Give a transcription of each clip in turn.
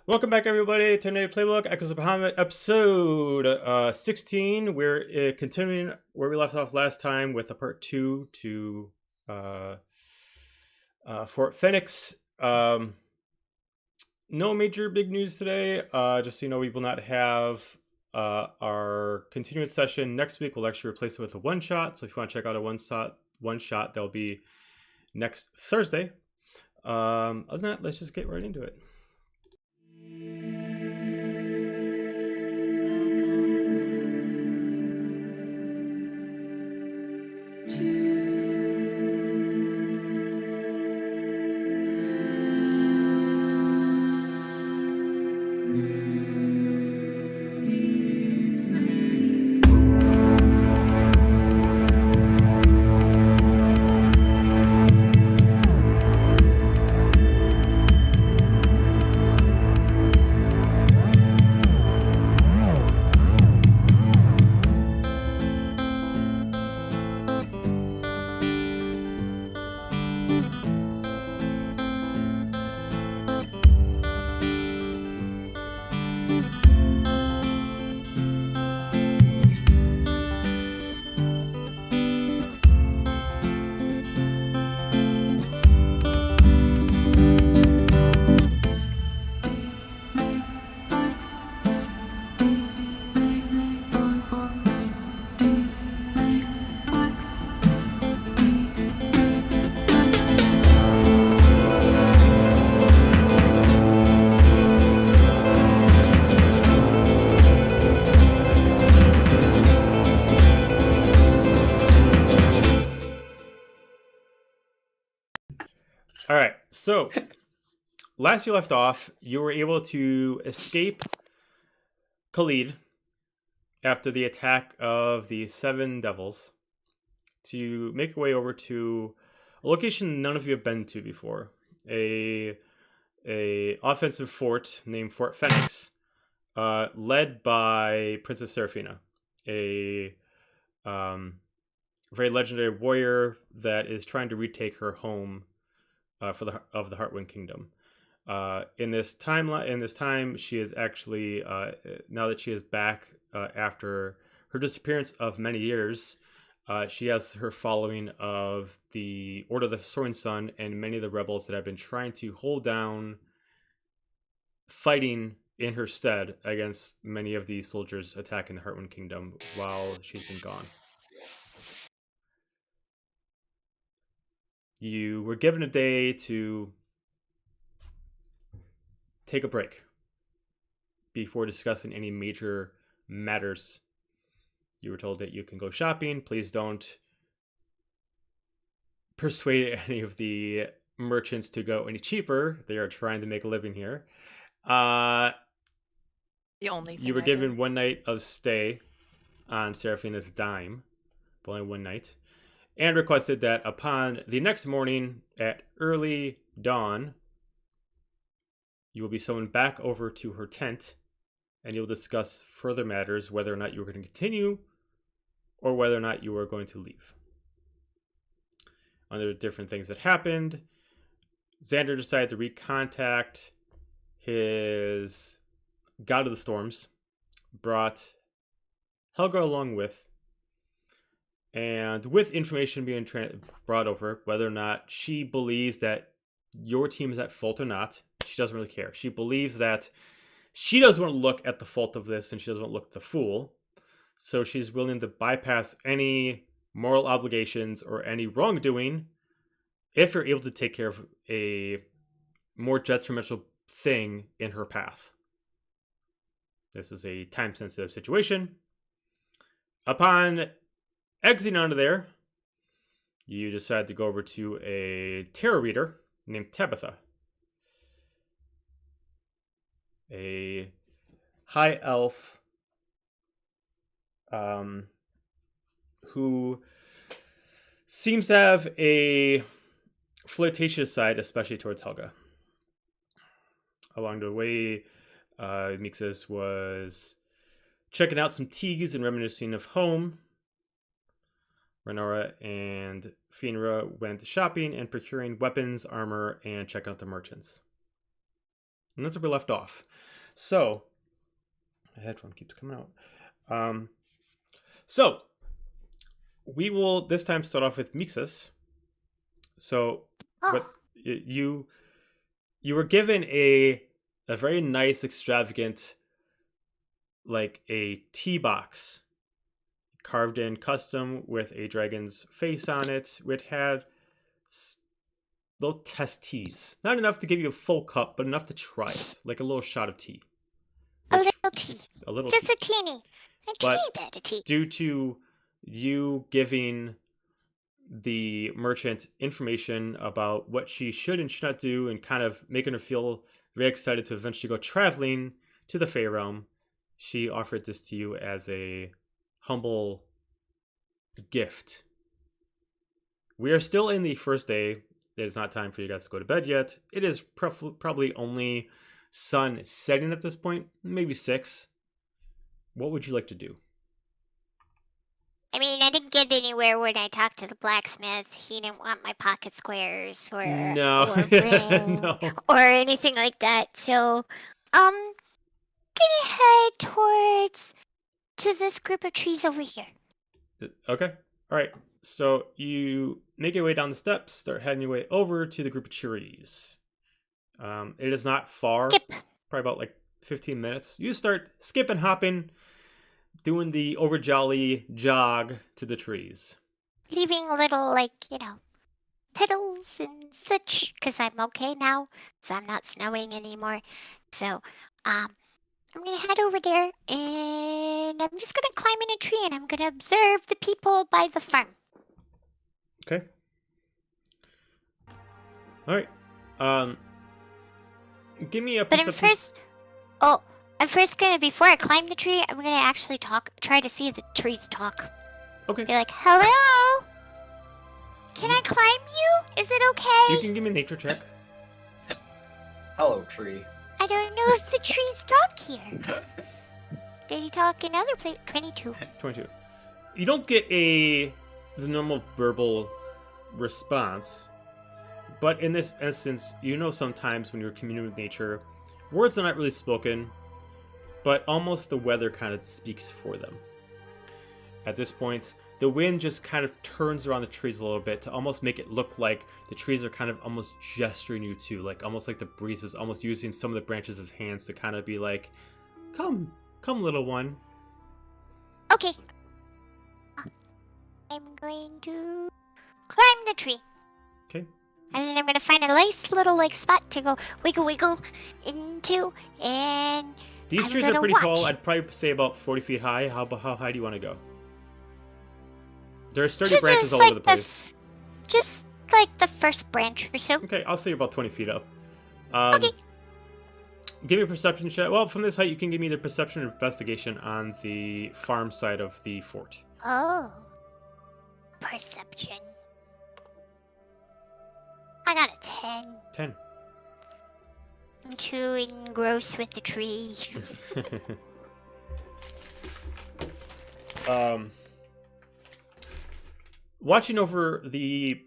Welcome back, everybody, to another Playbook, Echoes of Bahamut, episode 16. We're continuing where we left off last time with the part 2 to Fort Fenix. No major big news today. Just so you know, we will not have our continuous session next week. We'll actually replace it with a one-shot. So if you want to check out a one-shot, that'll be next Thursday. Other than that, let's just get right into it. All right, so last you left off, you were able to escape Khalid after the attack of the Seven Devils to make your way over to a location none of you have been to before, a offensive fort named Fort Fenix, led by Princess Seraphina, a very legendary warrior that is trying to retake her home of the Heartwind Kingdom. In this time, she is actually now that she is back after her disappearance of many years. She has her following of the Order of the Soaring Sun and many of the rebels that have been trying to hold down, fighting in her stead against many of the soldiers attacking the Heartwind Kingdom while she's been gone. You were given a day to take a break before discussing any major matters. You were told that you can go shopping. Please don't persuade any of the merchants to go any cheaper. They are trying to make a living here. The only thing you were I given did. 1 night of stay on Seraphina's dime, but only 1 night, and requested that upon the next morning at early dawn, you will be summoned back over to her tent, and you'll discuss further matters, whether or not you were going to continue or whether or not you were going to leave. Under different things that happened, Xander decided to recontact his God of the Storms, brought Helga along with, and with information being brought over, whether or not she believes that your team is at fault or not, she doesn't really care. She believes that she doesn't want to look at the fault of this, and she doesn't want to look at the fool. So she's willing to bypass any moral obligations or any wrongdoing if you're able to take care of a more detrimental thing in her path. This is a time-sensitive situation. Upon exiting out of there, you decide to go over to a tarot reader named Tabitha, a high elf who seems to have a flirtatious side, especially towards Helga. Along the way, Mixus was checking out some teas and reminiscing of home. Renora and Finra went shopping and procuring weapons, armor, and checking out the merchants. And that's where we left off. So, the headphone keeps coming out. So, we will this time start off with Mixus. So, what you were given a very nice, extravagant, like a tea box, carved in custom with a dragon's face on it. It had little test teas, not enough to give you a full cup, but enough to try it, like a little shot of tea. A little tea. A little Just tea. a teeny. A But teeny bit of tea. Due to you giving the merchant information about what she should and should not do and kind of making her feel very excited to eventually go traveling to the Fey Realm, she offered this to you as a humble gift. We are still in the first day. It is not time for you guys to go to bed yet. It is probably only sun setting at this point, maybe 6. What would you like to do? I mean, I didn't get anywhere when I talked to the blacksmith. He didn't want my pocket squares or No. ring No. or anything like that. So, gonna head to this group of trees over here. Okay. All right. So you make your way down the steps, start heading your way over to the group of trees. It is not far. Skip. Probably about like 15 minutes. You start skipping, hopping, doing the overjolly jog to the trees. Leaving little, petals and such, because I'm okay now, so I'm not snowing anymore. So, I'm gonna head over there, and I'm just gonna climb in a tree, and I'm gonna observe the people by the farm. Okay. All right. Give me a perception. Before I climb the tree, I'm gonna actually try to see the trees talk. Okay. Be like, hello? Can I climb you? Is it okay? You can give me a nature check. Hello, tree. I don't know if the trees talk here. Did he talk in other places? 22. 22. You don't get the normal verbal response, but in this instance, sometimes when you're communing with nature, words are not really spoken, but almost the weather kind of speaks for them. At this point, the wind just kind of turns around the trees a little bit to almost make it look like the trees are kind of almost gesturing you to, almost like the breeze is almost using some of the branches as hands to kind of be like, come, little one. Okay. I'm going to climb the tree. Okay. And then I'm going to find a nice little spot to go wiggle into, and These trees are pretty tall. I'd probably say about 40 feet high. How high do you want to go? There are sturdy branches all over the place. Just like the first branch or so. Okay, I'll say about 20 feet up. Okay. Give me a perception check. Well, from this height, you can give me either perception or investigation on the farm side of the fort. Oh. Perception. I got a 10. 10. I'm too engrossed with the tree. Watching over the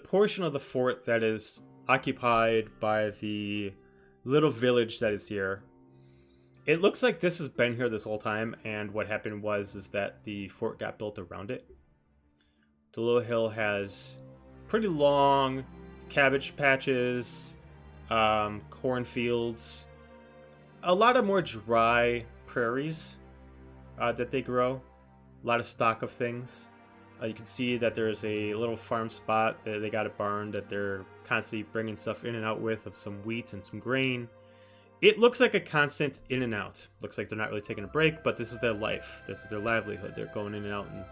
portion of the fort that is occupied by the little village that is here, it looks like this has been here this whole time, and what happened is that the fort got built around it. The little hill has pretty long cabbage patches, cornfields, a lot of more dry prairies that they grow, a lot of stock of things. You can see that there's a little farm spot that they got a barn that they're constantly bringing stuff in and out with, of some wheat and some grain. It looks like a constant in and out. Looks like they're not really taking a break, but this is their life. This is their livelihood. They're going in and out, and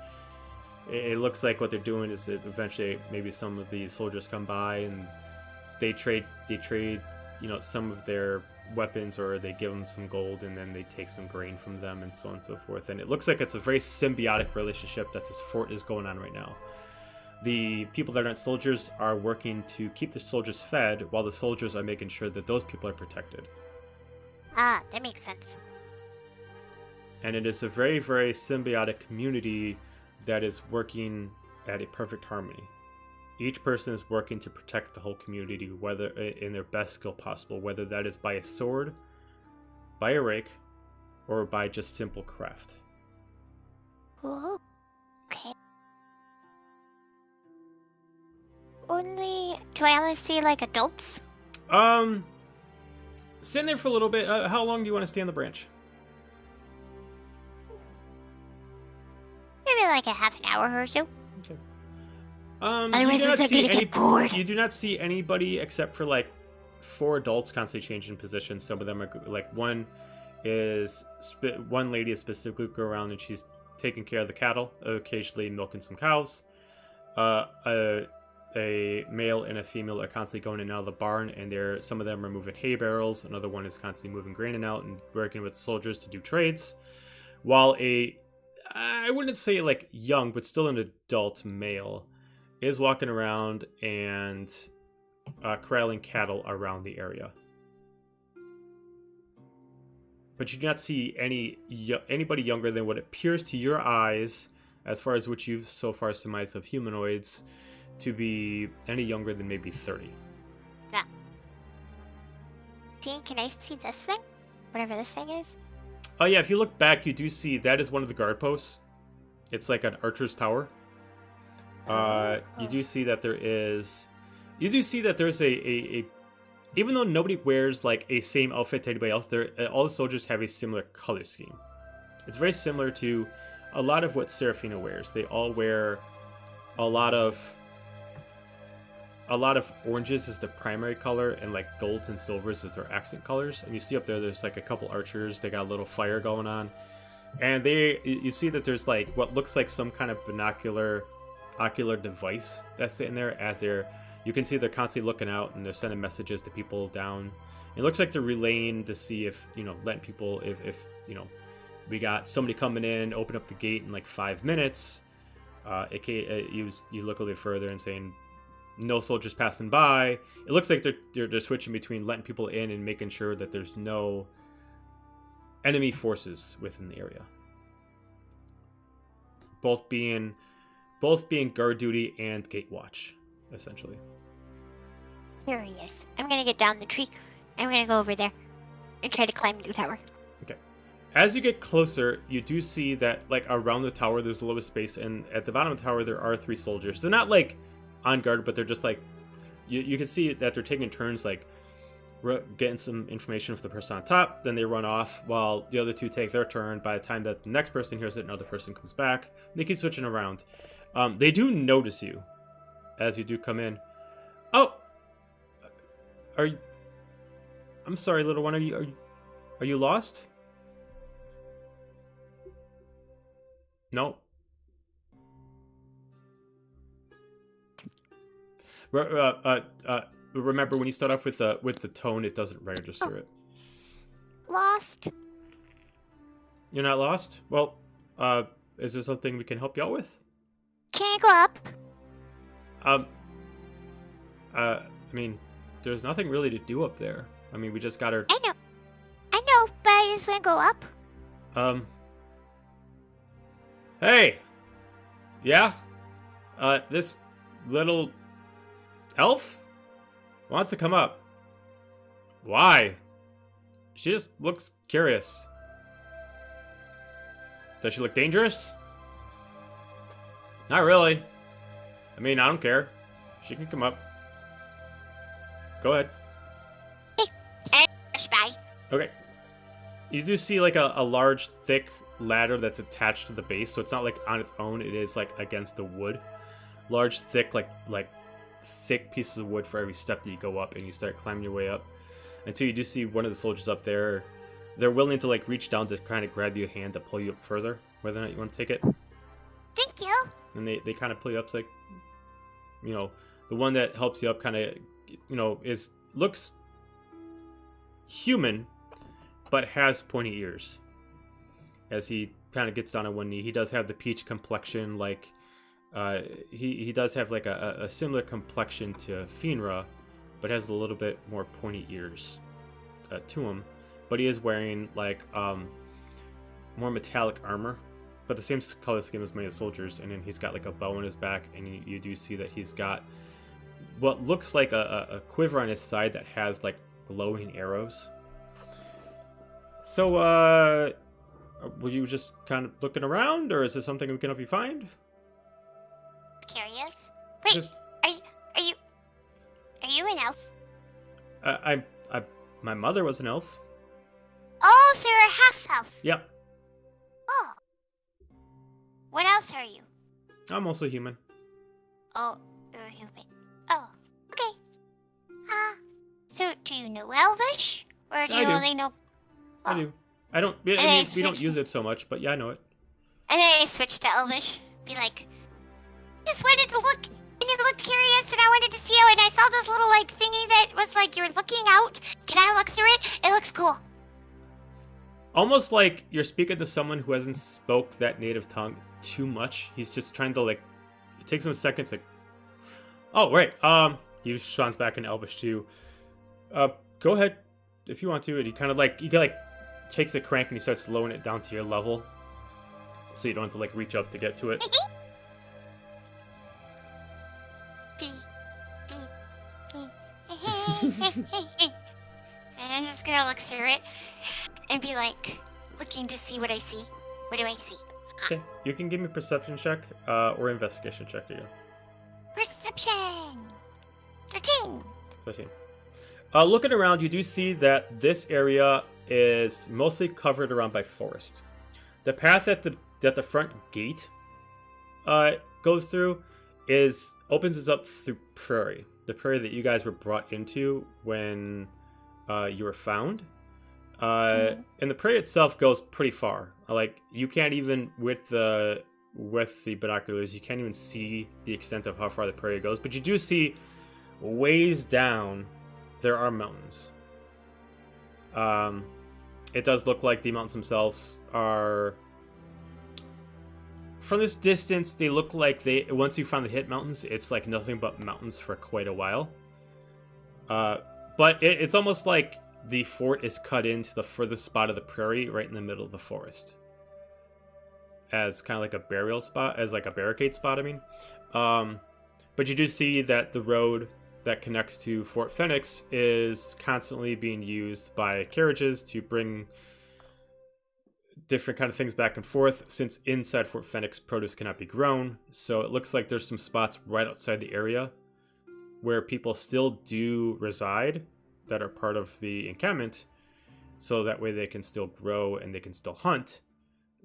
it looks like what they're doing is that eventually maybe some of these soldiers come by and they trade some of their weapons, or they give them some gold and then they take some grain from them, and so on and so forth. And it looks like it's a very symbiotic relationship that this fort is going on right now. The people that aren't soldiers are working to keep the soldiers fed, while the soldiers are making sure that those people are protected. Ah, that makes sense. And it is a very, very symbiotic community that is working at a perfect harmony. Each person is working to protect the whole community, whether in their best skill possible, whether that is by a sword, by a rake, or by just simple craft. Ooh, okay. Do I only see like adults? Sitting there for a little bit. How long do you want to stay on the branch? Maybe like a half an hour or so. Okay. Otherwise, you do not I'm see gonna get bored. You do not see anybody except for like 4 adults constantly changing positions. Some of them are like one lady is specifically go around and she's taking care of the cattle, occasionally milking some cows. A male and a female are constantly going in and out of the barn, and some of them are moving hay barrels. Another one is constantly moving grain in and out and working with soldiers to do trades. While I wouldn't say like young, but still an adult male is walking around and corralling cattle around the area. But you do not see anybody younger than what appears to your eyes, as far as what you've so far surmised of humanoids, to be any younger than maybe 30. Yeah. Dean, can I see this thing? Whatever this thing is? Oh yeah, if you look back, you do see that is one of the guard posts. It's like an archer's tower. You do see that there's a even though nobody wears like a same outfit to anybody else, all the soldiers have a similar color scheme. It's very similar to a lot of what Seraphina wears. They all wear a lot of oranges as the primary color, and like golds and silvers as their accent colors. And you see up there's like a couple archers. They got a little fire going on, and you see that there's like what looks like some kind of ocular device that's sitting there. You can see they're constantly looking out and they're sending messages to people down. It looks like they're relaying to see if letting people if we got somebody coming in, open up the gate in like 5 minutes. You look a little bit further and saying no soldiers passing by. It looks like they're switching between letting people in and making sure that there's no enemy forces within the area. Both being guard duty and gate watch, essentially. Curious. I'm gonna get down the tree. I'm gonna go over there and try to climb the tower. Okay. As you get closer, you do see that like around the tower there's a little bit of space, and at the bottom of the tower there are 3 soldiers. They're not like on guard, but they're just like you can see that they're taking turns like getting some information from the person on top, then they run off while the other 2 take their turn. By the time that the next person hears it, another person comes back. They keep switching around. They do notice you as you do come in. Oh, I'm sorry, little one. Are you lost? No. Remember, when you start off with the tone, it doesn't register it. Lost? You're not lost? Well, is there something we can help you out with? Can I go up? I mean, there's nothing really to do up there. I mean, we just got our... I know, but I just want to go up. Hey! Yeah? This little elf wants to come up. Why? She just looks curious. Does she look dangerous? Not really. I mean, I don't care. She can come up. Go ahead. Bye. Okay. You do see like a large, thick ladder that's attached to the base, so it's not like on its own. It is like against the wood. Large, thick, like thick pieces of wood for every step that you go up, and you start climbing your way up until you do see one of the soldiers up there. They're willing to like reach down to kind of grab your hand to pull you up further, whether or not you want to take it. Thank you. And they kind of pull you up. It's like, the one that helps you up kind of, looks human, but has pointy ears. As he kind of gets down on one knee, he does have the peach complexion, like he does have like a similar complexion to Finra, but has a little bit more pointy ears to him. But he is wearing like more metallic armor but the same color scheme as many soldiers. And then he's got like a bow on his back, and you do see that he's got what looks like a quiver on his side that has like glowing arrows. So, were you just kind of looking around, or is there something we can help you find? Curious. Wait, Just- are you an elf? My mother was an elf. Oh, so you're a half elf. Yeah, Oh. What else are you? I'm also human. Oh, you're human. Oh, okay. So do you know Elvish, or do I you do. only know? I do. I don't. I And mean, I we don't switched- use it so much, but yeah, I know it. And then I switched to Elvish. Be like, just wanted to look, and it looked curious, and I wanted to see how. And I saw this little like thingy that was like you're looking out. Can I look through it? It looks cool. Almost like you're speaking to someone who hasn't spoke that native tongue too much. He's just trying to like. It takes him a second. It's like, oh right. He responds back in Elvish too. Go ahead if you want to. And he kind of like takes a crank and he starts lowering it down to your level, so you don't have to like reach up to get to it. Beep, beep, beep. And I'm just gonna look through it and be like looking to see what I see. What do I see? Okay, you can give me a perception check or investigation check. There you go. Perception. 13. 13. Looking around, you do see that this area is mostly covered around by forest. The path that the front gate goes through opens up through prairie. The prairie that you guys were brought into when you were found. And the prairie itself goes pretty far. Like you can't even with the binoculars, you can't even see the extent of how far the prairie goes. But you do see ways down there are mountains. It does look like the mountains themselves are. From this distance, they look like once you found the hit mountains, it's like nothing but mountains for quite a while. But it's almost like the fort is cut into the furthest spot of the prairie, right in the middle of the forest, as kind of like a burial spot, as like a barricade spot. I mean, but you do see that the road that connects to Fort Fenix is constantly being used by carriages to bring different kind of things back and forth, since inside Fort Fenix produce cannot be grown. So it looks like there's some spots right outside the area where people still do reside that are part of the encampment, so that way they can still grow and they can still hunt.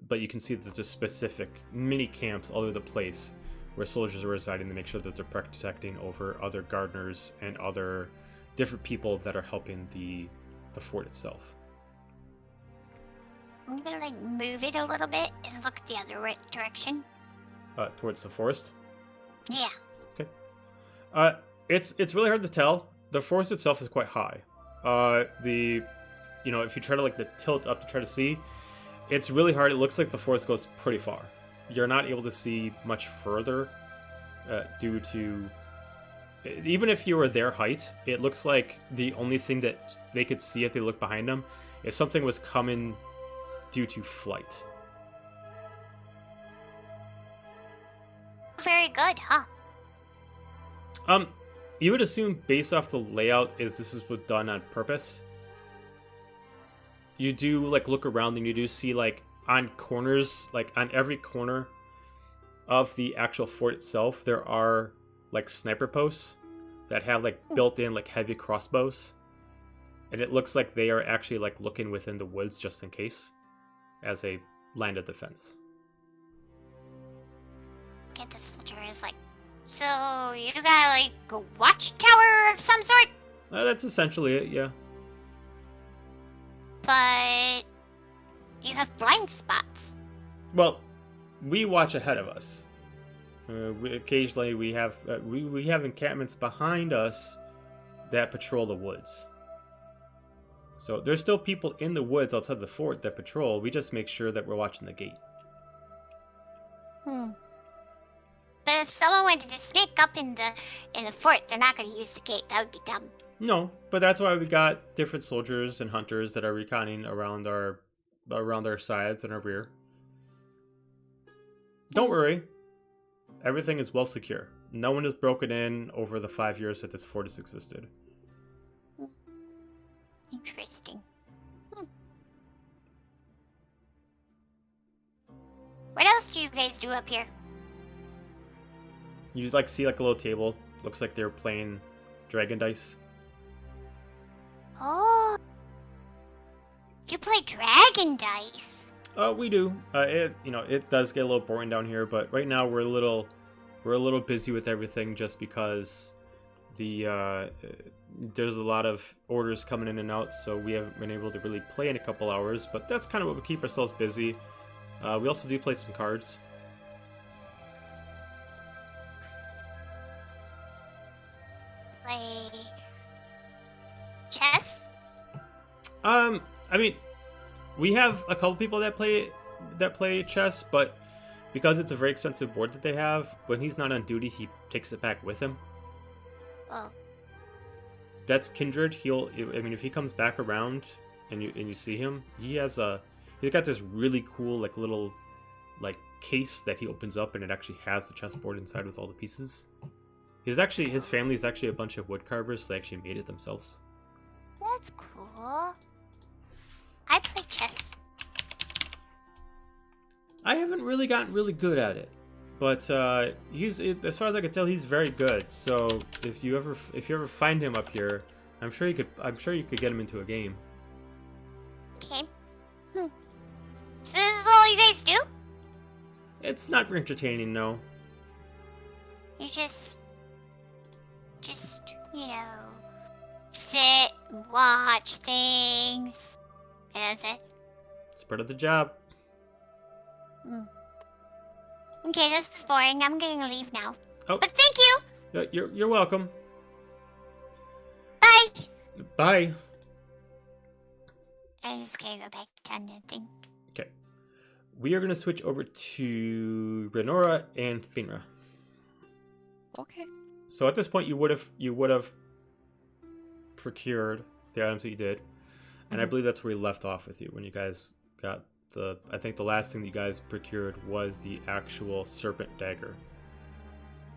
But you can see that there's specific mini camps all over the place where soldiers are residing to make sure that they're protecting over other gardeners and other different people that are helping the fort itself. I'm gonna like move it a little bit and look the other direction. Towards the forest. Yeah. It's really hard to tell. The forest itself is quite high. If you try to like the tilt up to try to see, it's really hard. It looks like the forest goes pretty far. You're not able to see much further due to, even if you were their height, it looks like the only thing that they could see if they looked behind them is something was coming due to flight. Very good, huh? You would assume based off the layout this was done on purpose. You do like look around and you do see like on corners, like on every corner of the actual fort itself, there are like sniper posts that have like built-in like heavy crossbows, and it looks like they are actually like looking within the woods just in case, as a line of defense. Get the soldier is like, so you got like a watchtower of some sort, That's essentially it, yeah. but you have blind spots. Well, we watch ahead of us. Occasionally we have we have encampments behind us that patrol the woods. So there's still people in the woods outside the fort that patrol. We just make sure that we're watching the gate. But if someone wanted to sneak up in the fort, they're not going to use the gate. That would be dumb. No, but that's why we got different soldiers and hunters that are reconning around our sides and our rear. Don't worry. Everything is well secure. No one has broken in over the 5 years that this fort has existed. Interesting. What else do you guys do up here? You see like a little table. Looks like they're playing dragon dice. Oh. You play dragon dice. We do. It does get a little boring down here, but right now we're a little busy with everything just because there's a lot of orders coming in and out, so we haven't been able to really play in a couple hours. But that's kind of what we keep ourselves busy. We also do play some cards. Play chess? I mean, we have a couple people that play chess, but because it's a very expensive board that they have, when he's not on duty, he takes it back with him. Oh. That's Kindred. If he comes back around and you see him, he's got this really cool little case that he opens up, and it actually has the chessboard inside with all the pieces. His family is actually a bunch of wood carvers. So they actually made it themselves. That's cool. I play chess. I haven't really gotten really good at it, but as far as I can tell, he's very good. So if you ever find him up here, I'm sure you could get him into a game. Okay. So this is all you guys do? It's not very entertaining, no. You just sit and watch things. And that's it. It's part of the job. Okay, this is boring. I'm gonna leave now. Oh. But thank you! You're welcome. Bye! Bye. I'm just gonna go back to town and thing. Okay. We are going to switch over to Renora and Finra. Okay. So at this point, you would have procured the items that you did, and I believe that's where we left off with you when you guys got I think the last thing you guys procured was the actual serpent dagger.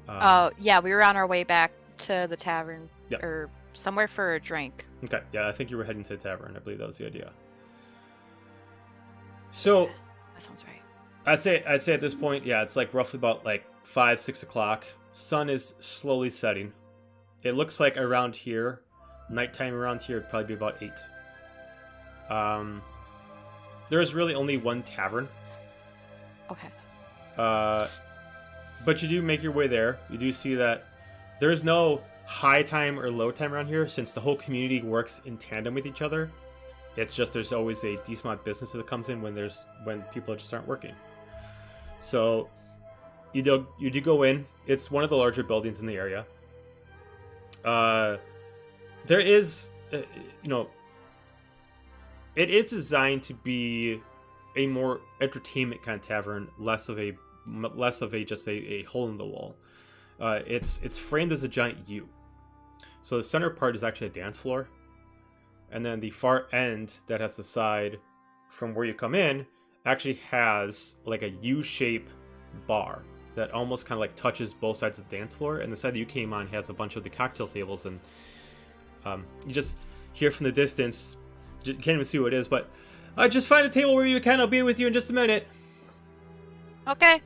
Yeah, we were on our way back to the tavern, Yep. or somewhere for a drink. Okay, yeah, I think you were heading to the tavern. I believe that was the idea. So That sounds right. I'd say at this point, yeah, it's roughly about 5-6 o'clock. Sun is slowly setting. It looks like around here, nighttime around here would probably be about 8. There is really only one tavern. Okay. But you do make your way there. You do see that there is no high time or low time around here, since the whole community works in tandem with each other. It's just there's always a decent amount of business that comes in when people just aren't working. So you do go in. It's one of the larger buildings in the area. There is, it is designed to be a more entertainment kind of tavern, less of a just a hole in the wall. It's framed as a giant U. So the center part is actually a dance floor, and then the far end that has the side from where you come in actually has a U-shaped bar that almost kind of touches both sides of the dance floor, and the side that you came on has a bunch of the cocktail tables, and you just hear from the distance. You can't even see what it is, but just find a table where you can. I'll be with you in just a minute. Okay.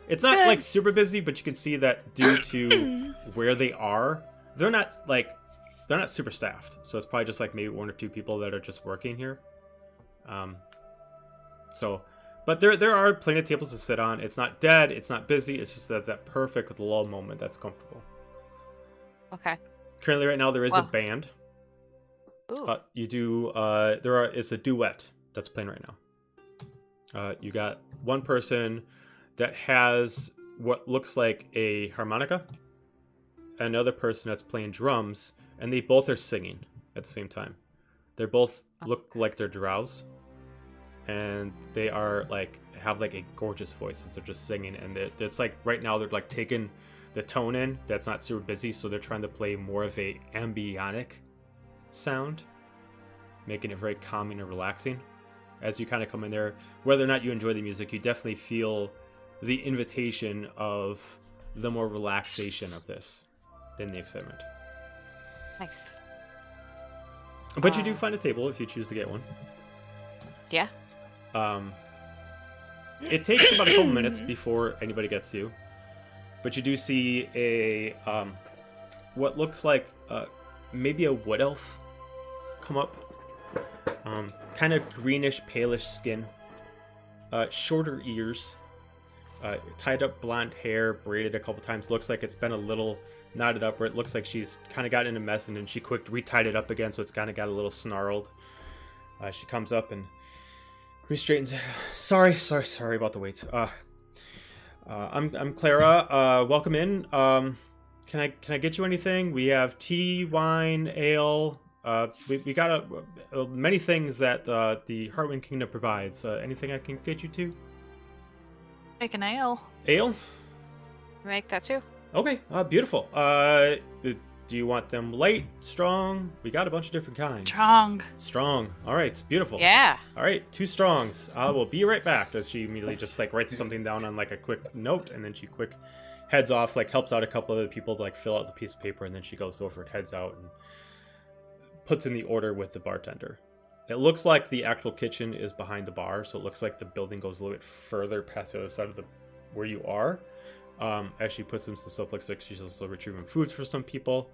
It's not super busy, but you can see that due to where they are, they're not super staffed. So it's probably just maybe 1 or 2 people that are just working here. But there are plenty of tables to sit on. It's not dead. It's not busy. It's just that perfect lull moment that's comfortable. Okay. Currently, right now, there is a band. Ooh. It's a duet that's playing right now. You got one person that has what looks like a harmonica, another person that's playing drums, and they both are singing at the same time. They both look like they're drows, and they are have a gorgeous voice as they're just singing, and it's right now they're taking the tone in that's not super busy, so they're trying to play more of a ambient sound, making it very calming and relaxing. As you kind of come in there, whether or not you enjoy the music, you definitely feel the invitation of the more relaxation of this than the excitement. Nice. But you do find a table if you choose to get one. Yeah. It takes about a couple minutes before anybody gets to you, but you do see a what looks like maybe a wood elf come up. Kind of greenish, palish skin, shorter ears, tied up blonde hair, braided a couple times. Looks like it's been a little knotted up, where it looks like she's kind of gotten in a mess, and then she quick retied it up again, so it's kind of got a little snarled. She comes up and re-straightens. Sorry about the wait. I'm Clara. Welcome in. Can I get you anything? We have tea, wine, ale. We got many things that the Heartwind Kingdom provides. Anything I can get you to? Make an ale. Ale? Make that too. Okay, beautiful. Do you want them light, strong? We got a bunch of different kinds. Strong. All right, beautiful. Yeah. All right, 2 strongs. I will be right back. As she immediately just like writes something down on like a quick note, and then she quick heads off, like helps out a couple other people to like fill out the piece of paper, and then she goes over and heads out and puts in the order with the bartender. It looks like the actual kitchen is behind the bar, so it looks like the building goes a little bit further past the other side of the where you are. As she puts in some stuff, looks like she's also retrieving food for some people.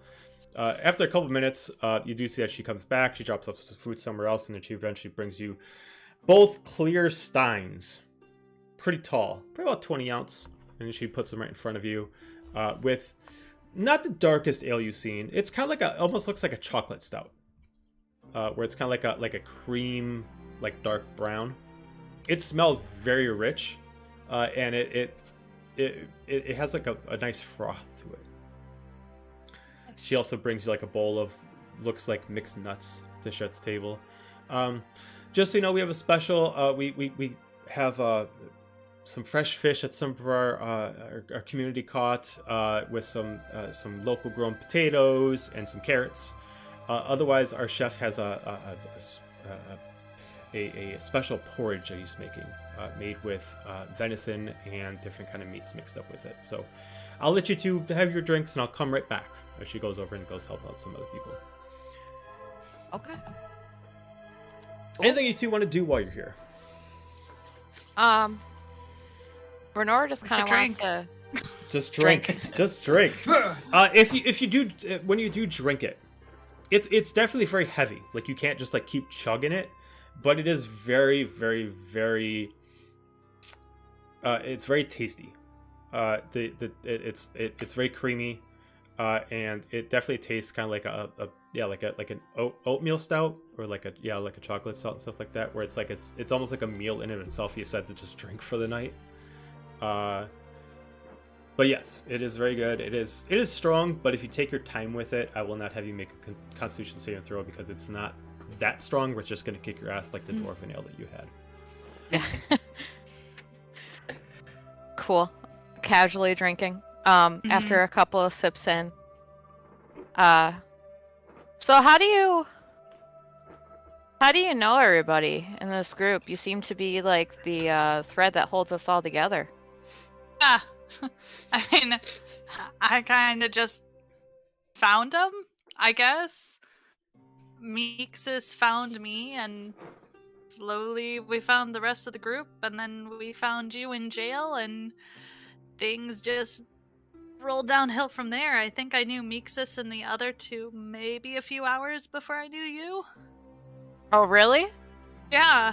After a couple minutes, you do see that she comes back. She drops off some food somewhere else, and then she eventually brings you both clear steins, pretty tall, probably about 20 ounce, and then she puts them right in front of you, with not the darkest ale you've seen. It's kind of like almost looks like a chocolate stout, where it's kind of like a cream, like dark brown. It smells very rich, and it has like a nice froth to it. She also brings you like a bowl of looks like mixed nuts to Shet's table. Just so you know, we have a special. We have some fresh fish that some of our community caught, with some local grown potatoes and some carrots. Otherwise, our chef has a special porridge that he's making, made with venison and different kind of meats mixed up with it. So I'll let you two have your drinks, and I'll come right back as she goes over and goes help out some other people. Okay. Anything you two want to do while you're here? Bernard just kind of wants to just drink. Just drink. If you do, when you do drink it, it's definitely very heavy. Like you can't just like keep chugging it, but it is very, very, very. It's very tasty. It's very creamy, and it definitely tastes kind of like like an oatmeal stout, or like a chocolate stout and stuff like that, where it's like it's almost like a meal in and of itself. You said to just drink for the night. But yes, it is very good. It is strong, but if you take your time with it, I will not have you make a Constitution saving throw, because it's not that strong. We're just going to kick your ass like the dwarven ale that you had. Yeah. Cool. Casually drinking. After a couple of sips in. So how do you know everybody in this group? You seem to be like the thread that holds us all together. I mean, I kind of just found them, I guess. Meeksis found me, and slowly we found the rest of the group, and then we found you in jail, and things just rolled downhill from there. I think I knew Meeksis and the other two maybe a few hours before I knew you. Oh, really? Yeah.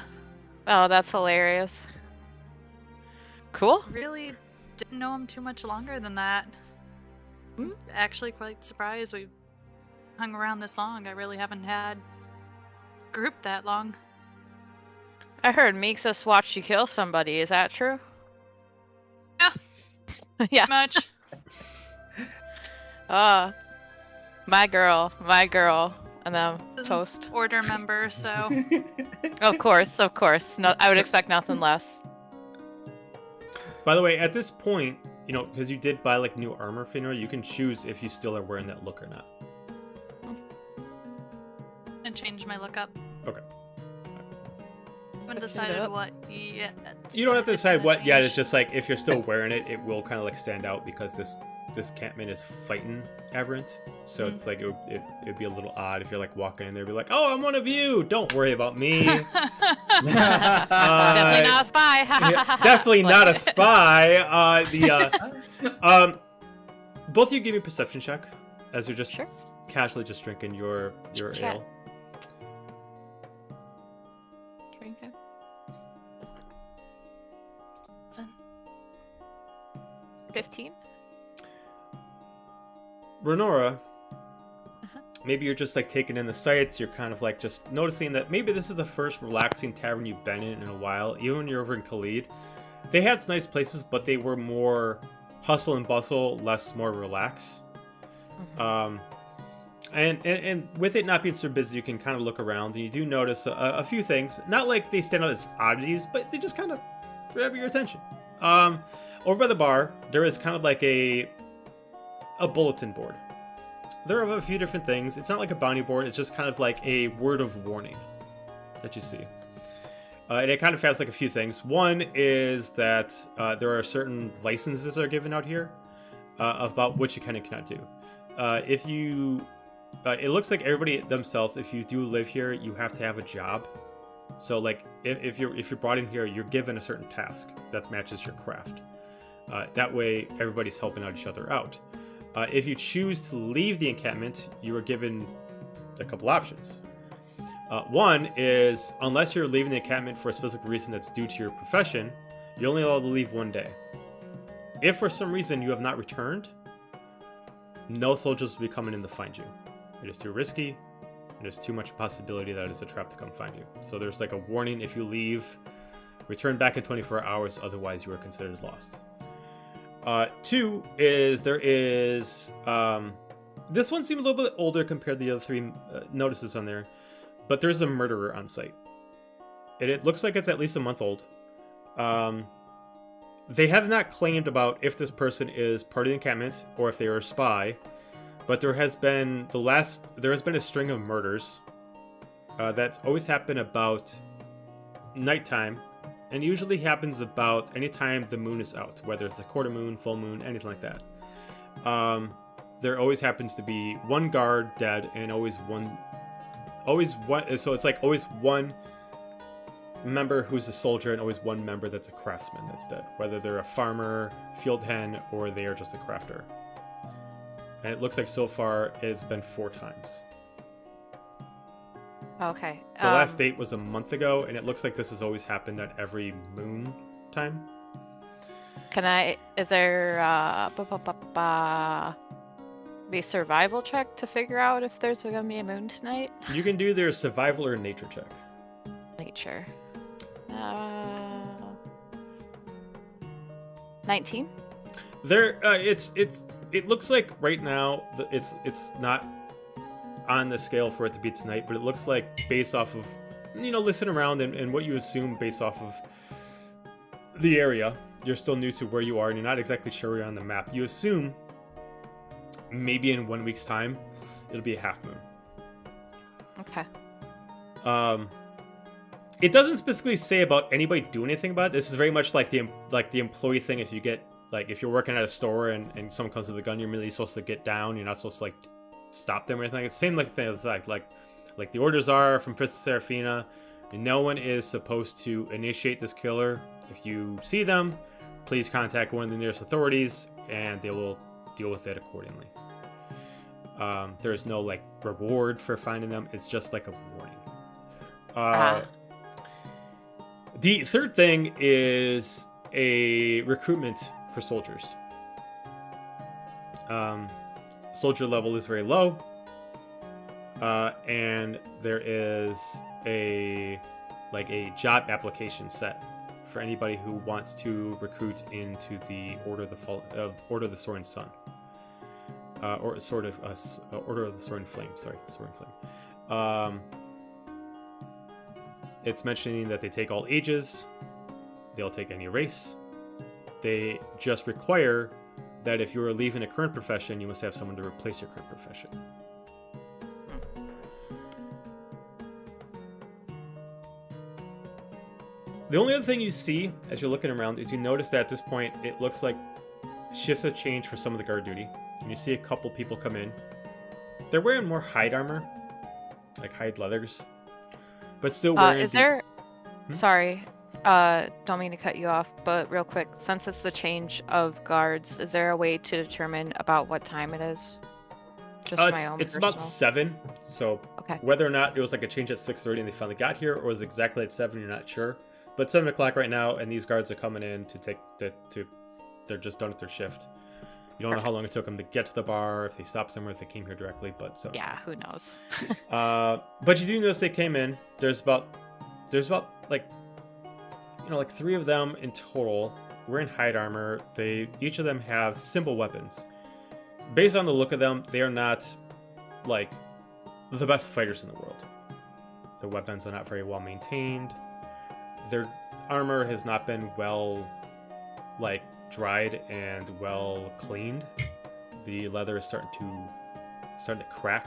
Oh, that's hilarious. Cool. Really didn't know him too much longer than that. Actually quite surprised we hung around this long. I really haven't had a group that long. I heard Meeksis watched you kill somebody. Is that true? Yeah. Yeah. Much. My girl. And then toast. Order member, so. Of course. No, I would expect nothing less. By the way, at this point, you know, because you did buy like new armor, Finra, you can choose if you still are wearing that look or not. And change my look up. Okay. haven't Picking it decided up. what yet. You don't have to It's decide gonna what yet. change. It's just like if you're still wearing it, it will kind of like stand out because this campman is fighting Aberrant. So it's like it'd be a little odd if you're like walking in there, be like, "Oh, I'm one of you. Don't worry about me." Definitely not a spy. Yeah, definitely not a spy. Both of you give me a perception check as you're just Sure. casually just drinking your Chat. ale. Drink it. 15. Renora, maybe you're just like taking in the sights. You're kind of like just noticing that maybe this is the first relaxing tavern you've been in a while. Even when you're over in Khalid, they had some nice places, but they were more hustle and bustle, less more relax. And with it not being so busy, you can kind of look around and you do notice a few things. Not like they stand out as oddities, but they just kind of grab your attention. Over by the bar, there is kind of like a bulletin board. There are a few different things. It's not like a bounty board. It's just kind of like a word of warning that you see. And it kind of has like a few things. One is that there are certain licenses that are given out here about what you can and cannot do. If you, it looks like everybody themselves, if you do live here, you have to have a job. So like if you're brought in here, you're given a certain task that matches your craft. That way, everybody's helping out each other out. If you choose to leave the encampment, you are given a couple options. One is, unless you're leaving the encampment for a specific reason that's due to your profession, you're only allowed to leave one day. If for some reason you have not returned, no soldiers will be coming in to find you. It is too risky, and there's too much possibility that it's a trap to come find you. So there's like a warning: if you leave, return back in 24 hours, otherwise you are considered lost. Two is there is this one seems a little bit older compared to the other three notices on there, but there's a murderer on site, and it looks like it's at least a month old. They have not claimed about if this person is part of the encampment or if they are a spy, but there has been a string of murders that's always happened about nighttime. And usually happens about any time the moon is out, whether it's a quarter moon, full moon, anything like that. There always happens to be one guard dead, and always one. So it's like always one member who's a soldier, and always one member that's a craftsman that's dead, whether they're a farmer, field hand, or they are just a crafter. And it looks like so far it's been 4 times. Okay. The last date was a month ago, and it looks like this has always happened at every moon time. Is there be survival check to figure out if there's gonna be a moon tonight? You can do either a survival or a nature check. Nature. 19. There, it looks like right now it's not on the scale for it to be tonight, but it looks like based off of listening around and what you assume based off of the area. You're still new to where you are, and you're not exactly sure where you're on the map. You assume maybe in 1 week's time it'll be a half moon. Okay. It doesn't specifically say about anybody doing anything about it. This is very much like the employee thing. If you get if you're working at a store and someone comes with a gun, you're really supposed to get down. You're not supposed to stop them or anything. It's the same thing as like the orders are from Princess Seraphina. No one is supposed to initiate this killer. If you see them, please contact one of the nearest authorities, and they will deal with it accordingly. There is no reward for finding them. It's just like a warning. The third thing is a recruitment for soldiers. Soldier level is very low, and there is a job application set for anybody who wants to recruit into the Order of the Sword and Sun, or Order of the Sword and Flame. Sorry, Sword and Flame. It's mentioning that they take all ages. They'll take any race. They just require that if you are leaving a current profession, you must have someone to replace your current profession. The only other thing you see as you're looking around is you notice that at this point it looks like shifts have changed for some of the guard duty. And you see a couple people come in. They're wearing more hide armor, like hide leathers, but still wearing. Is there? Sorry, don't mean to cut you off, but real quick, since it's the change of guards, is there a way to determine about what time it is? Just my own it's personal. about 7, so Okay. whether or not it was like a change at 6:30 and they finally got here, or was exactly at 7, you're not sure. But 7 o'clock right now, and these guards are coming in to take they're just done with their shift. You don't know how long it took them to get to the bar, if they stopped somewhere, if they came here directly, but so. Yeah, who knows? But you do notice they came in. There's about like 3 of them in total. Wearing hide armor. Each of them have simple weapons. Based on the look of them, they are not like the best fighters in the world. Their weapons are not very well maintained. Their armor has not been well dried and well cleaned. The leather is starting to crack.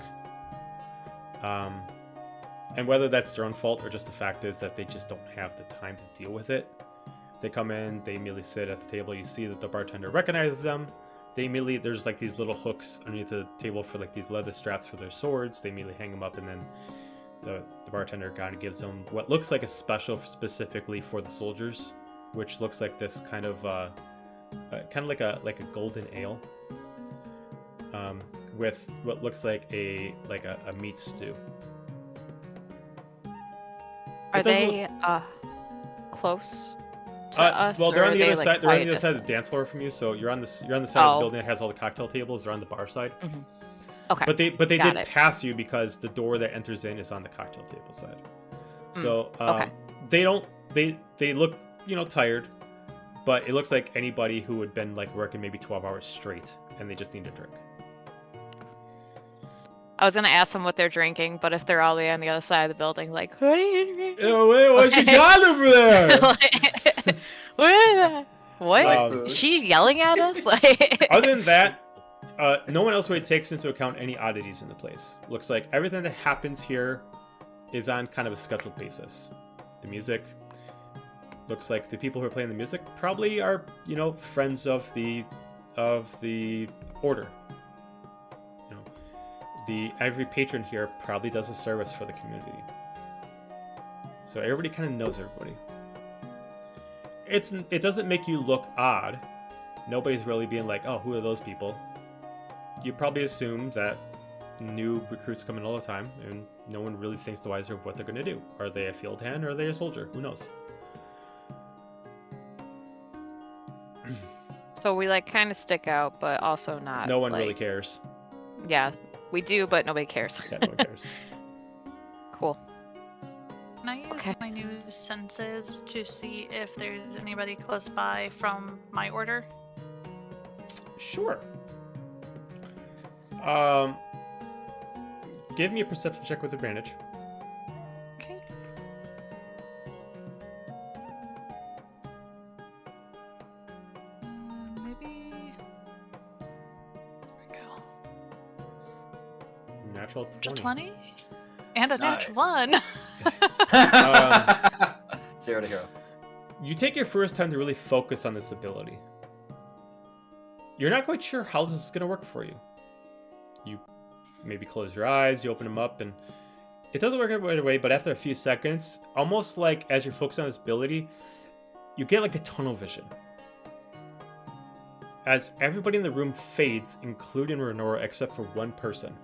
And whether that's their own fault or just the fact is that they just don't have the time to deal with it. They come in, they immediately sit at the table. You see that the bartender recognizes them. There's like these little hooks underneath the table for like these leather straps for their swords. They immediately hang them up, and then the bartender kind of gives them what looks like a special specifically for the soldiers, which looks like this kind of like a golden ale, with what looks like a meat stew. Are they close to us? Well, they're or on are the they, other like, side. They're on the quiet other side of the distance? dance floor from you. So you're on the side of the building that has all the cocktail tables. They're on the bar side. Mm-hmm. Okay. But they Got did it. pass you because the door that enters in is on the cocktail table side. So okay. They look tired, but it looks like anybody who had been working maybe 12 hours straight and they just need a drink. I was gonna ask them what they're drinking, but if they're all the way on the other side of the building, like, what are you drinking? Oh wait, what you got over there? What? Um, Is she yelling at us? Like, Other than that, no one else really takes into account any oddities in the place. Looks like everything that happens here is on kind of a scheduled basis. The music looks like the people who are playing the music probably are, friends of the order. Every patron here probably does a service for the community. So everybody kind of knows everybody. It doesn't make you look odd. Nobody's really being like, oh, who are those people? You probably assume that new recruits come in all the time, and no one really thinks the wiser of what they're going to do. Are they a field hand or are they a soldier? Who knows? so we kind of stick out, but also not. No one really cares. Yeah, we do, but nobody cares. Yeah, no one cares. Cool. Can I use my new senses to see if there's anybody close by from my order? Sure. Give me a perception check with advantage. Okay. Maybe. There we go. Natural 20. 20? And a natural Nice. 1. 0 to hero. You take your first time to really focus on this ability. You're not quite sure how this is going to work for you. You maybe close your eyes, you open them up, and it doesn't work right away, but after a few seconds, almost like as you're focused on this ability, you get like a tunnel vision. As everybody in the room fades, including Renora, except for one person.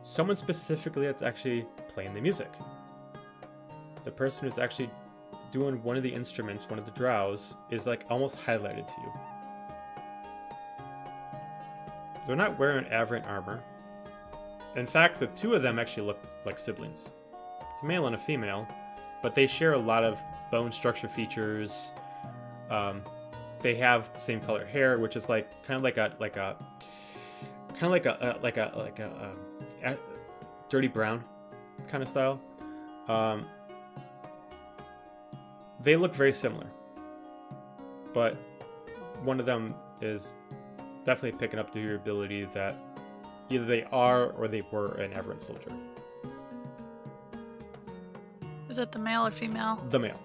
Someone specifically that's actually playing the music. The person who's actually doing one of the instruments, one of the drows, is almost highlighted to you. They're not wearing aberrant armor. In fact, the two of them actually look like siblings. It's a male and a female, but they share a lot of bone structure features. They have the same color hair, which is kind of like a dirty brown kind of style. They look very similar, but one of them is definitely picking up to your ability that either they are or they were an aberrant soldier. Is it the male or female? The male.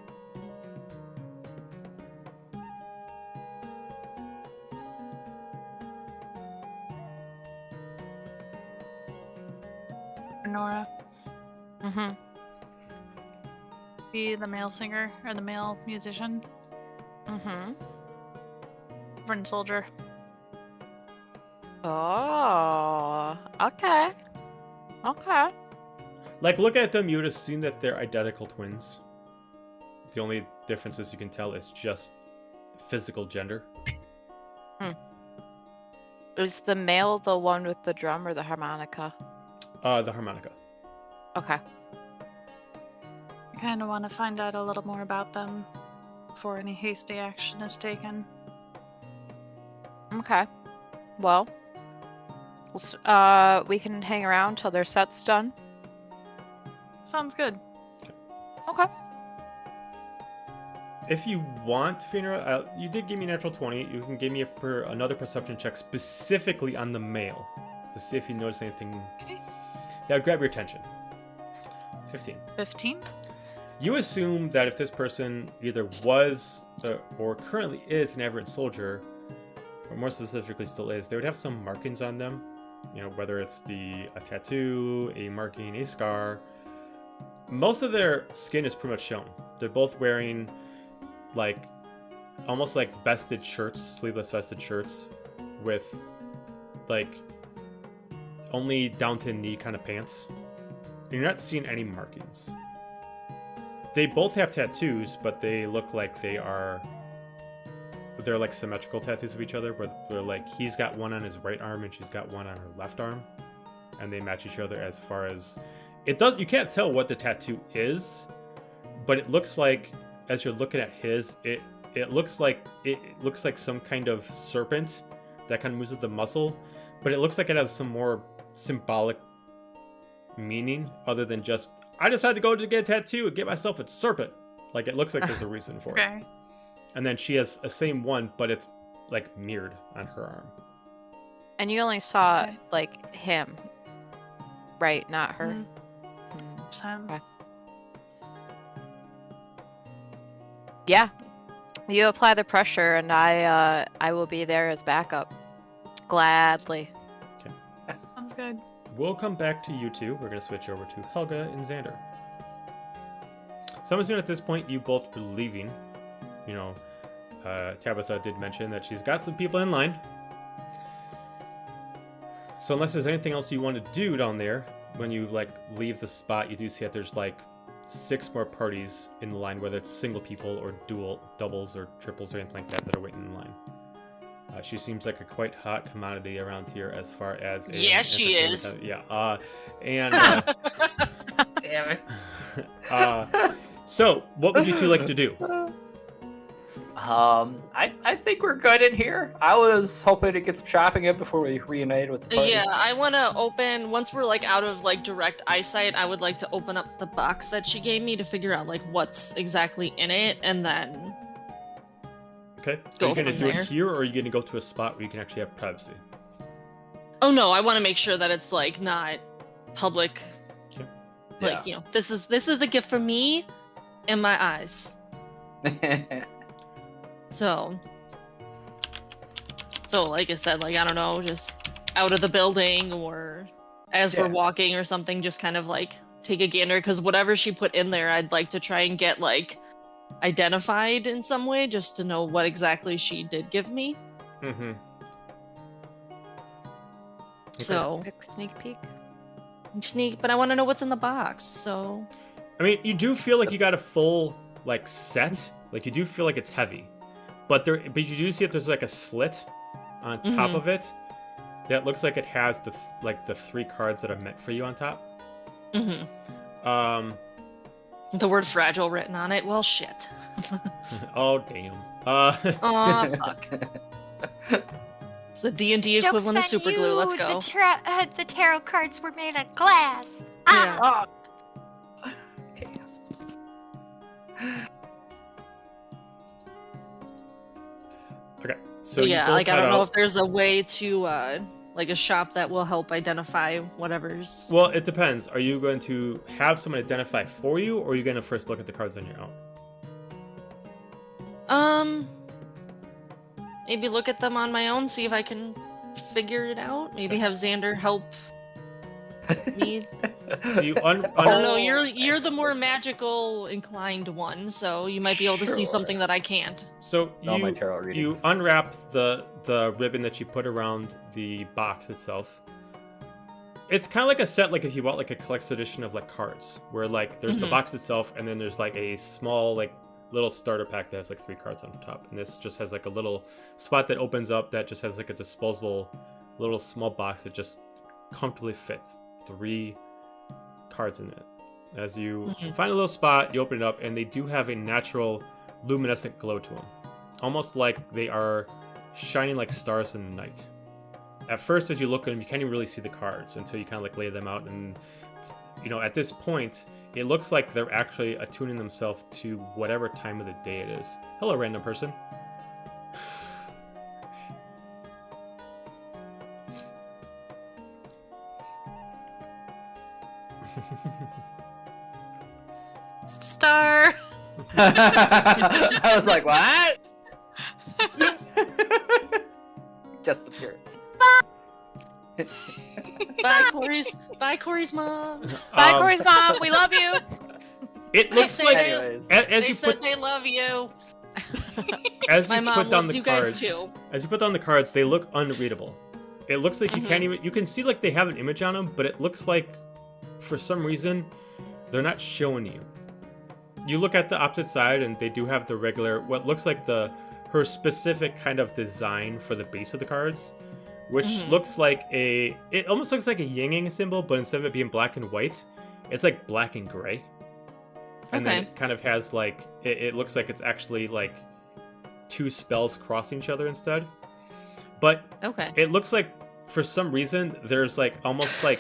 Nora. Mm-hmm. Be the male singer or the male musician. Mm-hmm. Different soldier. Oh, okay. Okay. Like, look at them, you would assume that they're identical twins. The only differences you can tell is just physical gender. Is the male the one with the drum or the harmonica? The harmonica. Okay. I kind of want to find out a little more about them before any hasty action is taken. Okay. Well, we can hang around till their set's done. Sounds good. Okay. If you want, Fenrir, you did give me a natural 20. You can give me another perception check specifically on the male to see if you notice anything Okay. that would grab your attention. 15. 15? You assume that if this person either was or currently is an average soldier, or more specifically still is, they would have some markings on them. You know, whether it's a tattoo, a marking, a scar. Most of their skin is pretty much shown. They're both wearing almost like vested shirts, sleeveless vested shirts with only down to knee kind of pants. And you're not seeing any markings. They both have tattoos, but they look like they're like symmetrical tattoos of each other, where they're like he's got one on his right arm and she's got one on her left arm, and they match each other as far as you can't tell what the tattoo is, but it looks like as you're looking at his, it looks like some kind of serpent that kind of moves with the muscle, but it looks like it has some more symbolic meaning other than just I decided to go to get a tattoo and get myself a serpent. Like, it looks like there's a reason for it. And then she has a same one, but it's like mirrored on her arm. And you only saw like him, right? Not her. Okay. Yeah. You apply the pressure, and I will be there as backup. Gladly. Okay. Sounds good. We'll come back to you two. We're going to switch over to Helga and Xander. So I'm assuming at this point you both were leaving. You know, Tabitha did mention that she's got some people in line. So unless there's anything else you want to do down there, when you leave the spot, you do see that there's 6 more parties in the line, whether it's single people or doubles or triples or anything like that are waiting in line. She seems like a quite hot commodity around here as far as she is. Yeah. And damn it. So what would you two like to do? I think we're good in here. I was hoping to get some shopping in before we reunited with the party. Yeah, I want to open, once we're out of direct eyesight, I would like to open up the box that she gave me to figure out what's exactly in it, and then okay. Go are you gonna from do there. it here, or are you gonna go to a spot where you can actually have privacy? Oh no, I want to make sure that it's not public. Okay. This is the gift for me and my eyes. So like I said, I don't know, just out of the building or as we're walking or something, just kind of take a gander, because whatever she put in there, I'd like to try and get identified in some way, just to know what exactly she did give me. Mm-hmm. So sneak, but I want to know what's in the box. So I mean, you do feel like you got a full set. You do feel like it's heavy, but you do see that there's a slit on top of it that looks like it has the 3 cards that are meant for you on top. Mm-hmm. The word fragile written on it. Well, shit. Oh damn. Oh fuck. It's the D&D equivalent of super glue. Let's go. The tarot cards were made of glass. Yeah. Okay. So yeah, I don't know if there's a way to a shop that will help identify whatever's. Well, it depends. Are you going to have someone identify for you, or are you going to first look at the cards on your own? Maybe look at them on my own, see if I can figure it out. Maybe have Xander help me So you I don't know. You're the more magical inclined one, so you might be able to see something that I can't. So All my you tarot readings. unwrap the ribbon that you put around the box itself. It's kind of like a set, like if you bought like a collector's edition of like cards, where like there's the box itself, and then there's like a small like little starter pack that has like 3 cards on top, and this just has like a little spot that opens up that just has like a disposable little small box that just comfortably fits 3 cards in it. As you find a little spot, you open it up, and they do have a natural luminescent glow to them, almost like they are shining like stars in the night. At first, as you look at them, you can't even really see the cards until you kind of like lay them out, and you know, at this point, it looks like they're actually attuning themselves to whatever time of the day it is. Hello, random person. Star. I was like, what? Just appearance. Bye, Corey's mom. Bye, Corey's mom. We love you. It looks like Anyways. as They you said put they love you. as My you mom put down loves the you guys cards. too. As you put down the cards, they look unreadable. It looks like you can't even. You can see like they have an image on them, but it looks like for some reason they're not showing you. You look at the opposite side, and they do have the regular, what looks like her specific kind of design for the base of the cards, which looks like it almost looks like a yin-yang symbol, but instead of it being black and white, it's like black and gray. And then it kind of has like, it looks like it's actually like 2 spells crossing each other instead. But it looks like for some reason there's like almost like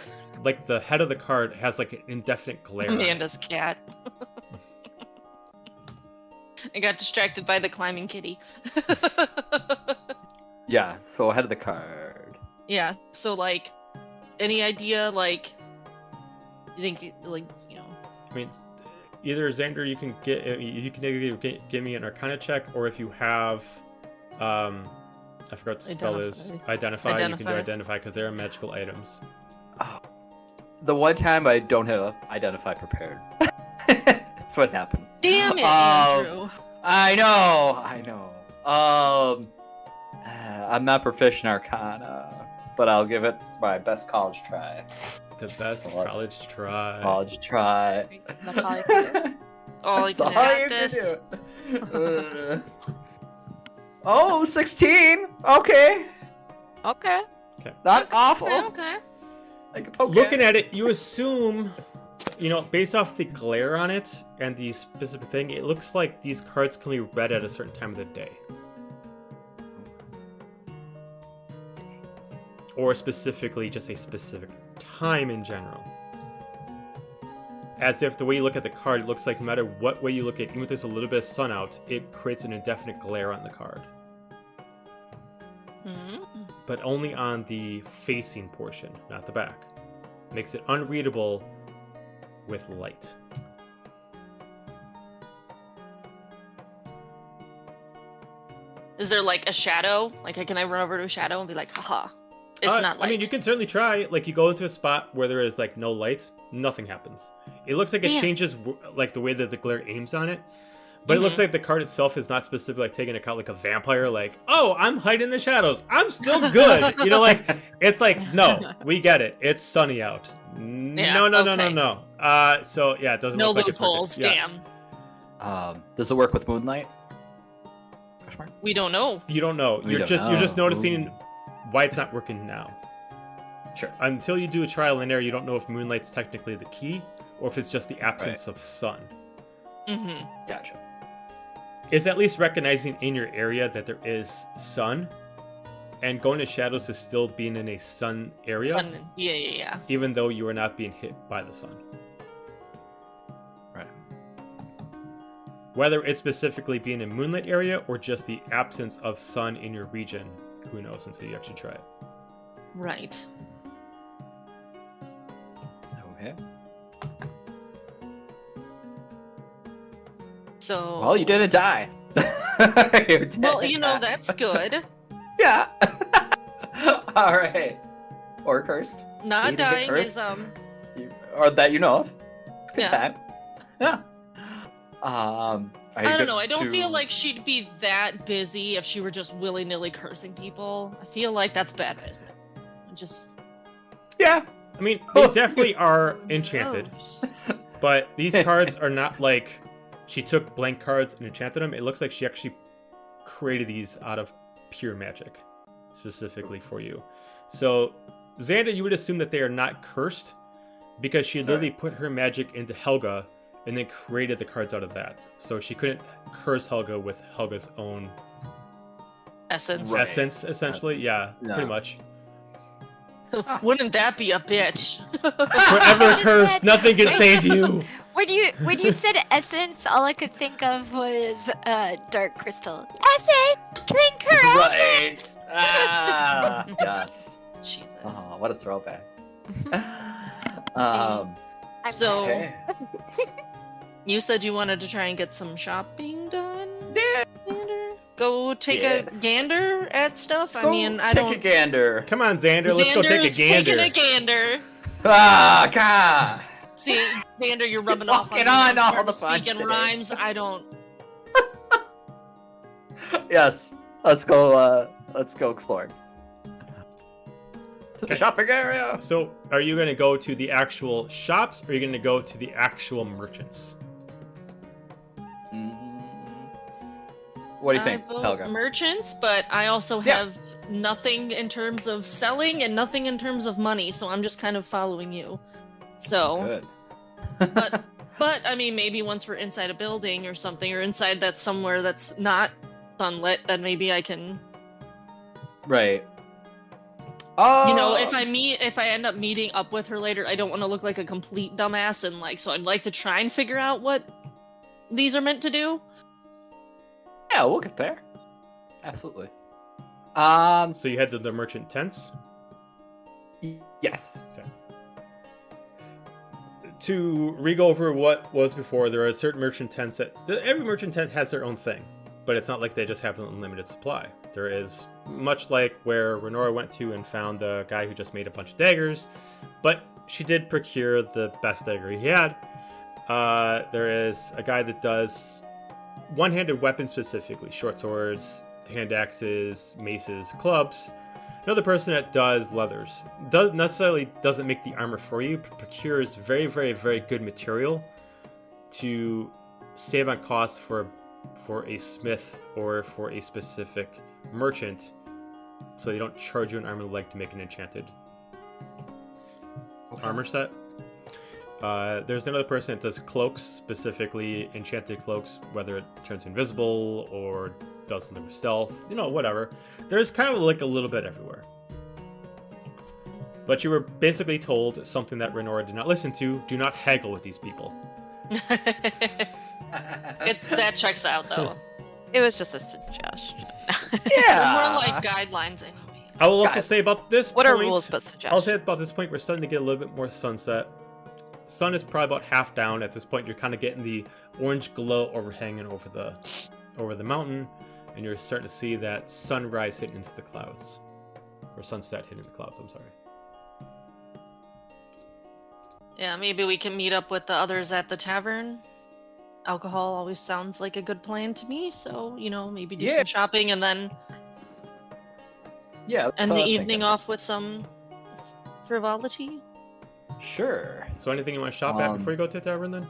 the head of the card has like an indefinite glare. Amanda's cat. I got distracted by the climbing kitty. Yeah, so ahead of the card. Yeah, so like, any idea, like, you think, like, you know. I mean, either Xander, you can either give me an Arcana check, or if you have, I forgot what the spell is. Identify. You can do Identify because they are magical items. Oh. The one time I don't have Identify prepared. That's what happened. Damn it, Andrew. I know. I'm not proficient in Arcana, but I'll give it my best college try. The best college try. College try. That's all you can do. All you That's can all do. you can do. Oh, 16. Okay. Okay. Not awful. Okay. I can poke Looking at it, you assume, you know, based off the glare on it and the specific thing, it looks like these cards can be read at a certain time of the day. Or specifically just a specific time in general. As if the way you look at the card, it looks like no matter what way you look at it, even if there's a little bit of sun out, it creates an indefinite glare on the card. But only on the facing portion, not the back. Makes it unreadable with light. Is there like a shadow? Like, can I run over to a shadow and be like, haha, it's not light? I mean, you can certainly try. Like, you go into a spot where there is like no light, nothing happens. It looks like it changes like the way that the glare aims on it. But it looks like the card itself is not specifically like taking into account like a vampire, like, oh, I'm hiding in the shadows, I'm still good. You know, like, it's like, no, we get it. It's sunny out. No. So yeah, it doesn't no look like it's loopholes, working. damn. Does it work with moonlight? We don't know. You don't know. You're just noticing why it's not working now. Sure. Until you do a trial and error, you don't know if moonlight's technically the key or if it's just the absence of sun. Gotcha. It's at least recognizing in your area that there is sun, and going to shadows is still being in a sun area. Yeah. Even though you are not being hit by the sun. Right. Whether it's specifically being in moonlit area or just the absence of sun in your region, who knows until you actually try it. Right. Okay. So. Well, you didn't die. Well, you know, that's good. Yeah. All right. Or cursed. Not So you didn't get dying cursed? is or that you know of. It's a good Yeah. time. Yeah. I don't know. I don't feel like she'd be that busy if she were just willy-nilly cursing people. I feel like that's bad business. Yeah. I mean, they definitely are enchanted, but these cards are not like she took blank cards and enchanted them. It looks like she actually created these out of pure magic, specifically for you. So, Xander, you would assume that they are not cursed because she literally put her magic into Helga and then created the cards out of that. So she couldn't curse Helga with Helga's own Essence. Right. essence, essentially. Yeah, pretty much. Wouldn't that be a bitch? Forever cursed, nothing can save you. When you said essence, all I could think of was dark crystal. Essence, drink her Right. essence. Yes. Jesus. Oh, what a throwback. I'm So- Okay. You said you wanted to try and get some shopping done? Yeah. Gander? Go take Yes. a gander at stuff? I Go mean, I take don't... a gander. Come on, Xander, let's go take a Xander's gander. taking a gander. Ah, God. See, Xander, you're rubbing You're off walking on on me. all I'm the starting punch speaking today. rhymes. I don't... Yes. Let's go exploring. To the Okay. shopping area. So, are you going to go to the actual shops, or are you going to go to the actual merchants? What do you think, I vote Helga? merchants, but I also Yeah. have nothing in terms of selling and nothing in terms of money, so I'm just kind of following you. So, Good. but I mean, maybe once we're inside a building or something, or inside that's somewhere that's not sunlit, then maybe I can, Right. Oh. you know, if I end up meeting up with her later, I don't want to look like a complete dumbass, and like, so I'd like to try and figure out what these are meant to do. Yeah, we'll get there. Absolutely. Um. So you head to the merchant tents. Yes. To re-go over what was before, there are certain merchant tents that... Every merchant tent has their own thing, but it's not like they just have an unlimited supply. There is, much like where Renora went to and found the guy who just made a bunch of daggers, but she did procure the best dagger he had. There is a guy that does one-handed weapons specifically, short swords, hand axes, maces, clubs. Another person that does leathers. Doesn't make the armor for you, but procures very, very, very good material to save on costs for a smith or for a specific merchant, so they don't charge you an arm and a leg to make an enchanted armor set. There's another person that does cloaks, specifically enchanted cloaks, whether it turns invisible or does something with stealth, whatever. There's kind of like a little bit everywhere. But you were basically told something that Renora did not listen to: do not haggle with these people. That checks out, though. It was just a suggestion. Yeah. More like guidelines, anyway. I will also say about this What point, are rules but I'll suggestions? say about this point, we're starting to get a little bit more sunset. Sun is probably about half down at this point. You're kind of getting the orange glow overhanging over the mountain, and you're starting to see that sunrise hitting into the clouds, or sunset hitting the clouds. I'm sorry. Yeah, maybe we can meet up with the others at the tavern. Alcohol always sounds like a good plan to me, so, maybe do some shopping and then Yeah. that's end what the I was evening thinking. off with some frivolity. Sure. So anything you want to shop at before you go to the tavern then?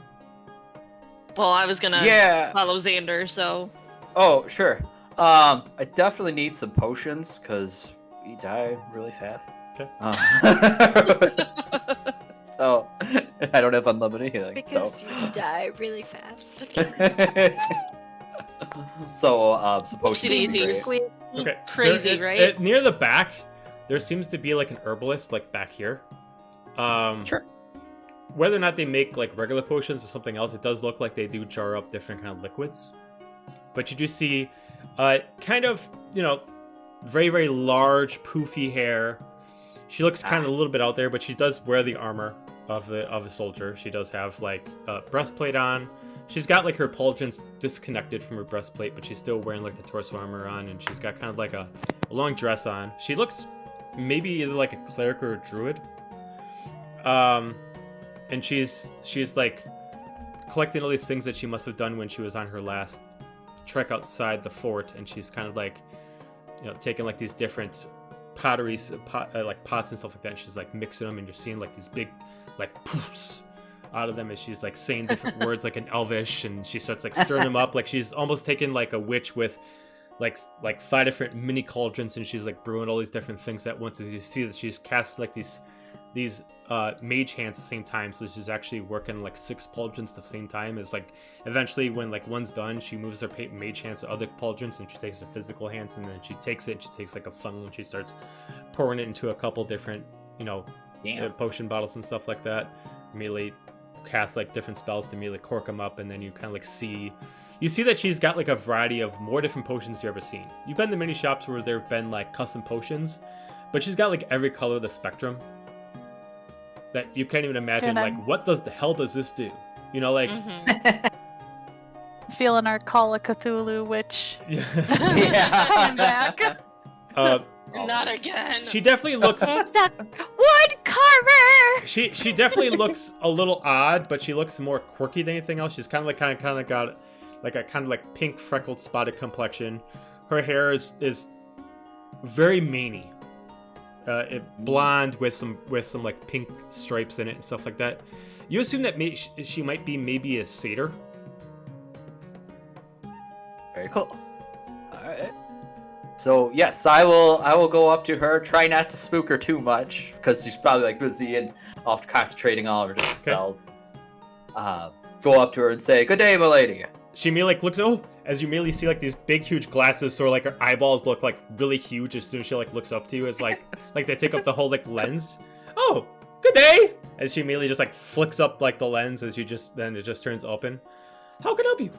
Well, I was gonna Yeah. follow Xander, so... Oh, sure. I definitely need some potions because we die really fast. Okay. So I don't have unlimited healing. Because you die really fast. So potions. would be Whoopsie-daisies. great. Okay. Crazy, right? Near the back, there seems to be like an herbalist, like back here. Sure. Whether or not they make like regular potions or something else, it does look like they do jar up different kind of liquids. But you do see, kind of, very, very large, poofy hair. She looks kind of a little bit out there, but she does wear the armor of a soldier. She does have like a breastplate on. She's got like her pauldrons disconnected from her breastplate, but she's still wearing like the torso armor on, and she's got kind of like a long dress on. She looks maybe either like a cleric or a druid. and she's like collecting all these things that she must have done when she was on her last trek outside the fort, and she's kind of like, taking like these different potteries, like pots and stuff like that, and she's like mixing them, and you're seeing like these big like poofs out of them as she's like saying different words like in Elvish, and she starts like stirring them up like she's almost taking like a witch with like 5 different mini cauldrons, and she's like brewing all these different things at once. As you see that she's cast like these mage hands at the same time, so she's actually working like 6 pauldrons at the same time. It's like eventually when like one's done, she moves her mage hands to other pauldrons, and she takes her physical hands, and then she takes it and she takes like a funnel and she starts pouring it into a couple different potion bottles and stuff like that. Immediately cast like different spells to immediately cork them up, and then you kind of like see that she's got like a variety of more different potions you've ever seen. You've been to many shops where there have been like custom potions, but she's got like every color of the spectrum that you can't even imagine. Like, what the hell does this do? Like feeling our Call of Cthulhu witch. Yeah. Coming back. Not again. She definitely looks. It's a woodcarver. She definitely looks a little odd, but she looks more quirky than anything else. She's kind of got like a kind of like pink freckled spotted complexion. Her hair is very maney, blonde with some like pink stripes in it and stuff like that. You assume that she might be maybe a satyr. Very cool. All right. So yes, I will go up to her. Try not to spook her too much because she's probably like busy and off concentrating on all her different spells. Go up to her and say, "Good day, my lady." She immediately like looks. As you immediately see like these big huge glasses, so like her eyeballs look like really huge as soon as she like looks up to you. As like they take up the whole like lens. "Oh, good day." As she immediately just like flicks up like the lens as then it just turns open. "How can I help you?"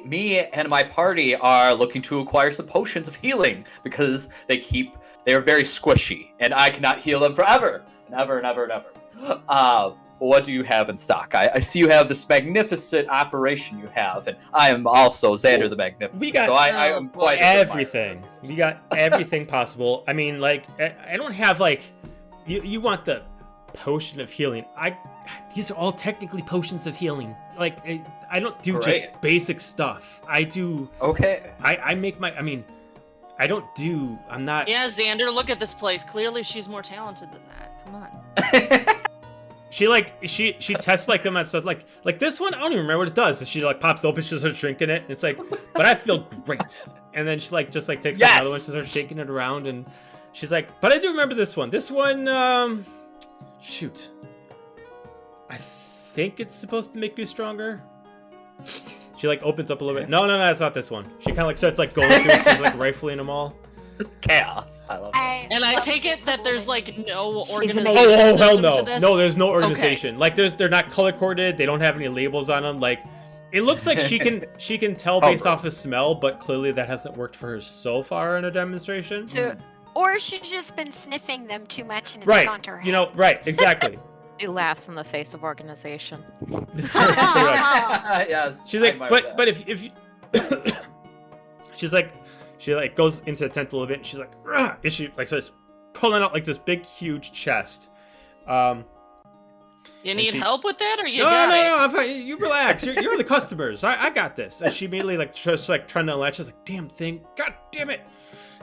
Me and my party are looking to acquire some potions of healing because they're very squishy and I cannot heal them forever. Never. What do you have in stock? I see you have this magnificent operation you have, and I am also Xander the Magnificent. We got so I am quite everything. We got everything possible. I mean, like, I don't have like, you want the potion of healing. These are all technically potions of healing. Like, I don't do just basic stuff. I do. Okay. I make my. I mean, I'm not. Yeah, Xander, look at this place. Clearly, she's more talented than that. Come on. She tests like them and stuff like this one. I don't even remember what it does. So she like pops open, she starts drinking it, and it's like, but I feel great. And then she like just like takes another one, she starts shaking it around, and she's like, but I do remember this one. This one, shoot, I think it's supposed to make you stronger. She like opens up a little bit. No, it's not this one. She kind of like starts like going through, she's like rifling them all. Chaos. I love it. And I take it that there's like no organization hell system no. to this? No, there's no organization. Okay. Like they're not color coded. They don't have any labels on them. Like it looks like she can tell based off of smell, but clearly that hasn't worked for her so far in a demonstration. So, or she's just been sniffing them too much and it's gone to her head. Right, exactly. She laughs in the face of organization. Yes. She's like, but if you she's like. She like goes into the tent a little bit, and she's like, "Rah!" And she like starts pulling out like this big, huge chest. You need help with that, or you no, got it? No, I'm fine. You relax. You're the customers. I got this. And she immediately like just like trying to unlatch. She's like, "Damn thing! God damn it!"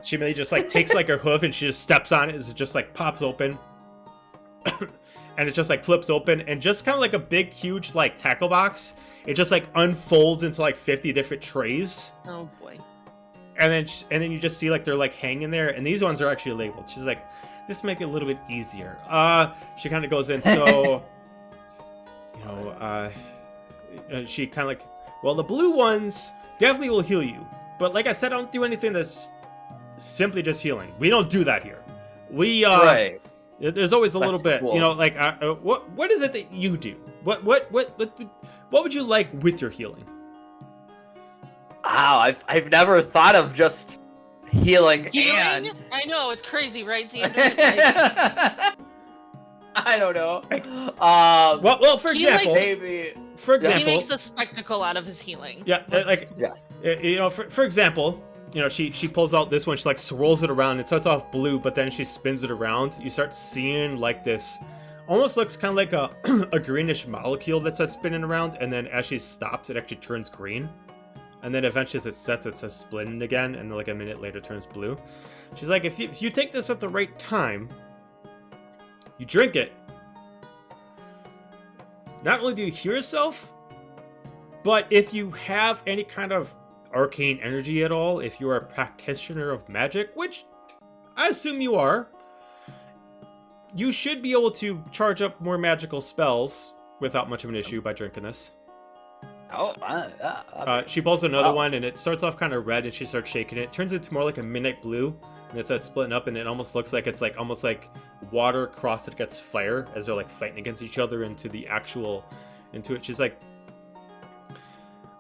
She immediately just like takes like her hoof and she just steps on it as it just like pops open, and it just like flips open, and just kind of like a big, huge like tackle box. It just like unfolds into like 50 different trays. Oh boy. And then you just see like they're like hanging there, and these ones are actually labeled. She's like, this might be a little bit easier. She kind of goes in, so she kind of like, well, the blue ones definitely will heal you, but like I said, I don't do anything that's simply just healing. We don't do that here. We there's always a little bit, like what is it that you do? What would you like with your healing? Wow, I've never thought of just healing and... I know, it's crazy, right, Xander? I don't know. Well, for example, he makes a spectacle out of his healing. Yeah, yes. For example, she pulls out this one. She like swirls it around. It starts off blue, but then she spins it around. You start seeing like this almost looks kind of like a greenish molecule that starts spinning around, and then as she stops, it actually turns green. And then eventually as it sets, it starts splitting again, and then like a minute later turns blue. She's like, if you take this at the right time, you drink it, not only do you heal yourself, but if you have any kind of arcane energy at all, if you are a practitioner of magic, which I assume you are, you should be able to charge up more magical spells without much of an issue by drinking this. She pulls another one, and it starts off kind of red, and she starts shaking it. It turns into more like a midnight blue, and it starts splitting up, and it almost looks like it's like almost like water crossed against fire as they're like fighting against each other into it. She's like,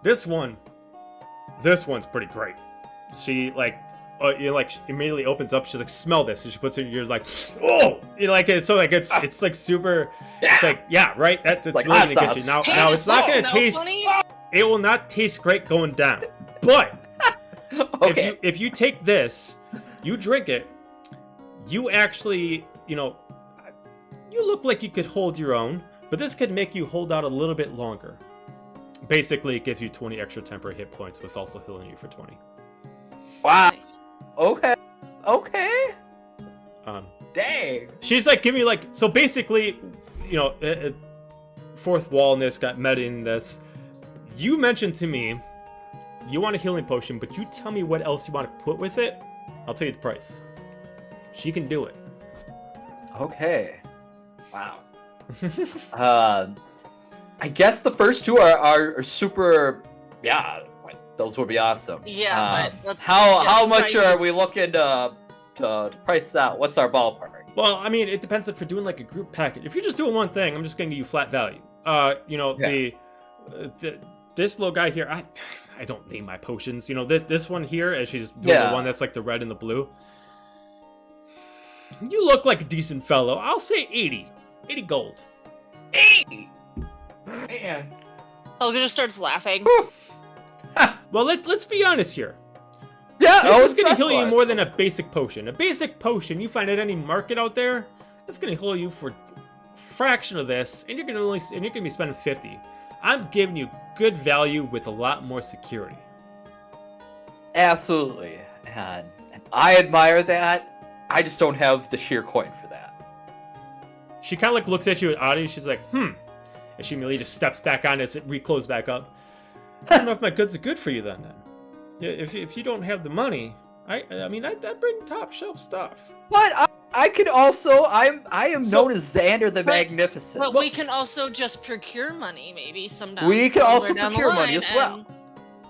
this one's pretty great. She like immediately opens up. She's like, smell this, and she puts it in your ears like, oh, so like it's like super. It's like, yeah, right. That's like really gonna get you. Now it's not gonna taste. Funny? It will not taste great going down. But okay. if you take this, you drink it, you actually, you look like you could hold your own, but this could make you hold out a little bit longer. Basically, it gives you 20 extra temporary hit points with also healing you for 20. Wow. Okay. Dang. She's like giving you like, so basically, fourth wall in this got met in this. You mentioned to me you want a healing potion, but you tell me what else you want to put with it. I'll tell you the price. She can do it. Okay. Wow. I guess the first two are super. Yeah, like those would be awesome. Yeah, but how much are we looking to price out? What's our ballpark? Well, I mean, it depends if you're doing like a group package. If you're just doing one thing, I'm just going to give you flat value. This little guy here, I don't name my potions. This one here, as she's doing the one that's like the red and the blue. You look like a decent fellow. I'll say 80 gold. 80. Man. Helga just starts laughing. Well, let's be honest here. Yeah, this is going to heal you more than a basic potion. A basic potion you find at any market out there, it's going to heal you for a fraction of this, and you're going to be spending 50. I'm giving you good value with a lot more security. Absolutely, and I admire that. I just don't have the sheer coin for that. She kind of like looks at you at oddity. She's like, and she immediately just steps back on as it recloses back up. I don't know if my goods are good for you then. If you don't have the money, I bring top shelf stuff. But I could also I am known as Xander the Magnificent. But we can also just procure money maybe sometime. We can also procure money as well.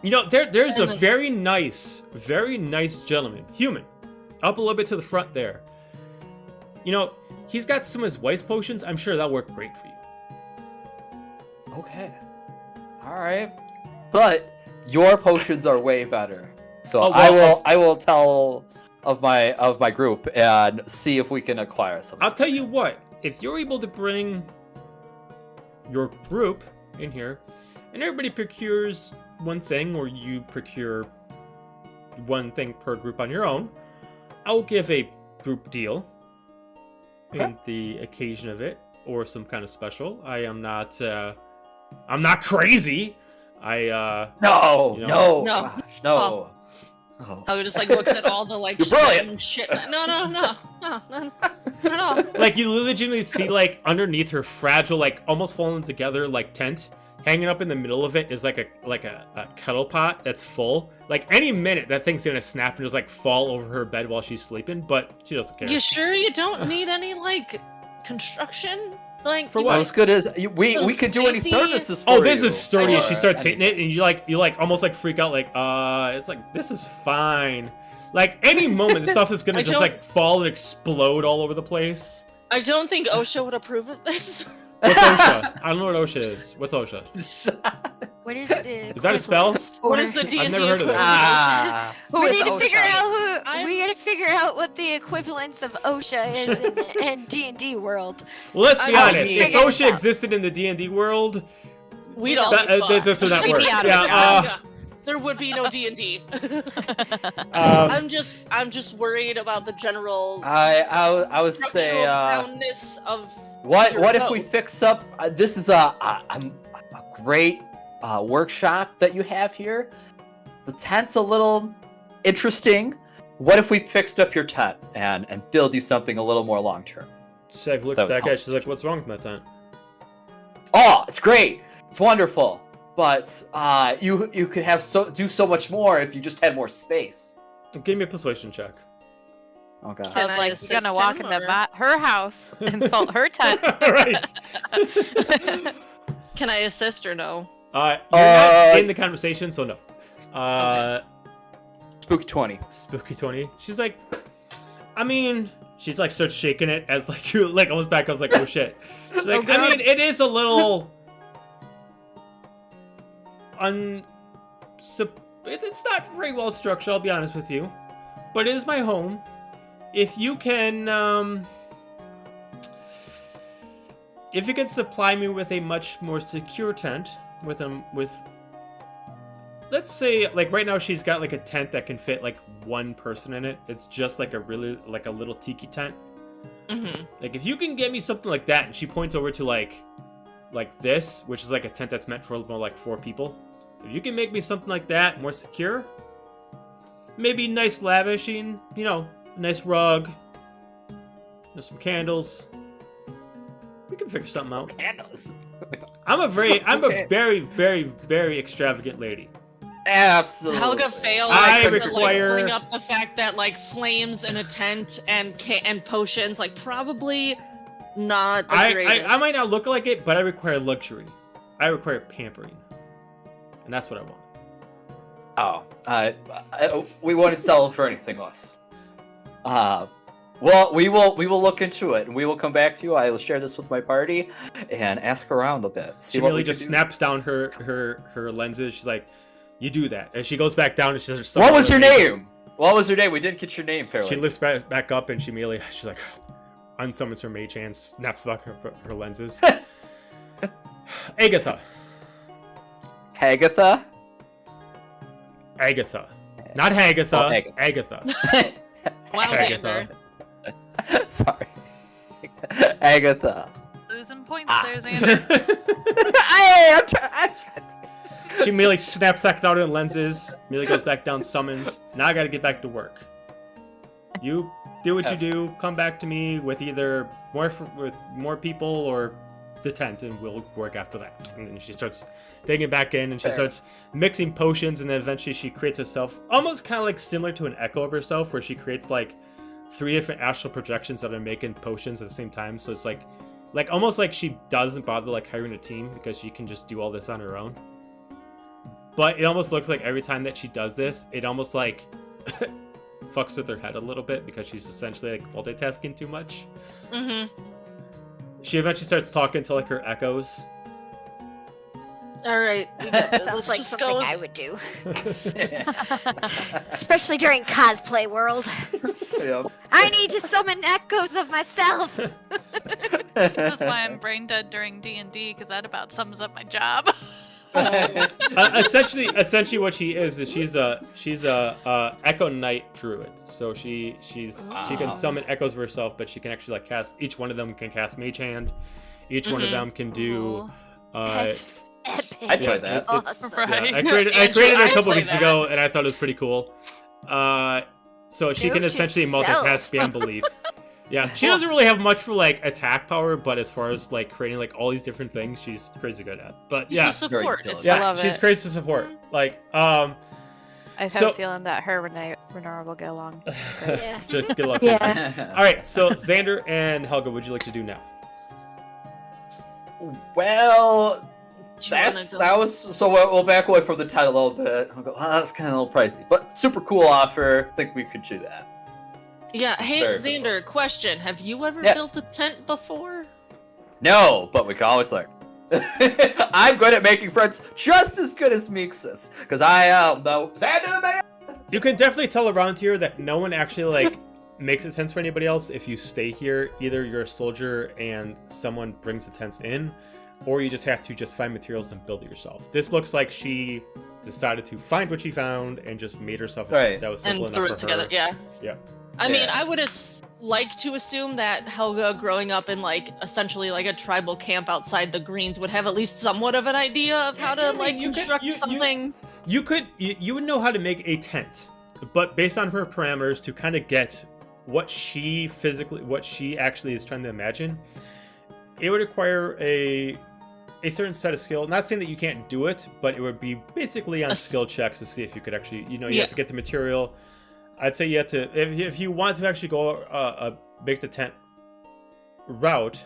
There's a very nice gentleman, human, up a little bit to the front there. He's got some of his wife's potions. I'm sure that'll work great for you. Okay. All right. But your potions are way better. So I will tell of my group and see if we can acquire some. I'll tell you what, if you're able to bring your group in here and everybody procures one thing, or you procure one thing per group on your own, I'll give a group deal in the occasion of it, or some kind of special. I'm not crazy. No. Gosh, no. Oh. Helga just like looks at all the like shit. No. Like you legitimately see like underneath her fragile, like almost falling together like tent, hanging up in the middle of it is like a kettle pot that's full. Like any minute that thing's gonna snap and just like fall over her bed while she's sleeping, but she doesn't care. You sure you don't need any like construction? Like for what? As good as we could do any services for you. Oh, this is sturdy. She starts hitting it, and you like almost like freak out. Like it's like this is fine. Like any moment, the stuff is gonna just like fall and explode all over the place. I don't think OSHA would approve of this. What's OSHA? I don't know what OSHA is. What's OSHA? What is the? Is that a spell? What is the D&D I've never heard of that. We need to figure out we gotta figure out what the equivalence of OSHA is in D&D world. Well, let's be honest. If OSHA existed in the D&D world, we'd all be this would not work. There would be no D&D. I'm just worried about the general I would say soundness of What if we fix up? This is a great workshop that you have here. The tent's a little interesting. What if we fixed up your tent and build you something a little more long term? Shag looks back at it. She's like, "What's wrong with my tent?" Oh, it's great. It's wonderful. But you could do so much more if you just had more space. Give me a persuasion check. Oh god. Sounds like assist you're gonna walk him, into or- her house, insult her tent. Right. Can I assist or no? You're not in the conversation, so no. Spooky 20. Spooky 20. She's like, I mean, she's like starts shaking it as like you like almost back. I was like, oh shit. She's like, I mean, it is a little it's not very well structured. I'll be honest with you, but it is my home. If you can supply me with a much more secure tent, with let's say, like right now she's got like a tent that can fit like one person in it. It's just like a little tiki tent. Mm-hmm. Like if you can get me something like that, and she points over to like this, which is like a tent that's meant for more like 4 people. If you can make me something like that, more secure, maybe nice lavishing, nice rug, some candles. We can figure something out. Candles. I'm a very, very, very extravagant lady. Absolutely. Helga fails I to require- bring up the fact that like flames in a tent and potions like probably not the greatest. I might not look like it, but I require luxury. I require pampering, and that's what I want. Oh, we wouldn't sell for anything less. Well, we will look into it, and we will come back to you. I will share this with my party and ask around a bit. She really just snaps down her lenses. She's like, "You do that," and she goes back down and she says, "What was your name? What was your name? We didn't get your name fairly." She lifts back up and she's like, unsummons her mage hand, snaps back her lenses. Agatha. Hagatha? Agatha. Not Hagatha. Oh, Agatha. Wow, Agatha. Xander. Sorry. Agatha. Losing points there, Xander. She immediately snaps back down her lenses. Immediately goes back down, summons. Now I gotta get back to work. You do what you do. Come back to me with either more people or the tent, and we'll work after that. And then she starts digging back in, and she starts mixing potions, and then eventually she creates herself almost kind of like similar to an echo of herself, where she creates like 3 different astral projections that are making potions at the same time. So it's like almost like she doesn't bother like hiring a team because she can just do all this on her own. But it almost looks like every time that she does this, it almost like fucks with her head a little bit because she's essentially like multitasking too much. Mm-hmm. She eventually starts talking to like her echoes. All right. Sounds like something I would do. Especially during cosplay world. Yep. I need to summon echoes of myself. That's why I'm brain dead during D&D, because that about sums up my job. Essentially, what she is she's a Echo Knight druid. So she can summon echoes of herself, but she can actually like cast. Each one of them can cast Mage Hand. Each one of them can do. That's epic. I'd try that. Awesome. Right. I created it a couple weeks ago, and I thought it was pretty cool. So she can Note to essentially self. multitask beyond belief. Yeah, she doesn't really have much for like attack power, but as far as like creating like all these different things, she's crazy good at. But She's yeah, the support. Very It's I yeah, love she's it. crazy to support. Like, I have So- a feeling that her and Renara will get along. Yeah. just good luck. Yeah. All right, so Xander and Helga, what would you like to do now? Well, Do you wanna go- that was so we'll back away from the tent a little bit. I'll go, that's kind of a little pricey, but super cool offer. I think we could do that. Yeah. Hey, Very Xander. Question: have you ever Yes. built a tent before? No, but we can always learn. I'm good at making friends, just as good as Meeksis, because I am the Xander the man. You can definitely tell around here that no one actually like makes a tents for anybody else. If you stay here, either you're a soldier and someone brings the tents in, or you just have to just find materials and build it yourself. This looks like she decided to find what she found and just made herself a tent Right. that was simple And threw enough it for together. her. Yeah. Yeah. I mean, Yeah. I would like to assume that Helga, growing up in like essentially like a tribal camp outside the Greens, would have at least somewhat of an idea of how to like construct something. You would know how to make a tent, but based on her parameters to kind of get what she actually is trying to imagine, it would require a certain set of skill. Not saying that you can't do it, but it would be basically on skill checks to see if you could actually, you have to get the material. I'd say you have to, if you want to actually go make the tent route,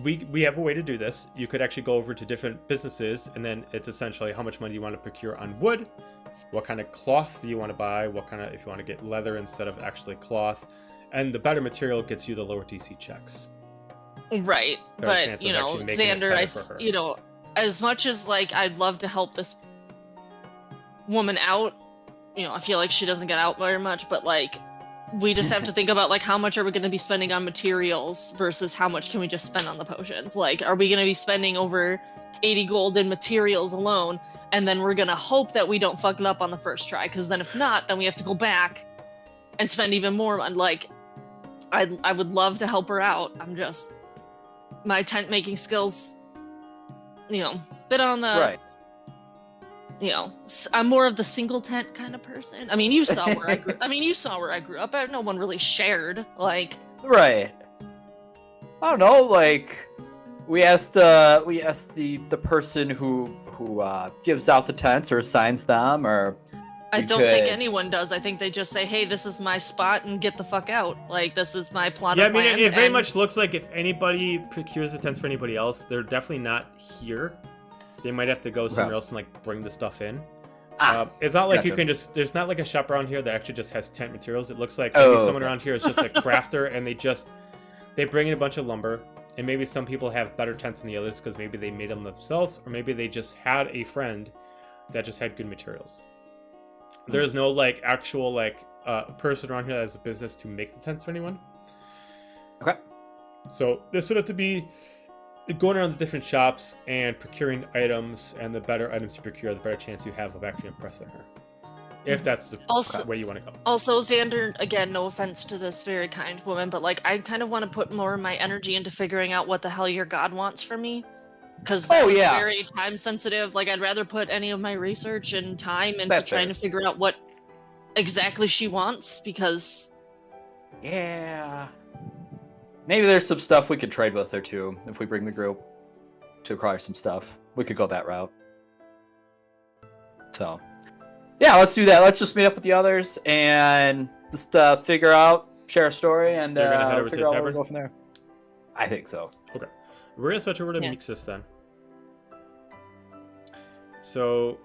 we have a way to do this. You could actually go over to different businesses, and then it's essentially how much money you want to procure on wood, what kind of cloth do you want to buy, what kind of, if you want to get leather instead of actually cloth, and the better material gets you the lower DC checks. Right, but Xander, as much as like I'd love to help this woman out, I feel like she doesn't get out very much, but like we just have to think about like how much are we going to be spending on materials versus how much can we just spend on the potions. Like, are we going to be spending over 80 gold in materials alone, and then we're going to hope that we don't fuck it up on the first try, because then if not, then we have to go back and spend even more on, like, I would love to help her out. I'm just, my tent making skills, bit on the right. I'm more of the single tent kind of person. I mean, you saw where I grew. Up. No one really shared. Like, right. I don't know. Like, we asked the person who gives out the tents or assigns them, or I don't think anyone does. I think they just say, "Hey, this is my spot, and get the fuck out." Like, this is my plot of land. It very much looks like if anybody procures the tents for anybody else, they're definitely not here. They might have to go somewhere else and like bring the stuff in. It's not like you can just. There's not like a shop around here that actually just has tent materials. It looks like maybe someone around here is just a crafter, and they bring in a bunch of lumber. And maybe some people have better tents than the others because maybe they made them themselves, or maybe they just had a friend that just had good materials. There's no like actual like person around here that has a business to make the tents for anyone. Okay. So this would have to be going around the different shops and procuring items, and the better items you procure, the better chance you have of actually impressing her. If that's the way you want to go. Also, Xander, again, no offense to this very kind woman, but like I kind of want to put more of my energy into figuring out what the hell your god wants from me. Because that was very time sensitive. Like, I'd rather put any of my research and time into trying to figure out what exactly she wants, because... Yeah... Maybe there's some stuff we could trade with her, too, if we bring the group to acquire some stuff. We could go that route. So... Yeah, let's do that. Let's just meet up with the others and just share a story, and you're gonna head over to the tavern? Go from there. I think so. Okay. We're going to switch over to Mixus then. So,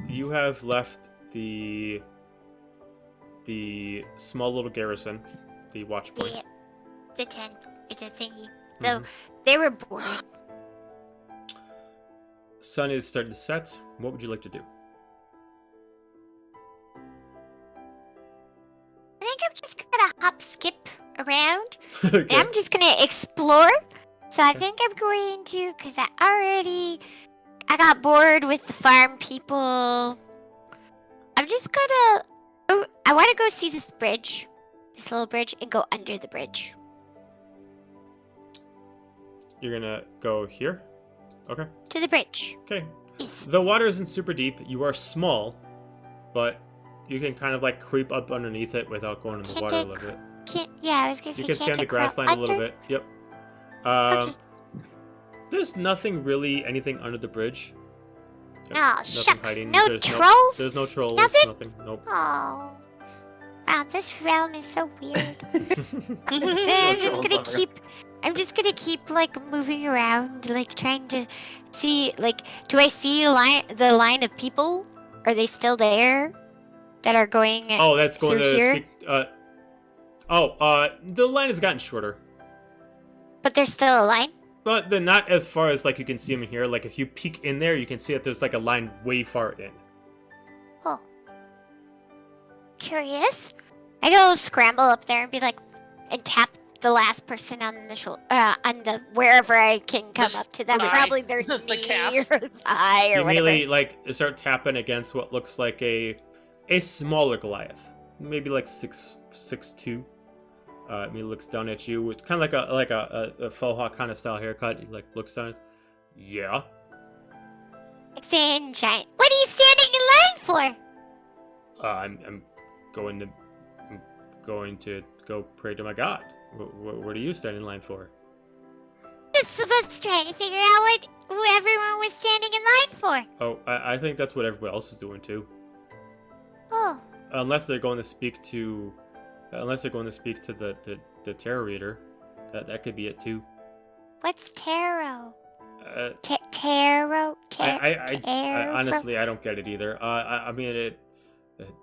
you have left the small little garrison, the watch point. Yeah, the tent, it's a thingy. So, they were bored. Sun is starting to set. What would you like to do? I think I'm just gonna hop skip around. Okay. And I'm just gonna explore. So I think I'm going to, because I got bored with the farm people. I'm just gonna, I want to go see this bridge, this little bridge, and go under the bridge. You're gonna go here? Okay. To the bridge. Okay. Yes. The water isn't super deep. You are small, but you can kind of like creep up underneath it without going in the water a little bit. I was gonna say, you can stay on the grass line a little bit. Yep. Okay. There's nothing really, anything under the bridge. Yep, Oh, nothing shucks. hiding. No There's trolls? There's no trolls. Nothing? Nope. Oh. Wow, this realm is so weird. I'm just gonna keep like moving around, like trying to see, like, do I see the line of people? Are they still there that are going? Oh, that's going through to here? speak. The line has gotten shorter. But there's still a line? But then not as far as like you can see them in here. Like if you peek in there, you can see that there's like a line way far in. Oh. Curious. I go scramble up there and be like, and tap the last person on the shoulder, on the wherever I can come up to them. thigh. Probably their The knee calf. or thigh or You whatever. immediately like start tapping against what looks like a smaller Goliath, maybe like 6'2". He looks down at you with kind of like a faux hawk kind of style haircut. He like looks down. Yeah. Sunshine. What are you standing in line for? I'm going to go pray to my God. What are you standing in line for? Just was trying to figure out who everyone was standing in line for. Oh, I think that's what everybody else is doing too. Oh. Unless they're going to speak to the tarot reader, that could be it too. What's tarot? Tarot? I honestly I don't get it either. I mean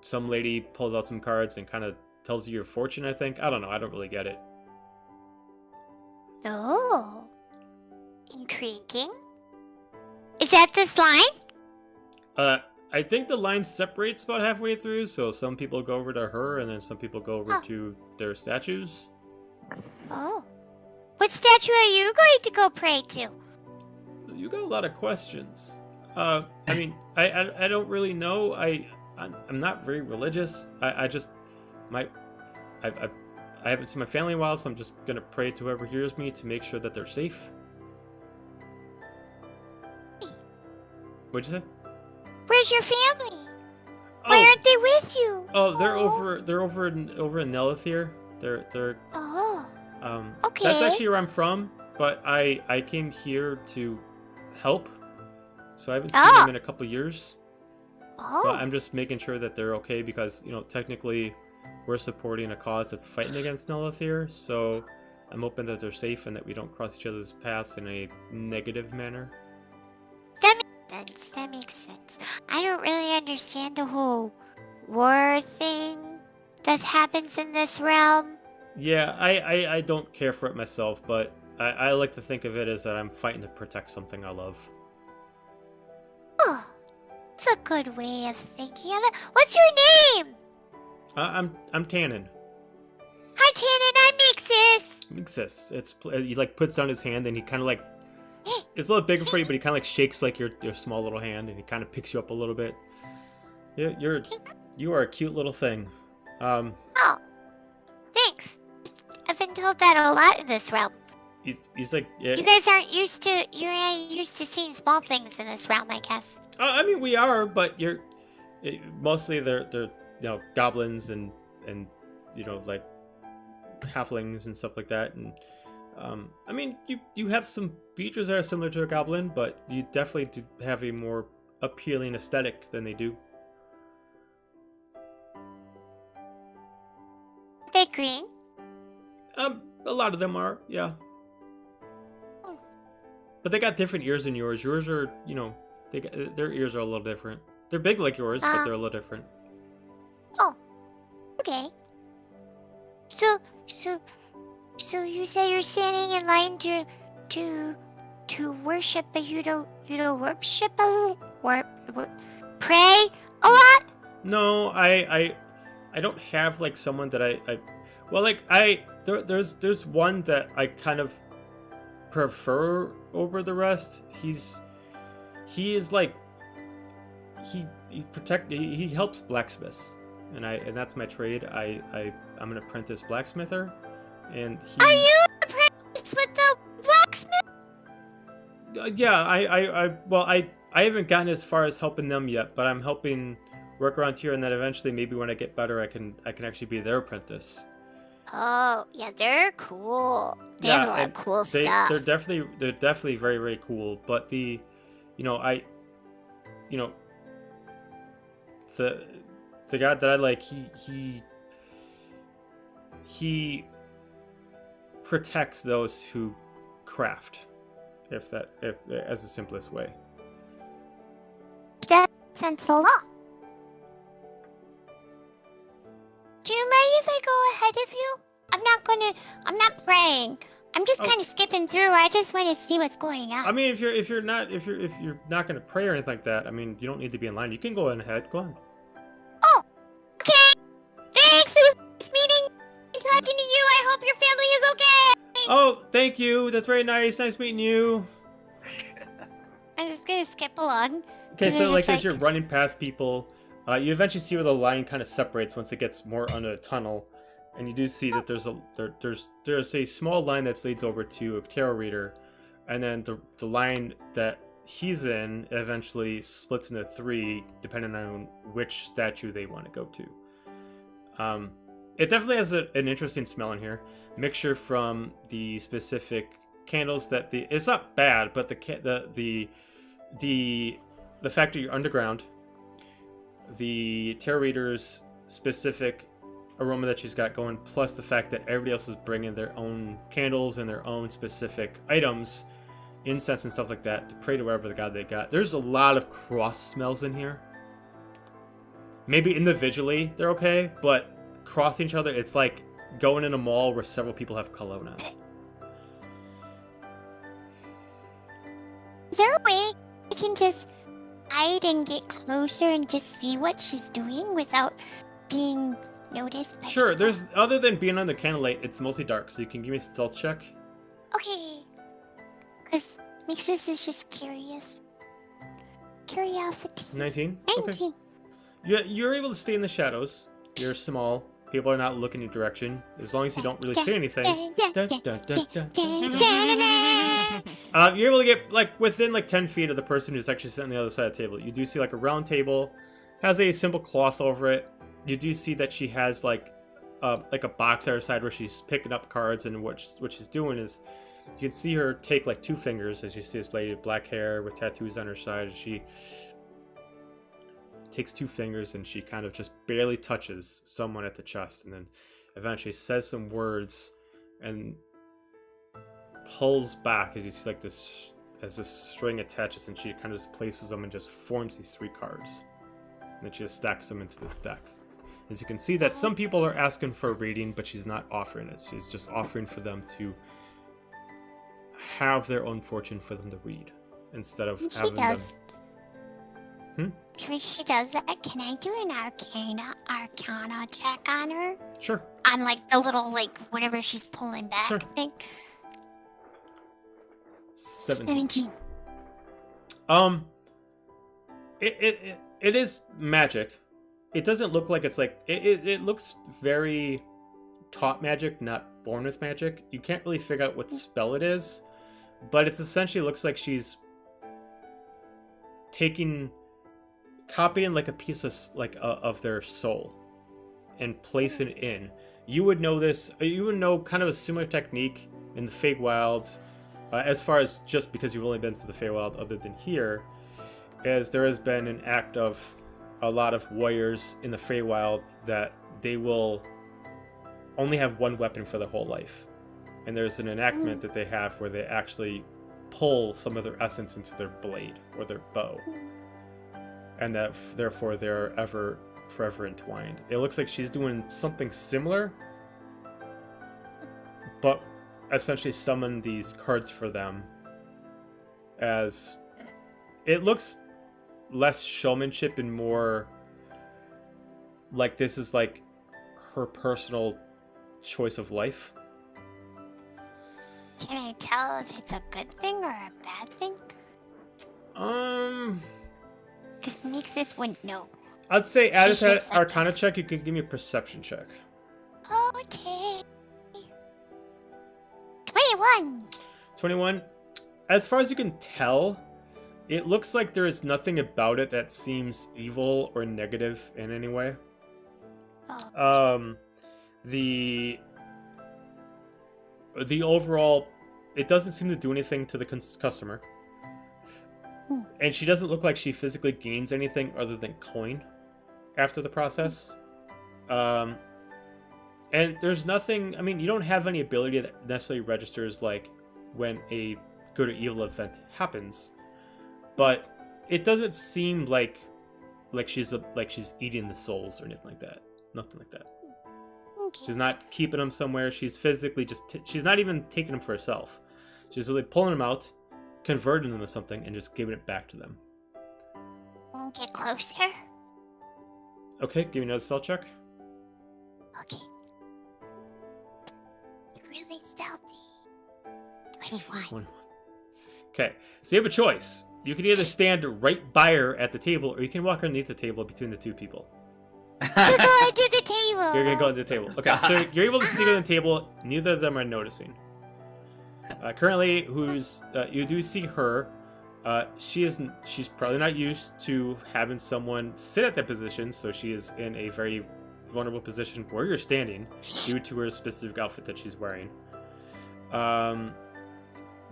some lady pulls out some cards and kind of tells you your fortune. I think I don't know. I don't really get it. Oh. Intriguing. Is that this line? I think the line separates about halfway through, so some people go over to her, and then some people go over to their statues. Oh. What statue are you going to go pray to? You got a lot of questions. I mean, I don't really know. I'm not very religious. I haven't seen my family in a while, so I'm just gonna pray to whoever hears me to make sure that they're safe. What'd you say? Where's your family? Why aren't they with you? Oh, they're over in Nelithir. They're Oh. Okay. That's actually where I'm from, but I came here to help. So I haven't seen them in a couple years. Oh. So I'm just making sure that they're okay because, technically we're supporting a cause that's fighting against Nelithir, so I'm hoping that they're safe and that we don't cross each other's paths in a negative manner. That makes sense. I don't really understand the whole war thing that happens in this realm. Yeah, I don't care for it myself, but I like to think of it as that I'm fighting to protect something I love. Oh, that's a good way of thinking of it. What's your name? I'm Tannen. Hi, Tannen. I'm Mixus. Mixus. He like puts down his hand and he kind of like it's a little bigger for you, but he kind of like shakes like your small little hand and he kind of picks you up a little bit. Yeah, you are a cute little thing. Oh, thanks. I've been told that a lot in this realm. He's like, yeah. You guys aren't used to seeing small things in this realm, I guess. I mean, we are, but mostly they're goblins and like halflings and stuff like that. And I mean, you have some features that are similar to a goblin, but you definitely do have a more appealing aesthetic than they do. Are they green? A lot of them are, yeah. But they got different ears than yours. Yours are, their ears are a little different. They're big like yours, but they're a little different. Oh, okay. So you say you're standing in line to worship, but you don't worship pray a lot? No, I don't have like someone that there's one that I kind of prefer over the rest. He helps blacksmiths, and that's my trade. I'm an apprentice blacksmither, and he. Are you an apprentice with the blacksmith? Yeah, I haven't gotten as far as helping them yet, but I'm helping work around here, and then eventually maybe when I get better, I can actually be their apprentice. Oh, yeah, they're cool. They have a lot of cool stuff. They're definitely very, very cool. But the guy that I like, he protects those who craft, if as the simplest way. That makes sense a lot. Do you mind if I go ahead of you? I'm not praying. I'm just kind of skipping through. I just want to see what's going on. I mean, if you're not gonna pray or anything like that, I mean, you don't need to be in line. You can go ahead. Go on. Oh, okay. Thanks. It was nice meeting and talking to you. I hope your family is okay. Oh, thank you. That's very nice. Nice meeting you. I'm just gonna skip along. Okay, so like as you're running past people, you eventually see where the line kind of separates once it gets more on a tunnel, and you do see that there's a small line that leads over to a tarot reader, and then the line that he's in eventually splits into 3 depending on which statue they want to go to. It definitely has an interesting smell in here, mixture from the specific candles that it's not bad, but the fact that you're underground, the tarot reader's specific aroma that she's got going, plus the fact that everybody else is bringing their own candles and their own specific items, incense and stuff like that, to pray to whatever the god they got. There's a lot of cross smells in here. Maybe individually they're okay, but crossing each other, it's like going in a mall where several people have cologne on. Is there a way I can just hide and get closer and just see what she's doing without being noticed by Sure, people? there's, other than being on the candlelight, it's mostly dark, so you can give me a stealth check. Okay. Because Mixus is just curious. Curiosity. 19? 19. Okay. You're able to stay in the shadows. You're small. People are not looking in your direction. As long as you don't really say anything. You're able to get like within like 10 feet of the person who's actually sitting on the other side of the table. You do see like a round table, has a simple cloth over it. You do see that she has like a box at her side where she's picking up cards, and what she's doing is you can see her take like 2 fingers as you see this lady with black hair with tattoos on her side, and she takes 2 fingers and she kind of just barely touches someone at the chest, and then eventually says some words and pulls back as you see like this, as this string attaches, and she kind of just places them and just forms these 3 cards, and then she just stacks them into this deck. As you can see that some people are asking for a reading, but she's not offering it. She's just offering for them to have their own fortune for them to read, instead of having them... When she does that, can I do an arcana check on her? Sure. On like the little like whatever she's pulling back Sure. thing. 17. It is magic. It doesn't look like it's like it looks very taught magic, not born with magic. You can't really figure out what spell it is, but it's essentially looks like she's copying like a piece of like of their soul and placing it in. You would know this. You would know kind of a similar technique in the Feywild, as far as just because you've only been to the Feywild, other than here, as there has been an act of a lot of warriors in the Feywild that they will only have one weapon for their whole life, and there's an enactment that they have where they actually pull some of their essence into their blade or their bow, and that therefore they're forever entwined. It looks like she's doing something similar, but essentially summon these cards for them, as it looks less showmanship and more like this is like her personal choice of life. Can I tell if it's a good thing or a bad thing? Because Mixus wouldn't know. I'd say add it She's to just like Arcana this. check. You can give me a perception check. Okay. 21. 21. As far as you can tell, it looks like there is nothing about it that seems evil or negative in any way. Oh. The overall, it doesn't seem to do anything to the customer. And she doesn't look like she physically gains anything other than coin after the process. And there's nothing, I mean, you don't have any ability that necessarily registers like when a good or evil event happens, but it doesn't seem like she's eating the souls or anything like that. Nothing like that. Okay. She's not keeping them somewhere. She's physically just she's not even taking them for herself. She's like pulling them out, converting them to something, and just giving it back to them. Get closer. Okay, give me another stealth check. Okay. Really stealthy. 21. 21. Okay, so you have a choice. You can either stand right by her at the table, or you can walk underneath the table between the 2 people. You're going to the table. You're gonna go to the table. Okay, so you're able to sneak on the table. Neither of them are noticing. Currently, you do see her. She's probably not used to having someone sit at that position, so she is in a very vulnerable position where you're standing due to her specific outfit that she's wearing.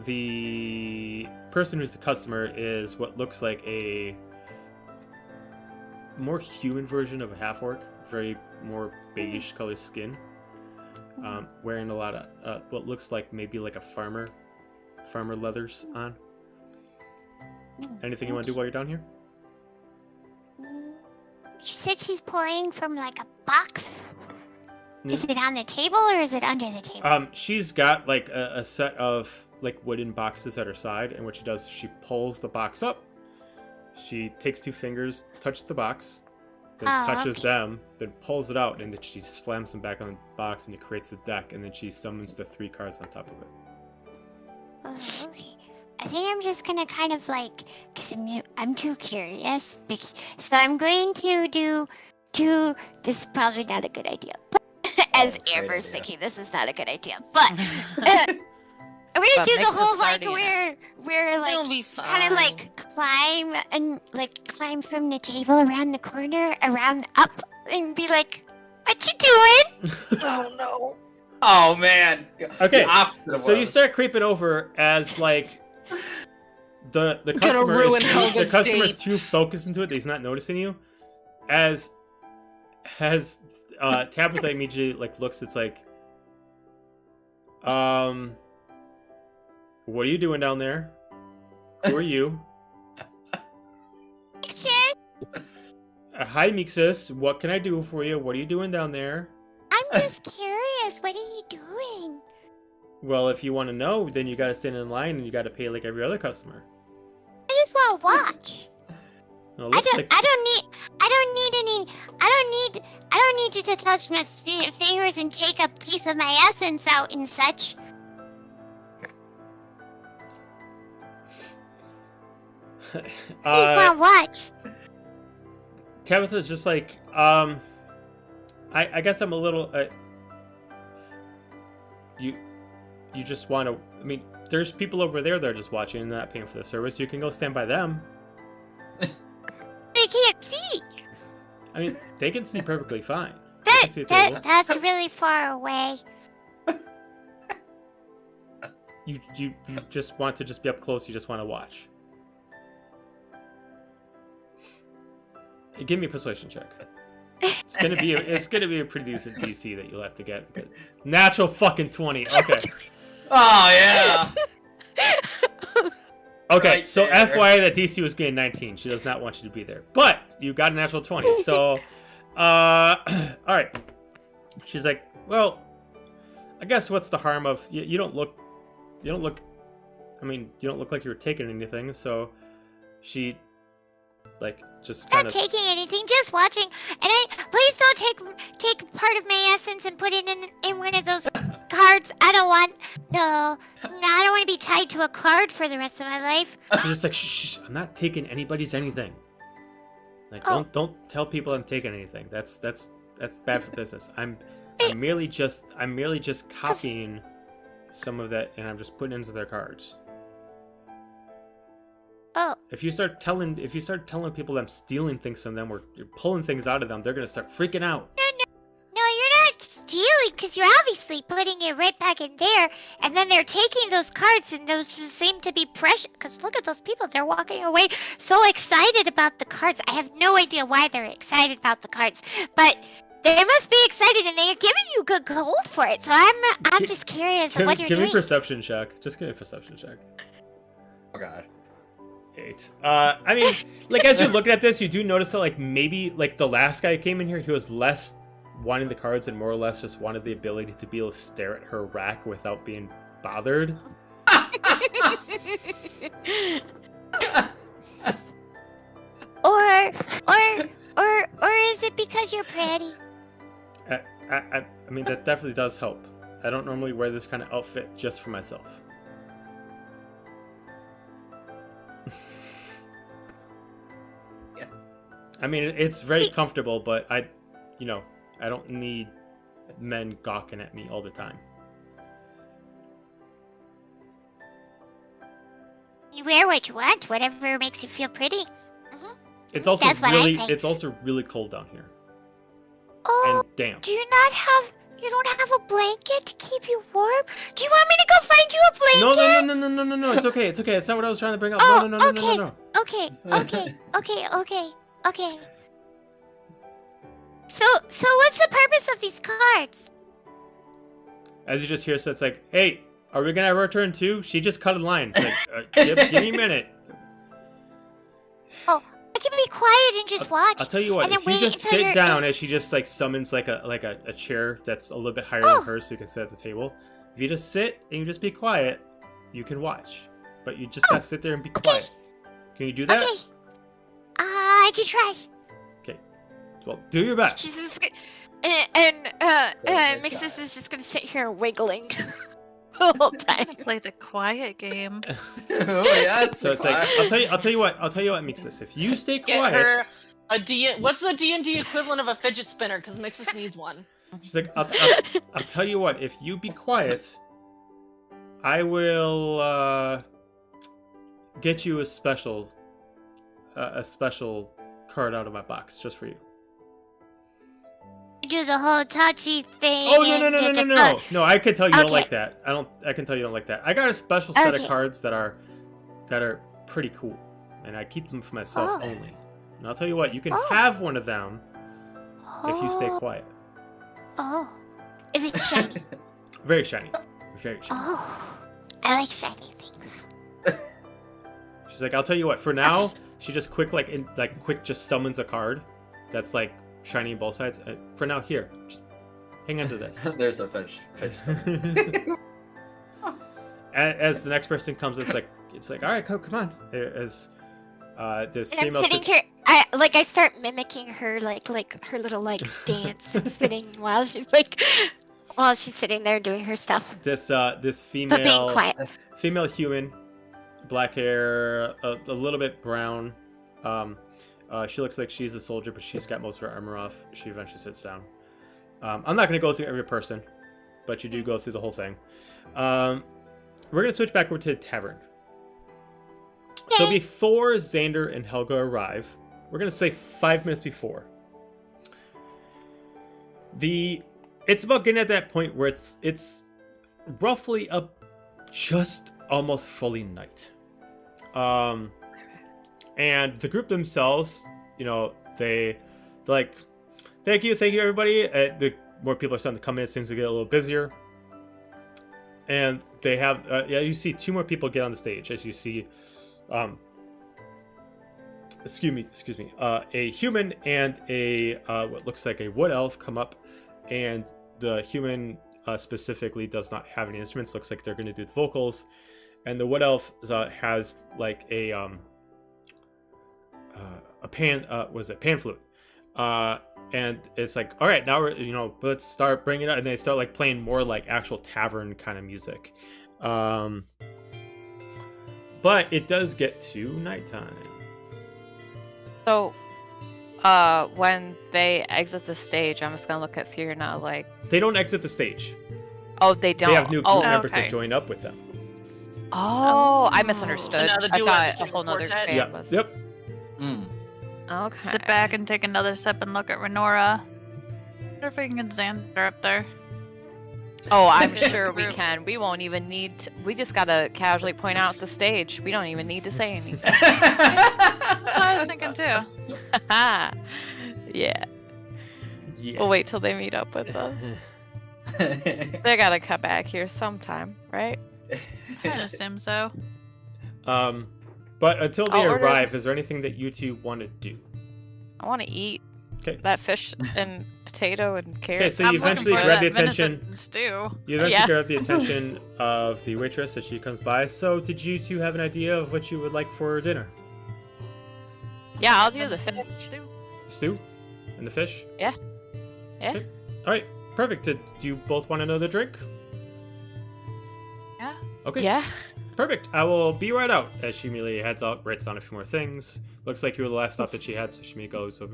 The person who's the customer is what looks like a more human version of a half-orc, very more beige colored skin, wearing a lot of what looks like maybe like a farmer leathers on. Anything you want to do while you're down here? She said she's pouring from like a box. Is it on the table or is it under the table? She's got like a set of like wooden boxes at her side, and what she does is she pulls the box up. She takes 2 fingers, touches the box, then touches them, then pulls it out, and then she slams them back on the box, and it creates a deck, and then she summons the 3 cards on top of it. Oh, okay. I think I'm just gonna kind of like, cause I'm too curious, so I'm going to do. This is probably not a good idea. As Amber's thinking, this is not a good idea, but I'm gonna do the whole like where like kind of like climb from the table around the corner, around up, and be like, "What you doing?" Oh no. Oh man. Okay, The so you start creeping over as like the customer is too focused into it that he's not noticing you. As Tabitha immediately like looks, it's like, what are you doing down there? Who are you? Hi, Mixus. What can I do for you? What are you doing down there? I'm just curious. What are you doing? Well, if you want to know, then you gotta stand in line and you gotta pay like every other customer. I just want to watch. Well, I don't need you to touch my fingers and take a piece of my essence out and such. I just want to watch. Tabitha's just like, I guess I'm a little, you just want to, I mean, there's people over there that are just watching and not paying for the service. You can go stand by them. They can't see. I mean, they can see perfectly fine. That's really far away. You just want to just be up close. You just want to watch. Give me a persuasion check. It's gonna be a pretty decent DC that you'll have to get. Natural fucking 20. Okay. Oh yeah. Okay, Right so there. FYI that DC was getting 19. She does not want you to be there. But you got a natural 20. So alright. She's like, well, I guess what's the harm of you don't look like you were taking anything, so she like just kind Not of taking anything, just watching. And please don't take part of my essence and put it in one of those cards. I don't want I don't want to be tied to a card for the rest of my life. she's just like, shh, I'm not taking anybody's anything. Like don't tell people I'm taking anything. That's bad for business. I'm merely just copying some of that and I'm just putting into their cards. Oh, If you start telling people that I'm stealing things from them or you're pulling things out of them, they're gonna start freaking out. no, you're not stealing because you're obviously putting it right back in there. And then they're taking those cards and those seem to be precious. Because look at those people. They're walking away so excited about the cards. I have no idea why they're excited about the cards. But they must be excited and they're giving you good gold for it. So I'm just curious of what you're Give doing. me a perception check. Just give me a perception check. Oh god. 8. I mean, like as you're looking at this, you do notice that like maybe like the last guy who came in here, he was less wanting the cards and more or less just wanted the ability to be able to stare at her rack without being bothered. Or is it because you're pretty? I mean, that definitely does help. I don't normally wear this kind of outfit just for myself. Yeah. I mean, it's very comfortable, but I don't need men gawking at me all the time. You wear what you want, whatever makes you feel pretty. It's also That's what I really, say. it's also really cold down here Oh, and damp. do you not have? You don't have a blanket to keep you warm? Do you want me to go find you a blanket? No. It's okay. It's okay. It's not what I was trying to bring up. Oh, No. Okay. So what's the purpose of these cards? As you just hear, so it's like, hey, are we gonna have our turn too? She just cut a line. It's like, give me a minute. Oh, I can be quiet and just watch. I'll tell you what. And then If you wait just until sit you're- down, as she just like summons like a chair that's a little bit higher Oh. than hers, so you can sit at the table. If you just sit and you just be quiet, you can watch. But you just gotta sit there and be quiet. Can you do that? Okay. I can try. Okay. Well, do your best. She's just and Sounds Mixus like is just gonna sit here wiggling the whole time. Play the quiet game. Oh yes. So it's like, I'll tell you what makes this. If you stay Get quiet, her a what's the D&D equivalent of a fidget spinner? Because Mixus needs one. she's like, I'll tell you what. If you be quiet, I will get you a special card out of my box just for you. Do the whole touchy thing. Oh no! No, I can tell you don't Okay. like that. I can tell you don't like that. I got a special set of Okay. cards that are pretty cool, and I keep them for myself Oh. only. And I'll tell you what, you can Oh. have one of them if you stay quiet. Oh, is it shiny? Very shiny. Very shiny. Oh, I like shiny things. She's like, I'll tell you what. For now, she just quick just summons a card that's like shiny on both sides. For now, here, just hang on to this. There's a fish. As the next person comes, it's like, all right, come on. As this And I'm female sitting sits- here. I start mimicking her like her little stance, sitting while she's sitting there doing her stuff, this but being female quiet. female human, black hair, a little bit brown. She looks like she's a soldier, but she's got most of her armor off. She eventually sits down. I'm not going to go through every person, but you do go through the whole thing. We're going to switch back over to the tavern. So Okay. before Xander and Helga arrive, we're going to say 5 minutes before. It's about getting at that point where it's roughly up just almost fully night. And the group themselves, they're like, thank you everybody. The more people are starting to come in, it seems to get a little busier. And they have, you see 2 more people get on the stage as you see, excuse me, a human and a what looks like a wood elf come up, and the human specifically does not have any instruments. Looks like they're going to do the vocals, and the wood elf has like a pan flute, and it's like, all right, now we're let's start bringing it up, and they start like playing more like actual tavern kind of music, but it does get to nighttime. So, when they exit the stage, I'm just gonna look at Fear now, like, They don't exit the stage. oh, they don't. They have new group oh, members okay. to join up with them. oh, I misunderstood. So now the I duo thought has a a whole nother quartet? band Yeah. was. Yep. Okay. Sit back and take another sip and look at Renora. Wonder if we can get Xander up there. Oh, I'm sure we can. We won't even need to, we just gotta casually point out the stage. We don't even need to say anything. That's what I was thinking too. Yeah. Yeah. We'll wait till they meet up with us. They gotta come back here sometime, right? I assume so. But until they I'll order- arrive, is there anything that you two want to do? I want to eat Okay. that fish and potato and Okay, carrot. so you eventually looking for grab the that attention. venison stew. You eventually Yeah. grab the attention of the waitress as she comes by. So, did you two have an idea of what you would like for dinner? Yeah, I'll do the Venison fish. stew. The stew and the fish. Yeah. Yeah. Okay. All right. Perfect. Do you both want another drink? Yeah. Okay. Yeah. Perfect. I will be right out. As she immediately heads out, writes down a few more things. Looks like you were the last stop that she had, so she may go. So,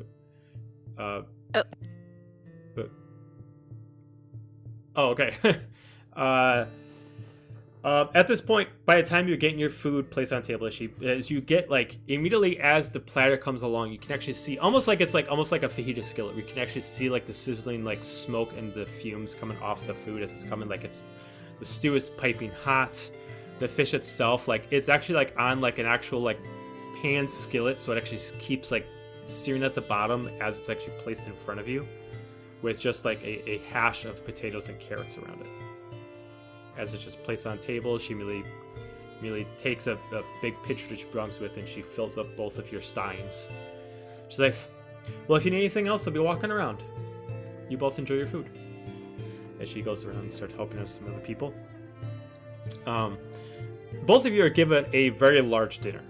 Oh, okay. At this point, by the time you're getting your food placed on table, as you get like immediately as the platter comes along, you can actually see almost like a fajita skillet. You can actually see like the sizzling like smoke and the fumes coming off the food as it's coming. Like the stew is piping hot. The fish itself, like it's actually like on like an actual like pan skillet, so it actually keeps like searing at the bottom as it's actually placed in front of you, with just like a hash of potatoes and carrots around it. As it's just placed on the table, she immediately takes a big pitcher that she brings with, and she fills up both of your steins. She's like, well, if you need anything else, I'll be walking around. You both enjoy your food. As she goes around and starts helping out some other people. Both of you are given a very large dinner.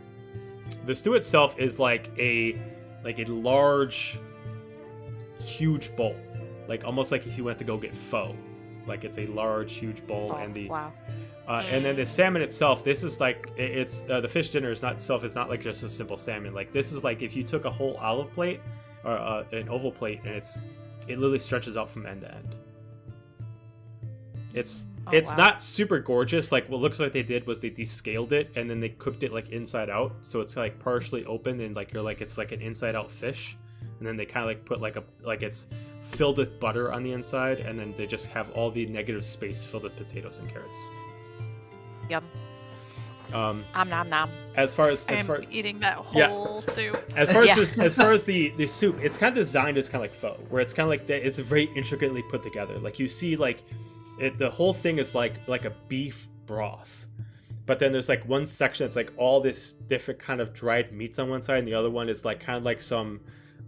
The stew itself is like a large, huge bowl. Like almost like if you went to go get pho. Like it's a large, huge bowl, Wow. And then the salmon itself. This is like it's the fish dinner is not like just a simple salmon. Like this is like if you took a whole olive plate or an oval plate, and it literally stretches out from end to end. It's not super gorgeous. Like what looks like they did was they descaled it and then they cooked it like inside out, so it's like partially open and like it's like an inside out fish, and then they kind of like put like it's filled with butter on the inside, and then they just have all the negative space filled with potatoes and carrots. Yum. Nom nom. As far as eating that whole soup. As far as the soup, it's kind of designed as kind of like pho, where it's kind of like it's very intricately put together. Like you see, like the whole thing is like a beef broth, but then there's like one section that's like all this different kind of dried meats on one side, and the other one is like kind of like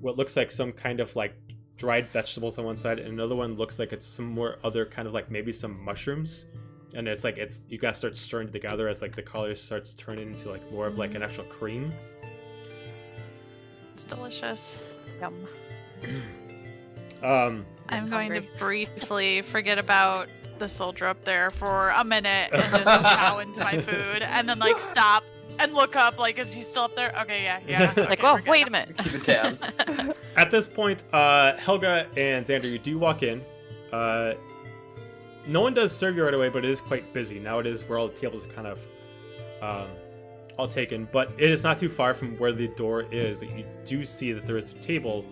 what looks like some kind of like dried vegetables on one side, and another one looks like it's some more other kind of like maybe some mushrooms, and it's like you guys start stirring together as like the color starts turning into like more of like an actual cream. It's delicious. Yum. I'm going to briefly forget about the soldier up there for a minute and just chow into my food, and then like stop and look up, like, is he still up there? Okay, yeah. Okay, like, oh, wait a minute. Keeping tabs. At this point, Helga and Xander, you do walk in. No one does serve you right away, but it is quite busy. Now it is where all the tables are kind of all taken, but it is not too far from where the door is that you do see that there is a table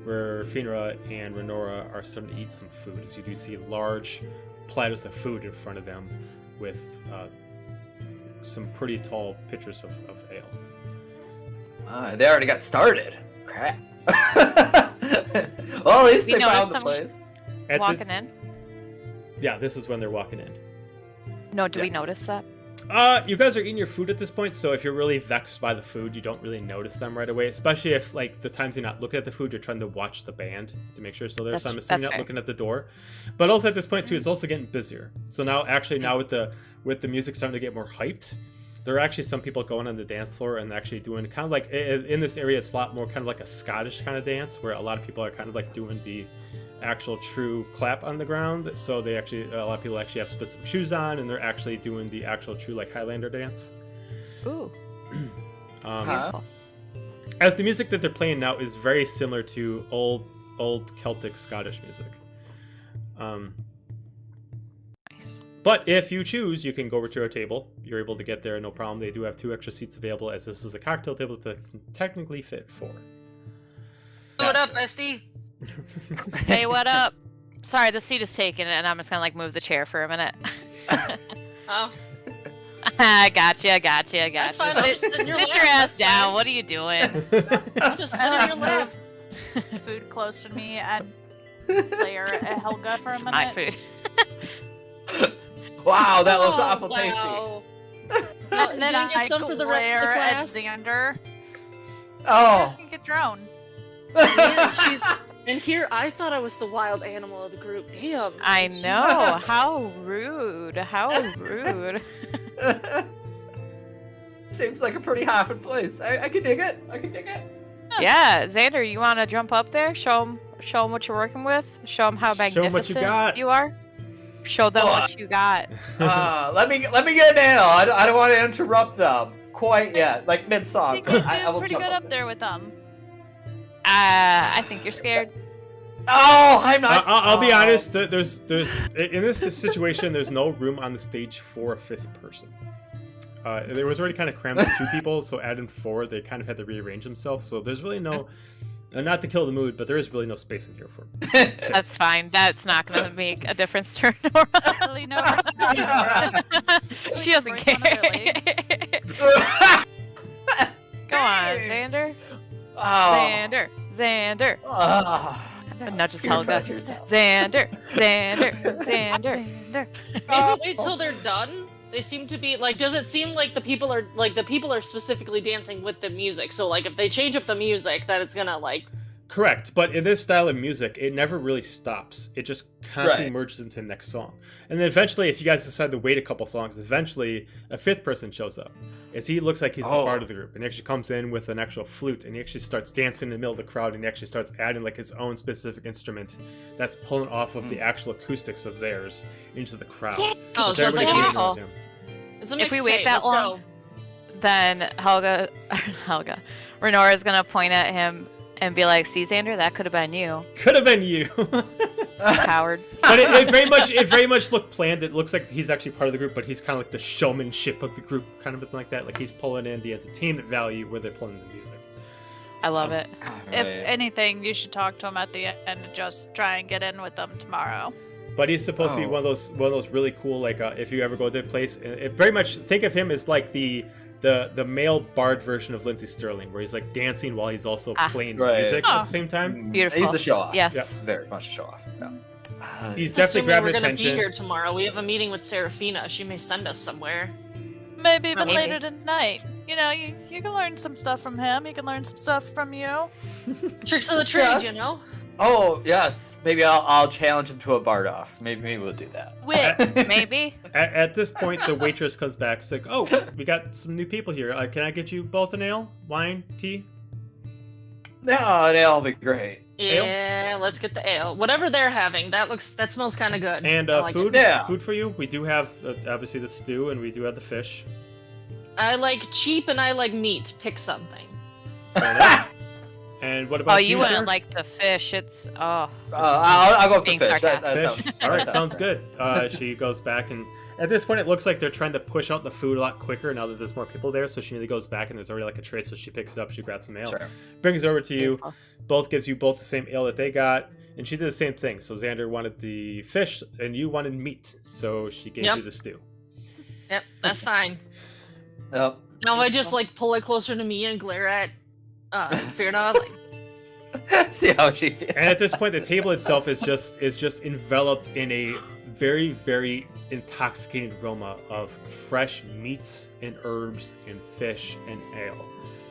where Finra and Renora are starting to eat some food. As you do see large platters of food in front of them with some pretty tall pitchers of ale. They already got started. Crap. Well, at least they found the place. Walking in? Yeah, this is when they're walking in. No, do we notice that? You guys are eating your food at this point, so if you're really vexed by the food, you don't really notice them right away. Especially if, like, the times you're not looking at the food, you're trying to watch the band to make sure it's still there. So I'm assuming you're not looking at the door. But also at this point too, it's also getting busier. So now, with the music starting to get more hyped, there are actually some people going on the dance floor and actually doing kind of like in this area, it's a lot more kind of like a Scottish kind of dance, where a lot of people are kind of like doing the actual true clap on the ground. So a lot of people actually have specific shoes on, and they're actually doing the actual true like Highlander dance. Ooh. As the music that they're playing now is very similar to old Celtic Scottish music. Nice. But if you choose, you can go over to a table. You're able to get there, no problem. They do have 2 extra seats available, as this is a cocktail table that can technically fit 4. What up, bestie? Hey, what up? Sorry, the seat is taken, and I'm just gonna like move the chair for a minute. Oh. I gotcha. That's fine, I'm just sitting in your Sit lap. your ass That's down. fine. What are you doing? I'm just sitting in your lap. Food close to me and layer at Helga for a minute. My food. Wow, that looks awful wow. tasty. And then Did you get some for the rest of the glare at class? Xander. You Oh. guys can get your own. Man, and here I thought I was the wild animal of the group. Damn. I know. How rude. How rude. Seems like a pretty hopping place. I can dig it. Yeah, Xander, you want to jump up there? Show them what you're working with. Show them how magnificent Show 'em what you got. you are. Show them what you got. Let me get an ale. I don't want to interrupt them quite yet, like mid I song. think you I do will pretty jump good up there with them. I think you're scared. Oh, I'm not. I'll be honest. There's in this situation, there's no room on the stage for a fifth person. There was already kind of crammed with 2 people, so adding 4, they kind of had to rearrange themselves. So there's really no, not to kill the mood, but there is really no space in here for. That's fine. That's not going to make a difference to Nora. Really, no. She doesn't Break one of her care. Go on, Xander. Oh. Xander. Nudges Helga. Xander. Maybe wait till they're done. They seem to be like. Does it seem like the people are specifically dancing with the music? So like, if they change up the music, that it's gonna like. Correct, but in this style of music, it never really stops. It just constantly merges into the next song. And then eventually, if you guys decide to wait a couple songs, eventually a 5th person shows up. He looks like he's the part of the group, and he actually comes in with an actual flute, and he actually starts dancing in the middle of the crowd, and he actually starts adding like his own specific instrument that's pulling off of the actual acoustics of theirs into the crowd. Oh, so it's like beautiful. It's a If we mixtape. wait that Let's long, go. then Renora's going to point at him and be like, "See, Xander, that could have been you, Could have been you. coward." But it very much looked planned. It looks like he's actually part of the group, but he's kind of like the showmanship of the group, kind of like that. Like he's pulling in the entertainment value where they're pulling the music. I love it. If anything, you should talk to him at the end and just try and get in with them tomorrow. But he's supposed to be one of those really cool, like if you ever go to their place, it very much think of him as like the male bard version of Lindsey Sterling, where he's like dancing while he's also playing music at the same time. Beautiful. He's a show off. Yes. Yeah. Very much a show off. Yeah. He's Just definitely assuming grabbing we're gonna attention. be here tomorrow. We have a meeting with Seraphina. She may send us somewhere. Maybe even Maybe. later tonight. You know, you can learn some stuff from him. He can learn some stuff from you. Tricks of the trade, you know. Oh yes, maybe I'll challenge him to a bard off. Maybe we'll do that. Wit. Maybe. At this point, the waitress comes back. It's like, "Oh, we got some new people here. Can I get you both an ale, wine, tea?" No, that'll be great. Yeah, let's get the ale. Whatever they're having, that smells kind of good. And I like food, it. Yeah. food for you. We do have obviously the stew, and we do have the fish. I like cheap and I like meat. Pick something. Fair enough. And what about Oh, you sir? wouldn't like the fish. It's I'll go with the Being fish. That Fish? sounds All right, that sounds good. She goes back, and at this point, it looks like they're trying to push out the food a lot quicker now that there's more people there. So she immediately goes back, and there's already like a tray. So she picks it up, she grabs some ale, Sure. brings it over to you. Both gives you both the same ale that they got, and she did the same thing. So Xander wanted the fish, and you wanted meat, so she gave you the stew. Yep, that's fine. Yep. Now I just like pull it closer to me and glare at Firna. Like, See how she feels. And at this point, the table itself is just enveloped in a very, very intoxicating aroma of fresh meats and herbs and fish and ale.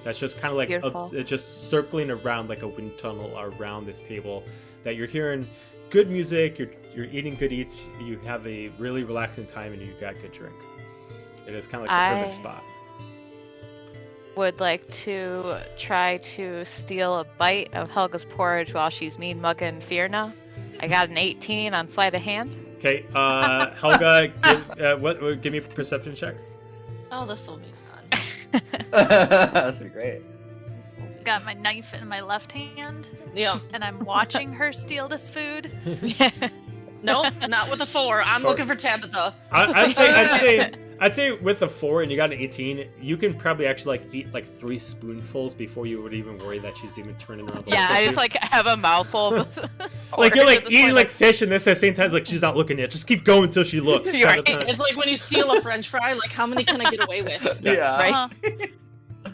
That's just kind of like it's just circling around like a wind tunnel around this table. That you're hearing good music, you're eating good eats, you have a really relaxing time, and you got good drink. It is kind of like the perfect spot. would like to try to steal a bite of Helga's porridge while she's mean mugging Firna. I got an 18 on sleight of hand. Okay, Helga, give me a perception check. oh, this will be fun. That's great. Got my knife in my left hand, Yeah. and I'm watching her steal this food. Nope, not with a 4. I'm looking for Tabitha. I'd say with a 4 and you got an 18, you can probably actually like eat like 3 spoonfuls before you would even worry that she's even turning around. Yeah, I just like have a mouthful of like you're like at this eating point, like fish, and this at the same time like she's not looking yet. Just keep going until she looks. You're kind of right. thing. It's like when you steal a French fry. Like, how many can I get away with? Yeah. Right? Uh-huh.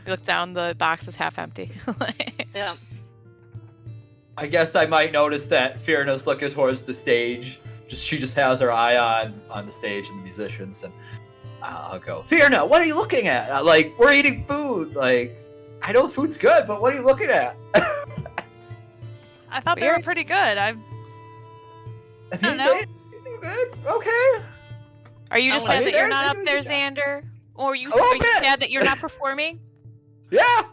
You look down, the box is half empty. Yeah. I guess I might notice that Fiona's looking towards the stage. She just has her eye on the stage and the musicians, and I'll go, Fiona, what are you looking at? Like, we're eating food. Like, I know food's good, but what are you looking at? I thought they were Weird. pretty good. I don't know. It's good. Okay. Are you just I mad wanna that be you're there, not up then there, we can- Xander? Or are you A little bit. sad that you're not performing? Yeah.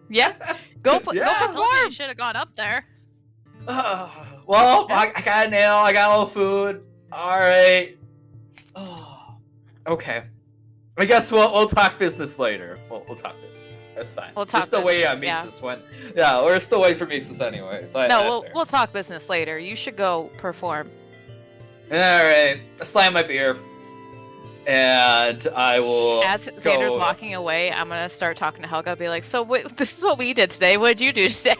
Yeah. Go Yeah. I told you perform. you should have gone up there. Well, I got a nail. I got a little food. All right. Oh, okay. I guess we'll talk business later. We'll talk business. That's fine. We'll We're talk still waiting on business, Mixus when. Yeah, we're still waiting for Mixus anyway. So No, we'll talk business later. You should go perform. All right. I slam my beer, and I will. As Xander's walking away, I'm gonna start talking to Helga. Be like, "So this is what we did today. What did you do today?"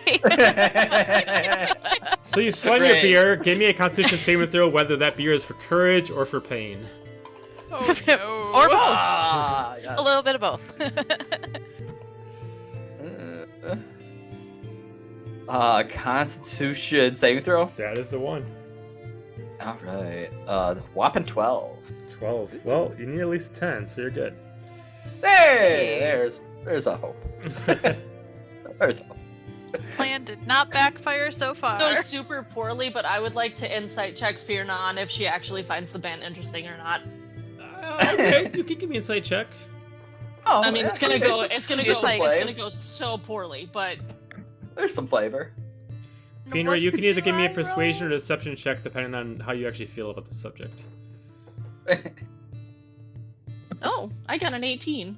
So you slam your beer. Give me a Constitution saving throw, whether that beer is for courage or for pain. Oh no. Or both. Yes. A little bit of both. Constitution saving throw. That is the one. All right. Whopping 12. 12. Well, you need at least 10, so you're good. Hey, there's a hope. There's a hope. Plan did not backfire so far. Goes super poorly, but I would like to insight check Fierna on if she actually finds the band interesting or not. Okay, you can give me an insight check. Oh, I mean, it's gonna go so poorly, but there's some flavor. Fenrir, What you can either do give me a I persuasion or roll? deception check, depending on how you actually feel about the subject. oh, I got an 18.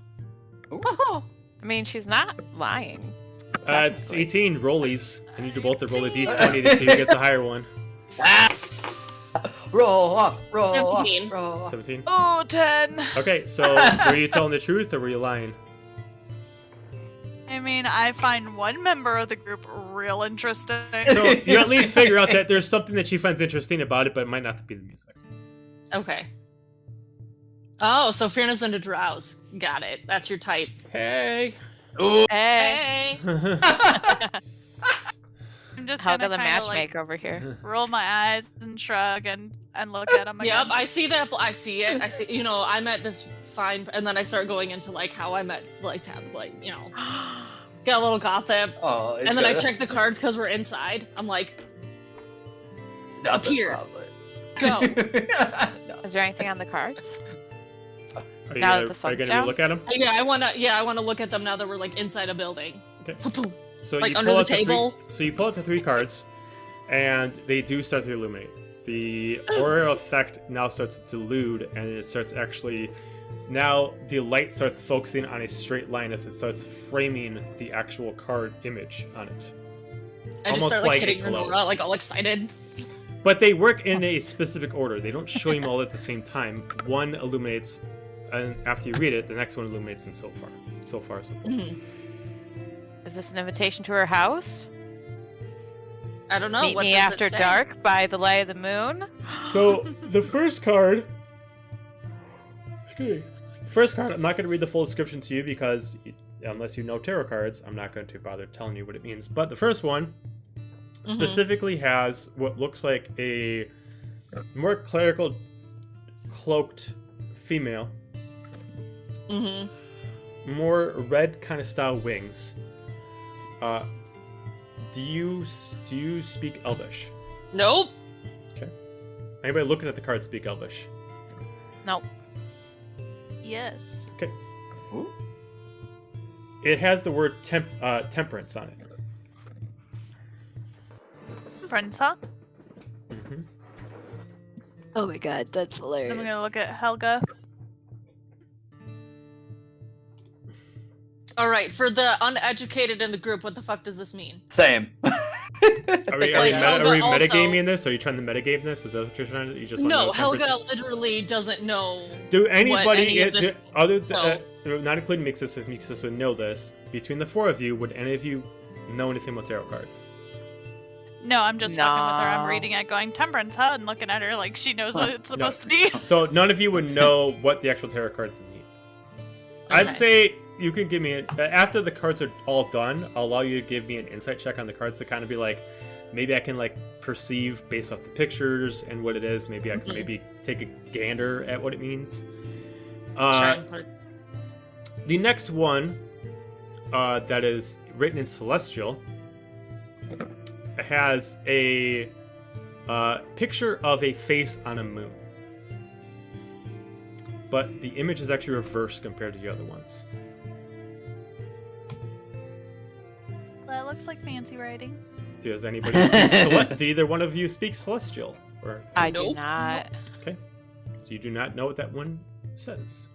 I mean, she's not lying. It's 18 rollies. I need you both to roll a d20 to see who gets the higher one. Roll up, roll 17. up, roll up. 17. Oh, 10. Okay, so were you telling the truth or were you lying? I mean, I find one member of the group real interesting. So you at least figure out that there's something that she finds interesting about it, but it might not be the music. Okay. Oh, so Fierna's into drowse. Got it. That's your type. Hey. Ooh. Hey, Hey. I'm just Helga gonna the kind of matchmaker over here. roll my eyes and shrug and look at him again. Yep, I see that. I see it. I see. You know, I met this fine, and then I start going into like how I met like Tab, like you know, got a little gossip, Oh, and then I check the cards because we're inside. I'm like, up here. go. Is there anything on the cards? Are you Now gonna, that the are sun's you gonna down? look at them? Yeah, I wanna look at them now that we're like inside a building. Okay. So Like you under pull the out table? So you pull out the 3 cards, and they do start to illuminate. The aura effect now starts to dilute, and it starts actually. Now the light starts focusing on a straight line as it starts framing the actual card image on it. I just Almost start like like a hitting glow. Renora, like all excited. But they work in a specific order. They don't show them all at the same time. One illuminates, and after you read it, the next one illuminates, and so far. Mhm. Is this an invitation to her house? I don't know. Meet what me does after it say? dark by the light of the moon? So the first card. First card, I'm not going to read the full description to you because unless you know tarot cards, I'm not going to bother telling you what it means. But the first one specifically has what looks like a more clerical cloaked female, more red kind of style wings. Do you speak Elvish? Nope. Anybody looking at the card speak Elvish? Nope. Yes. Okay. It has the word temperance on it. Friends, huh? Mm-hmm. Oh my god, that's hilarious. I'm gonna look at Helga. All right, for the uneducated in the group, what the fuck does this mean? Same. Are we Like, Helga also- metagaming this? Are you trying to metagame this? Is that what you're trying to? You just want to No, know Helga temperance? literally doesn't know. Do anybody any of this- other than not including Mixus would know this? Between the 4 of you, would any of you know anything about tarot cards? No, I'm just fucking with her. I'm No. reading it, going temperance, huh? And looking at her like she knows what it's supposed to be. So none of you would know what the actual tarot cards mean. I'd Okay. say you can give me after the cards are all done. I'll allow you to give me an insight check on the cards to kind of be like, maybe I can like perceive based off the pictures and what it is. Maybe I can maybe take a gander at what it means. Try and put it- The next one that is written in Celestial has a picture of a face on a moon. But the image is actually reversed compared to the other ones. That looks like fancy writing. Does anybody speak do either one of you speak Celestial? Or I do Nope. not. okay. So you do not know what that one says.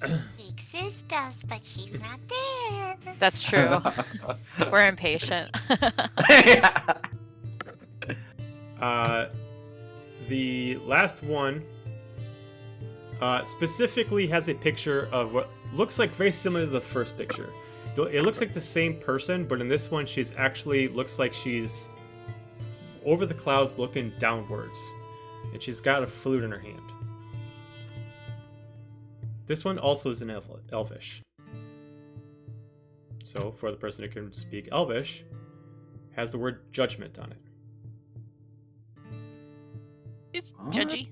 Mixes? Liz does, but she's not there. That's true. We're impatient. The last one specifically has a picture of what looks like very similar to the first picture. It looks like the same person, but in this one, she's actually looks like she's over the clouds looking downwards, and she's got a flute in her hand. This one also is in Elvish. So, for the person who can speak Elvish, has the word judgment on it. It's judgy.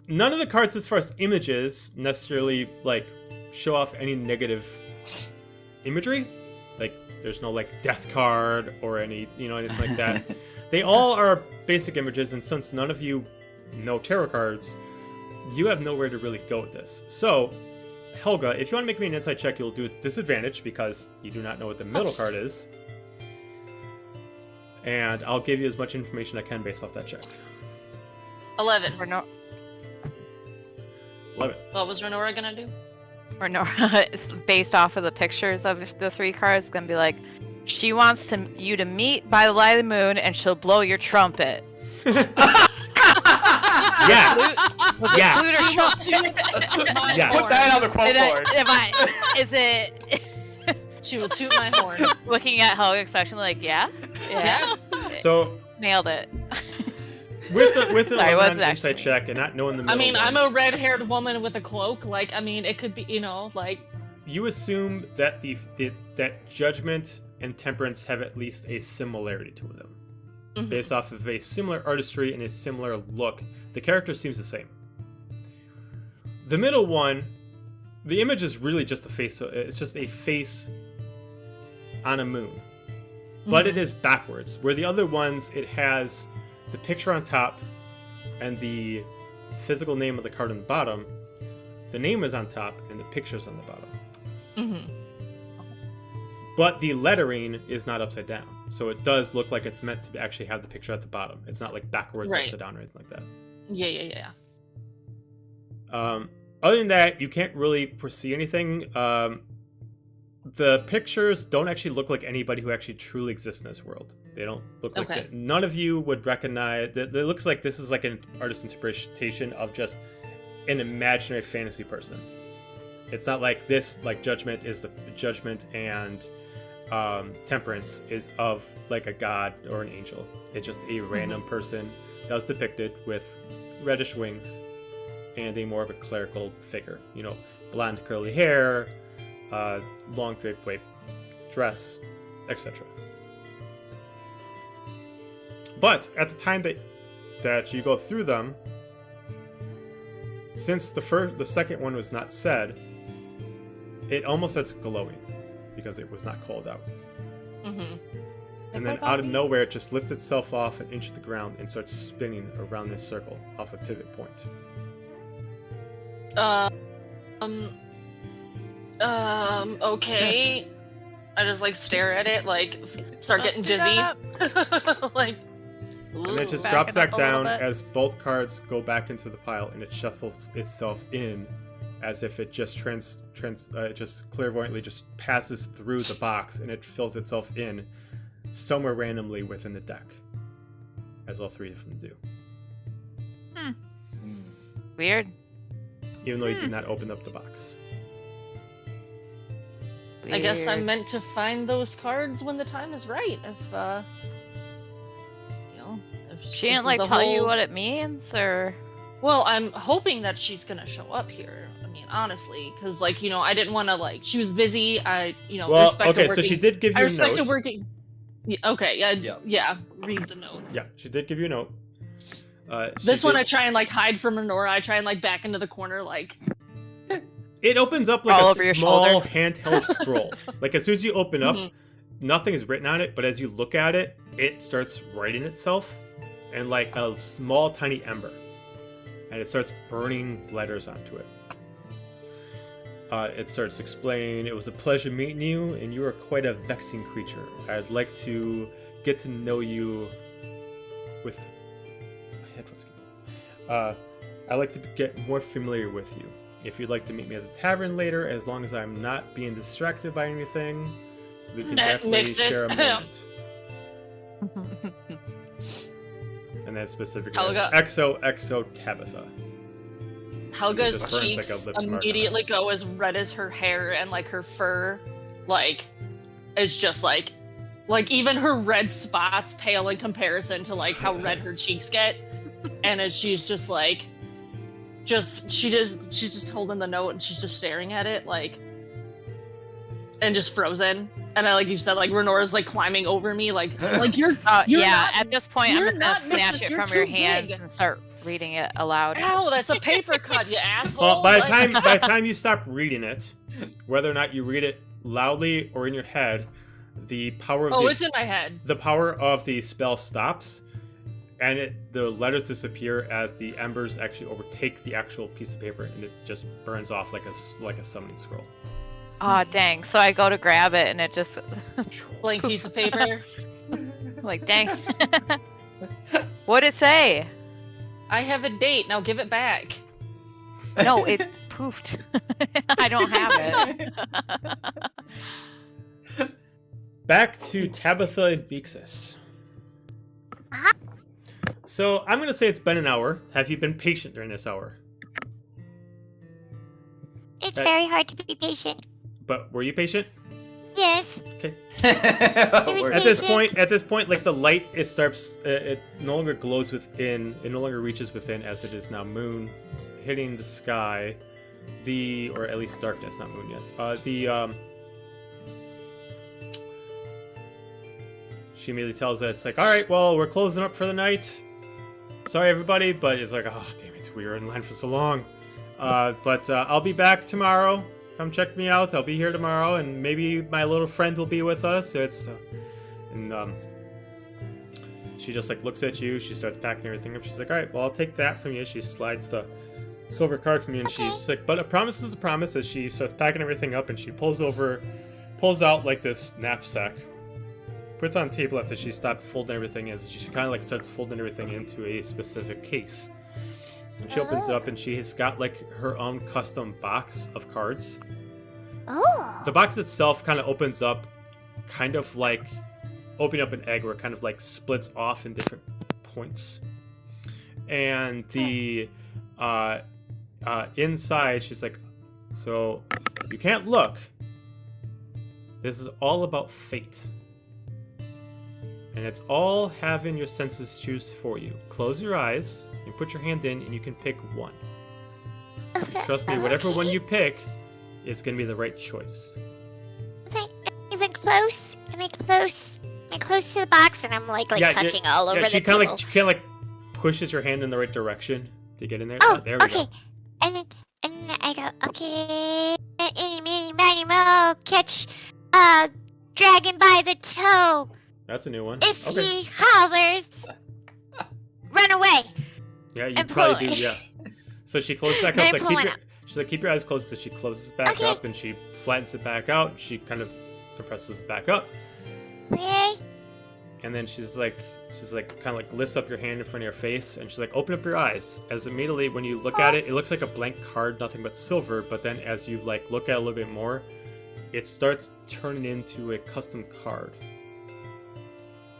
None of the cards, as far as images, necessarily like show off any negative imagery. Like, there's no like death card or any, anything like that. They all are basic images, and since none of you know tarot cards, you have nowhere to really go with this. So, Helga, if you want to make me an insight check, you'll do it disadvantage because you do not know what the middle card is. And I'll give you as much information I can based off that check. 11. 11. What was Renora gonna do? Renora, based off of the pictures of the 3 cards, is gonna be like, she wants you to meet by the light of the moon, and she'll blow your trumpet. Yes. Yes. Yes. Put that on the quote board. Is it? She will toot my horn. Looking at Helga, expecting like, yeah. So nailed it. with the Sorry, what's it insight check and not knowing the middle I mean, one, I'm a red-haired woman with a cloak. Like, I mean, it could be, like. You assume that that judgment and temperance have at least a similarity to them, based off of a similar artistry and a similar look. The character seems the same. The middle one, the image is really just a face. It's just a face on a moon, but it is backwards. Where the other ones, it has the picture on top and the physical name of the card on the bottom. The name is on top and the picture's on the bottom. But the lettering is not upside down, so it does look like it's meant to actually have the picture at the bottom. It's not like backwards, upside down, or anything like that. Yeah. Other than that, you can't really foresee anything. The pictures don't actually look like anybody who actually truly exists in this world. They don't look like that. None of you would recognize. It looks like this is like an artist's interpretation of just an imaginary fantasy person. It's not like this. Like judgment is the judgment and temperance is of like a god or an angel. It's just a random person that was depicted with reddish wings and a more of a clerical figure. Blonde curly hair, long draped white dress, etc. But at the time that you go through them, since the second one was not said, it almost starts glowing because it was not called out. And then out of nowhere, it just lifts itself off an inch of the ground and starts spinning around this circle off a pivot point. Okay. I just like stare at it, like start getting dizzy. Like, and it just drops back down as both cards go back into the pile, and it shuffles itself in as if it just just clairvoyantly just passes through the box, and it fills itself in somewhere randomly within the deck, as all 3 of them do. Weird. Even though you did not open up the box. I guess I'm meant to find those cards when the time is right. If she didn't like tell you what it means, or. Well, I'm hoping that she's gonna show up here. I mean, honestly, because I didn't want to she was busy. Respect her working. So she did give you a note. I respect her working. Yeah, okay, yeah. Read the note. Yeah, she did give you a note. This one I try and hide from Renora. I try and back into the corner, It opens up like a small handheld scroll. Like as soon as you open up, nothing is written on it, but as you look at it, it starts writing itself and like a small tiny ember. And it starts burning letters onto it. It starts explaining, "It was a pleasure meeting you, and you are quite a vexing creature. I'd like to get to know you with... I'd like to get more familiar with you. If you'd like to meet me at the tavern later, as long as I'm not being distracted by anything, we can definitely share a moment. And then specifically Helga. XOXO Tabitha. Helga's Just burns cheeks like a lip mark on immediately go as red as her hair, and like her fur, like, is just like even her red spots pale in comparison to like how red her cheeks get. And as she's just like, she's just holding the note and she's just staring at it, like, and just frozen. And like you said, like Renora's like climbing over me, like you're yeah. not, At this point, I'm you're just gonna not snatch Nixus, it you're from your too hands big. and start reading it aloud. Ow, that's a paper cut, you asshole. Well, by the Like- time you stop reading it, whether or not you read it loudly or in your head, the power of it's in my head. the power of the spell stops, and the letters disappear as the embers actually overtake the actual piece of paper, and it just burns off like a summoning scroll. Aw, dang. So I go to grab it and it just, Blank piece of paper. like, dang. What'd it say? I have a date, now give it back. No, it poofed. I don't have it. Back to Tabitha and Beexis. Uh-huh. So I'm gonna say it's been an hour. Have you been patient during this hour? It's That- very hard to be patient. But were you patient? Yes. Okay. was At this patient. point, like the light, it no longer glows within. It no longer reaches within, as it is now moon hitting the sky. Or at least darkness, not moon yet. She immediately tells it, it's like, all right, well, we're closing up for the night. Sorry, everybody, but it's like, oh, damn it, we were in line for so long. But I'll be back tomorrow. Come check me out. I'll be here tomorrow, and maybe my little friend will be with us. She just like looks at you. She starts packing everything up. She's like, all right, well, I'll take that from you. She slides the silver card from you, and she's like, but a promise is a promise. As she starts packing everything up, and she pulls out like this knapsack, puts it on the table after she stops folding everything. As she kind of like starts folding everything into a specific case. And she opens it up, and she has got like her own custom box of cards. Oh. The box itself kind of opens up, kind of like opening up an egg, where it kind of like splits off in different points. And the inside, she's like, so you can't look. This is all about fate. And it's all having your senses choose for you. Close your eyes, you put your hand in, and you can pick one. Trust me, whatever one you pick is going to be the right choice. Am I even close? Am I close? Am I close to the box? And I'm like touching all over the she table. she kind of like pushes your hand in the right direction to get in there. Oh, there we okay. go. And then I go, okay. Eeny, meeny, miny, moe, catch dragon by the toe. That's a new one. If Okay. he hollers, run away. Yeah, you and probably pull do, it. yeah. So she closes back And up. I pull it out. She's like, keep your eyes closed. So she closes it back Okay. up, and she flattens it back out. She kind of compresses it back up. Okay. And then she's like kind of like lifts up your hand in front of your face, and she's like, open up your eyes. As immediately when you look at it, it looks like a blank card, nothing but silver. But then as you like look at it a little bit more, it starts turning into a custom card.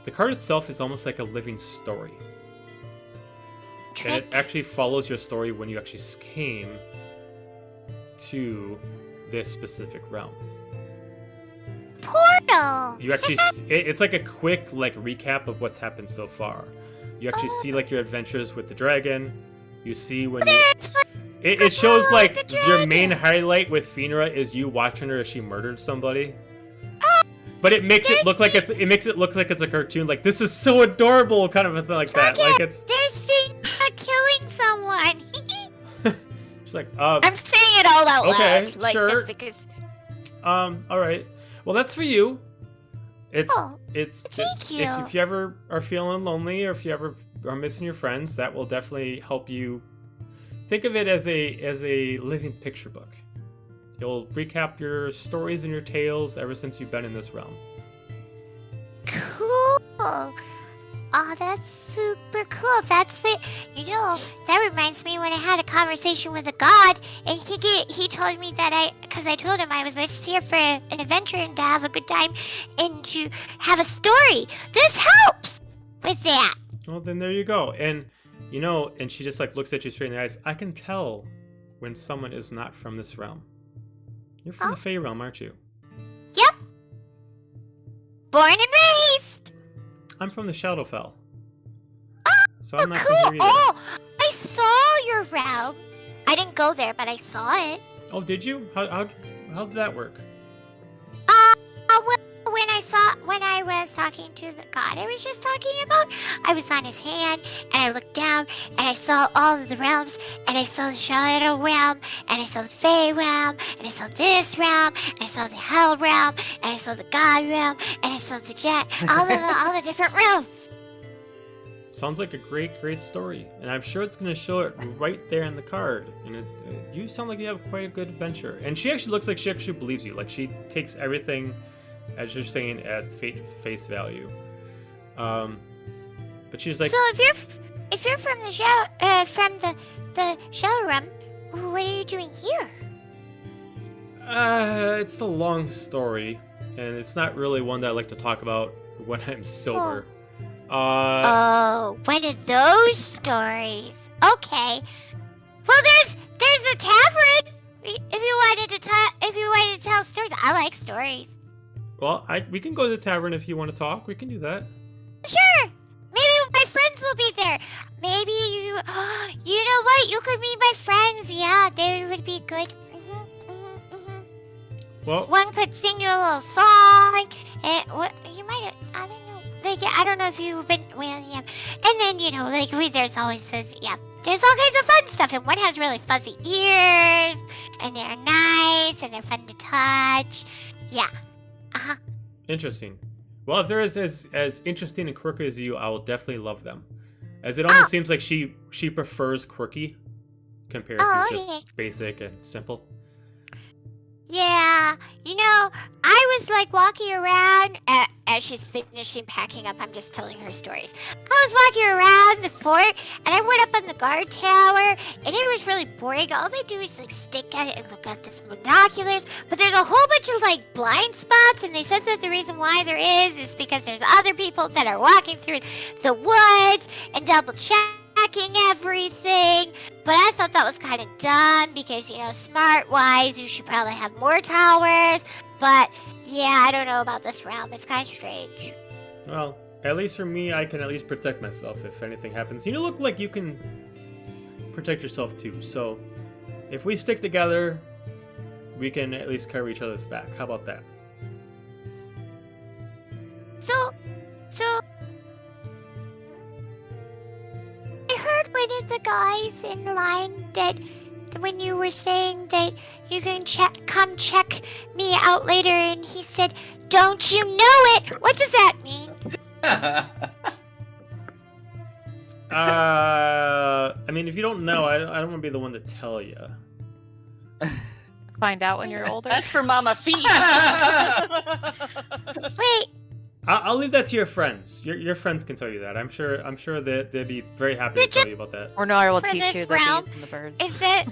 The card itself is almost like a living story. And it actually follows your story when you actually came to this specific realm. Portal. You actually, it's like a quick like recap of what's happened so far. You actually see like your adventures with the dragon. You see when you, it shows like your main highlight with Fenra is you watching her as she murdered somebody. But it makes it look like it's a cartoon. Like, this is so adorable, kind of a thing like that. Like it's. There's Fenra killing someone. She's like, I'm saying it all out okay, loud, like sure. just because. all right. Well, that's for you. It's thank you. If you ever are feeling lonely, or if you ever are missing your friends, that will definitely help you. Think of it as a living picture book. You'll recap your stories and your tales ever since you've been in this realm. Cool. Oh, that's super cool. That's what You know, that reminds me when I had a conversation with a god, and he told me that because I told him I was just here for an adventure and to have a good time and to have a story. This helps with that. Well, then there you go. And, you know, and she just like looks at you straight in the eyes. I can tell when someone is not from this realm. You're from the Fey realm, aren't you? Yep. Born and raised. I'm from the Shadowfell. Oh, so I'm not cool. from here either. Oh, I saw your realm. I didn't go there, but I saw it. Oh, did you? How did that work? Well, when I was talking to the god I was just talking about, I was on his hand, and I looked down, and I saw all of the realms, and I saw the Shadow realm, and I saw the Fey realm, and I saw this realm, and I saw the Hell realm, and I saw the God realm, and I saw the Jet, all the different realms. Sounds like a great story, and I'm sure it's going to show it right there in the card. And you sound like you have quite a good adventure. And she actually looks like she actually believes you. Like she takes everything, as you're saying, at face value. But she's like, so if you're from the Shadow realm, what are you doing here? It's a long story, and it's not really one that I like to talk about when I'm sober. One of those stories. Okay. Well, there's a tavern. If you wanted to tell stories, I like stories. Well, we can go to the tavern if you want to talk. We can do that. Sure. Maybe my friends will be there. Maybe you know what? You could meet my friends. Yeah, they would be good. Well, one could sing you a little song. And you might. I don't know. Like, I don't know if you've been. Well, yeah. And then there's always there's all kinds of fun stuff. And one has really fuzzy ears, and they're nice, and they're fun to touch. Yeah. Interesting. Well, if they're as interesting and quirky as you, I will definitely love them. As it almost seems like she prefers quirky compared to just basic and simple. Yeah, I was like walking around as she's finishing packing up. I'm just telling her stories. I was walking around the fort, and I went up on the guard tower, and it was really boring. All they do is like stick at it and look at this binoculars, but there's a whole bunch of like blind spots, and they said that the reason why there is because there's other people that are walking through the woods and double checking everything. But I thought that was kind of dumb because, smart-wise, you should probably have more towers. But, yeah, I don't know about this realm. It's kind of strange. Well, at least for me, I can at least protect myself if anything happens. You look like you can protect yourself, too. So, if we stick together, we can at least cover each other's back. How about that? So... I heard one of the guys in line that when you were saying that you can come check me out later, and he said, "Don't you know it?" What does that mean? I mean, if you don't know, I don't want to be the one to tell you. Find out when you're older. That's for Mama Feet. Wait. I'll leave that to your friends. Your friends can tell you that. I'm sure that they'd be very happy to tell you about that. Or no, I will For teach this you the realm, bees and the birds. Is that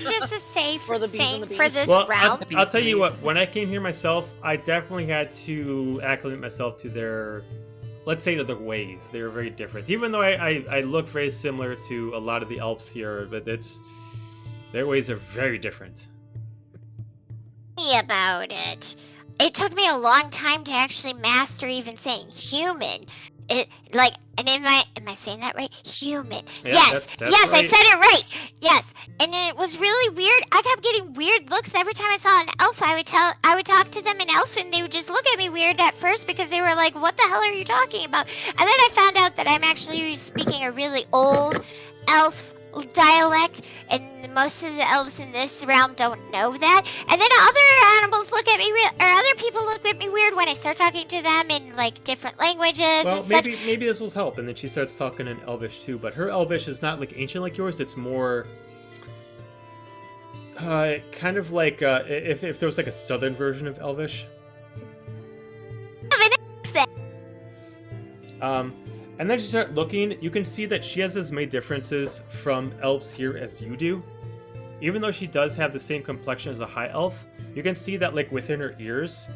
just a safe For the bees saying and the for bees. this Well, realm? I'll tell you what. When I came here myself, I definitely had to acclimate myself to their, let's say, to their ways. They were very different. Even though I look very similar to a lot of the elves here, but their ways are very different. Me about it. It took me a long time to actually master even saying human. And am I saying that right? Human. Yeah, yes, that's yes, right. I said it right. Yes, and it was really weird. I kept getting weird looks every time I saw an elf. I would talk to them in elf, and they would just look at me weird at first because they were like, "What the hell are you talking about?" And then I found out that I'm actually speaking a really old elf dialect, and most of the elves in this realm don't know that. And then other animals look at me other people look at me weird when I start talking to them in like different languages. Well, and maybe this will help. And then she starts talking in Elvish too, but her Elvish is not like ancient like yours. It's more kind of like if there was like a southern version of Elvish. And then you start looking, you can see that she has as many differences from elves here as you do. Even though she does have the same complexion as a high elf, you can see that like within her ears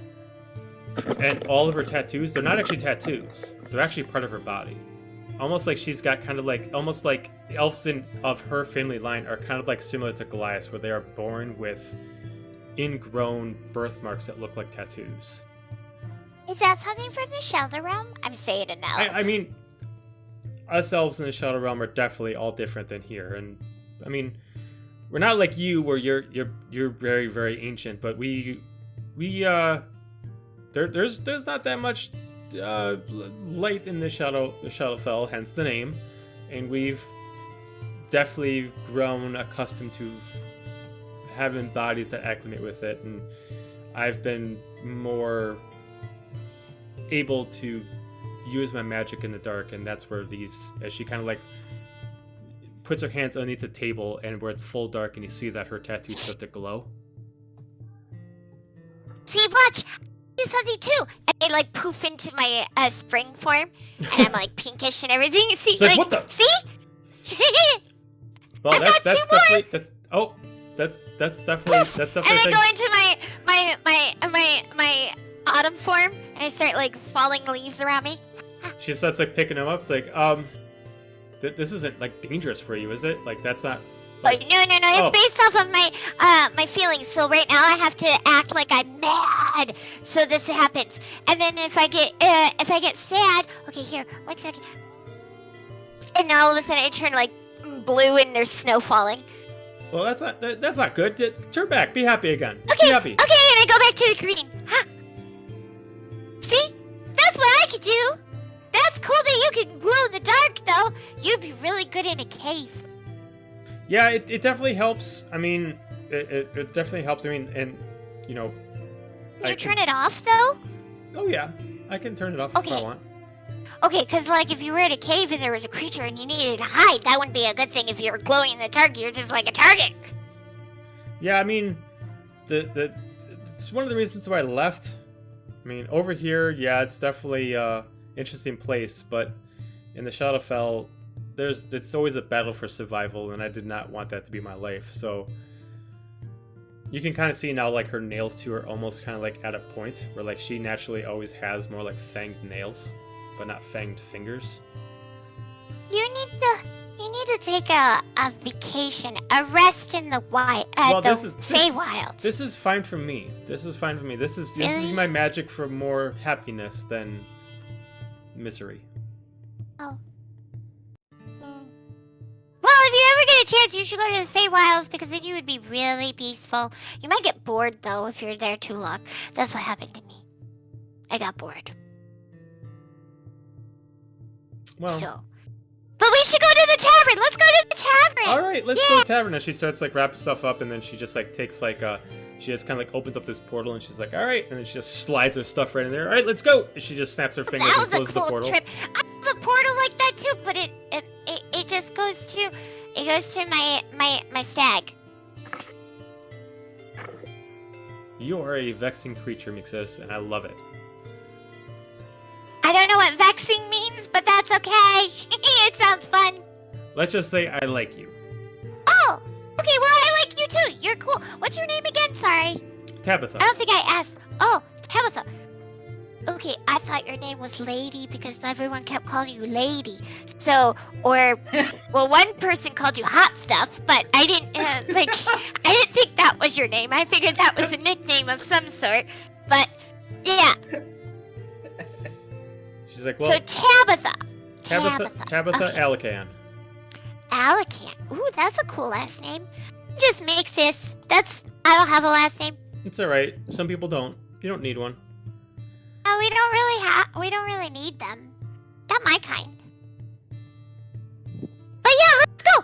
and all of her tattoos, they're not actually tattoos. They're actually part of her body. Almost like she's got kind of like, almost like the elves of her family line are kind of like similar to Goliath, where they are born with ingrown birthmarks that look like tattoos. Is that something from the Shadow Realm? I'm saying it now. I mean, us elves in the Shadow Realm are definitely all different than here, and I mean, we're not like you where you're very, very ancient, but there's not that much light in the Shadowfell, hence the name, and we've definitely grown accustomed to having bodies that acclimate with it, and I've been more able to use my magic in the dark, and that's where these, as she kind of like puts her hands underneath the table and where it's full dark and you see that her tattoos start to glow. See, watch! Do something too! And they like poof into my spring form, and I'm like pinkish and everything. See, It's like, what the? See? Well, I that's got two definitely that's definitely Poof! that's And definitely I a thing. go into my autumn form, and I start like falling leaves around me. She starts like picking them up. It's like, this isn't like dangerous for you, is it? Like that's not. Like, No. It's based off of my feelings. So right now I have to act like I'm mad, so this happens. And then if I get sad, okay, here, 1 second. And then all of a sudden I turn like blue and there's snow falling. Well, that's not good. Turn back. Be happy again. Okay, Be happy. okay, and I go back to the green. Huh. See? That's what I could do. That's cool that you can glow in the dark, though. You'd be really good in a cave. Yeah, it definitely helps. I mean, it definitely helps. I mean, and you know, Can you turn it off, though? Oh yeah, I can turn it off if Okay. I want. Okay, because like if you were in a cave and there was a creature and you needed to hide, that wouldn't be a good thing. If you were glowing in the dark, you're just like a target. Yeah, I mean, it's one of the reasons why I left. I mean, over here, yeah, it's definitely interesting place, but in the Shadowfell, it's always a battle for survival, and I did not want that to be my life. So you can kind of see now, like her nails too are almost kind of like at a point where like she naturally always has more like fanged nails, but not fanged fingers. You need to take a vacation, a rest in the Feywilds. This is fine for me. This is fine for me. This is Really? my magic for more happiness than misery. Oh. Well, if you ever get a chance, you should go to the Feywilds because then you would be really peaceful. You might get bored though if you're there too long. That's what happened to me. I got bored. Well, So. But we should go to the tavern. Let's go to the tavern. all right, let's go to the tavern. And she starts like wrapping stuff up, and then she just like takes like she just kind of like opens up this portal, and she's like, all right, and then she just slides her stuff right in there. All right, let's go. And she just snaps her fingers That and was a closes the cool portal. trip. I have a portal like that too, but it just goes to my stag. You are a vexing creature, Mixus, and I love it. I don't know what vexing means, but that's okay. It sounds fun. Let's just say I like you. Oh, okay. Well, I like you too. You're cool. What's your name again? Sorry, Tabitha. I don't think I asked. Oh, Tabitha. Okay, I thought your name was Lady because everyone kept calling you Lady. So, well, one person called you Hot Stuff, but I didn't I didn't think that was your name. I figured that was a nickname of some sort. But yeah. She's like, well, So Tabitha. Tabitha Okay. Alacan. Alacan. Ooh, that's a cool last name. Just makes this. I don't have a last name. It's all right. Some people don't. You don't need one. We don't really need them. Not my kind. But yeah, let's go.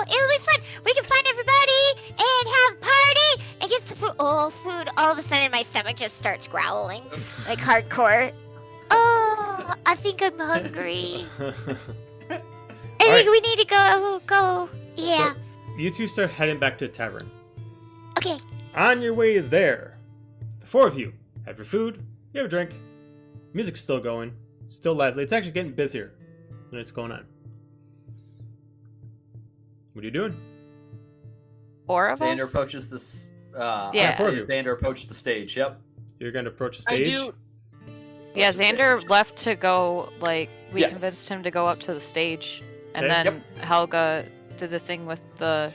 It'll be fun. We can find everybody and have a party and get some food. Oh, food. All of a sudden my stomach just starts growling. Like hardcore. Oh, I think I'm hungry. I think we need to go. Yeah. So, you two start heading back to the tavern. Okay. On your way there, the four of you have your food, you have a drink, music's still going, Still lively. It's actually getting busier than it's going on. What are you doing? 4 of Xander us? approaches this. Yeah. Xander approached the stage. Yep. You're going to approach the stage? I do. Yeah, Approach the Xander stage. left to go, like, we Yes. convinced him to go up to the stage. And Okay. then Helga did the thing with the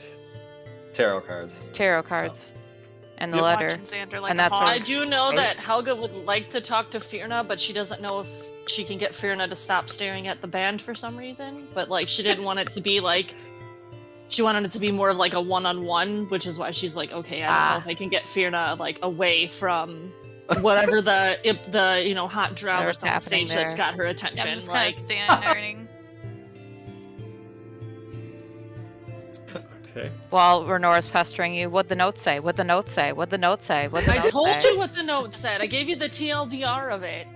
Tarot cards. tarot cards and the Yep. letter. Watching Xander like And a that's hawk. where- I do know Okay. that Helga would like to talk to Firna, but she doesn't know if she can get Firna to stop staring at the band for some reason. But like, she didn't want it to be like. She wanted it to be more of like a one-on-one, which is why she's like, okay, I don't know if I can get Firna like away from whatever the hot drow Whatever's that's on the stage happening that's there. got her Yeah, attention. I'm just kind like, of staring. Okay. While Renora's pestering you, what'd the note say? What'd the note say? What'd the note say? What'd the I note told say? you what the note said. I gave you the TLDR of it.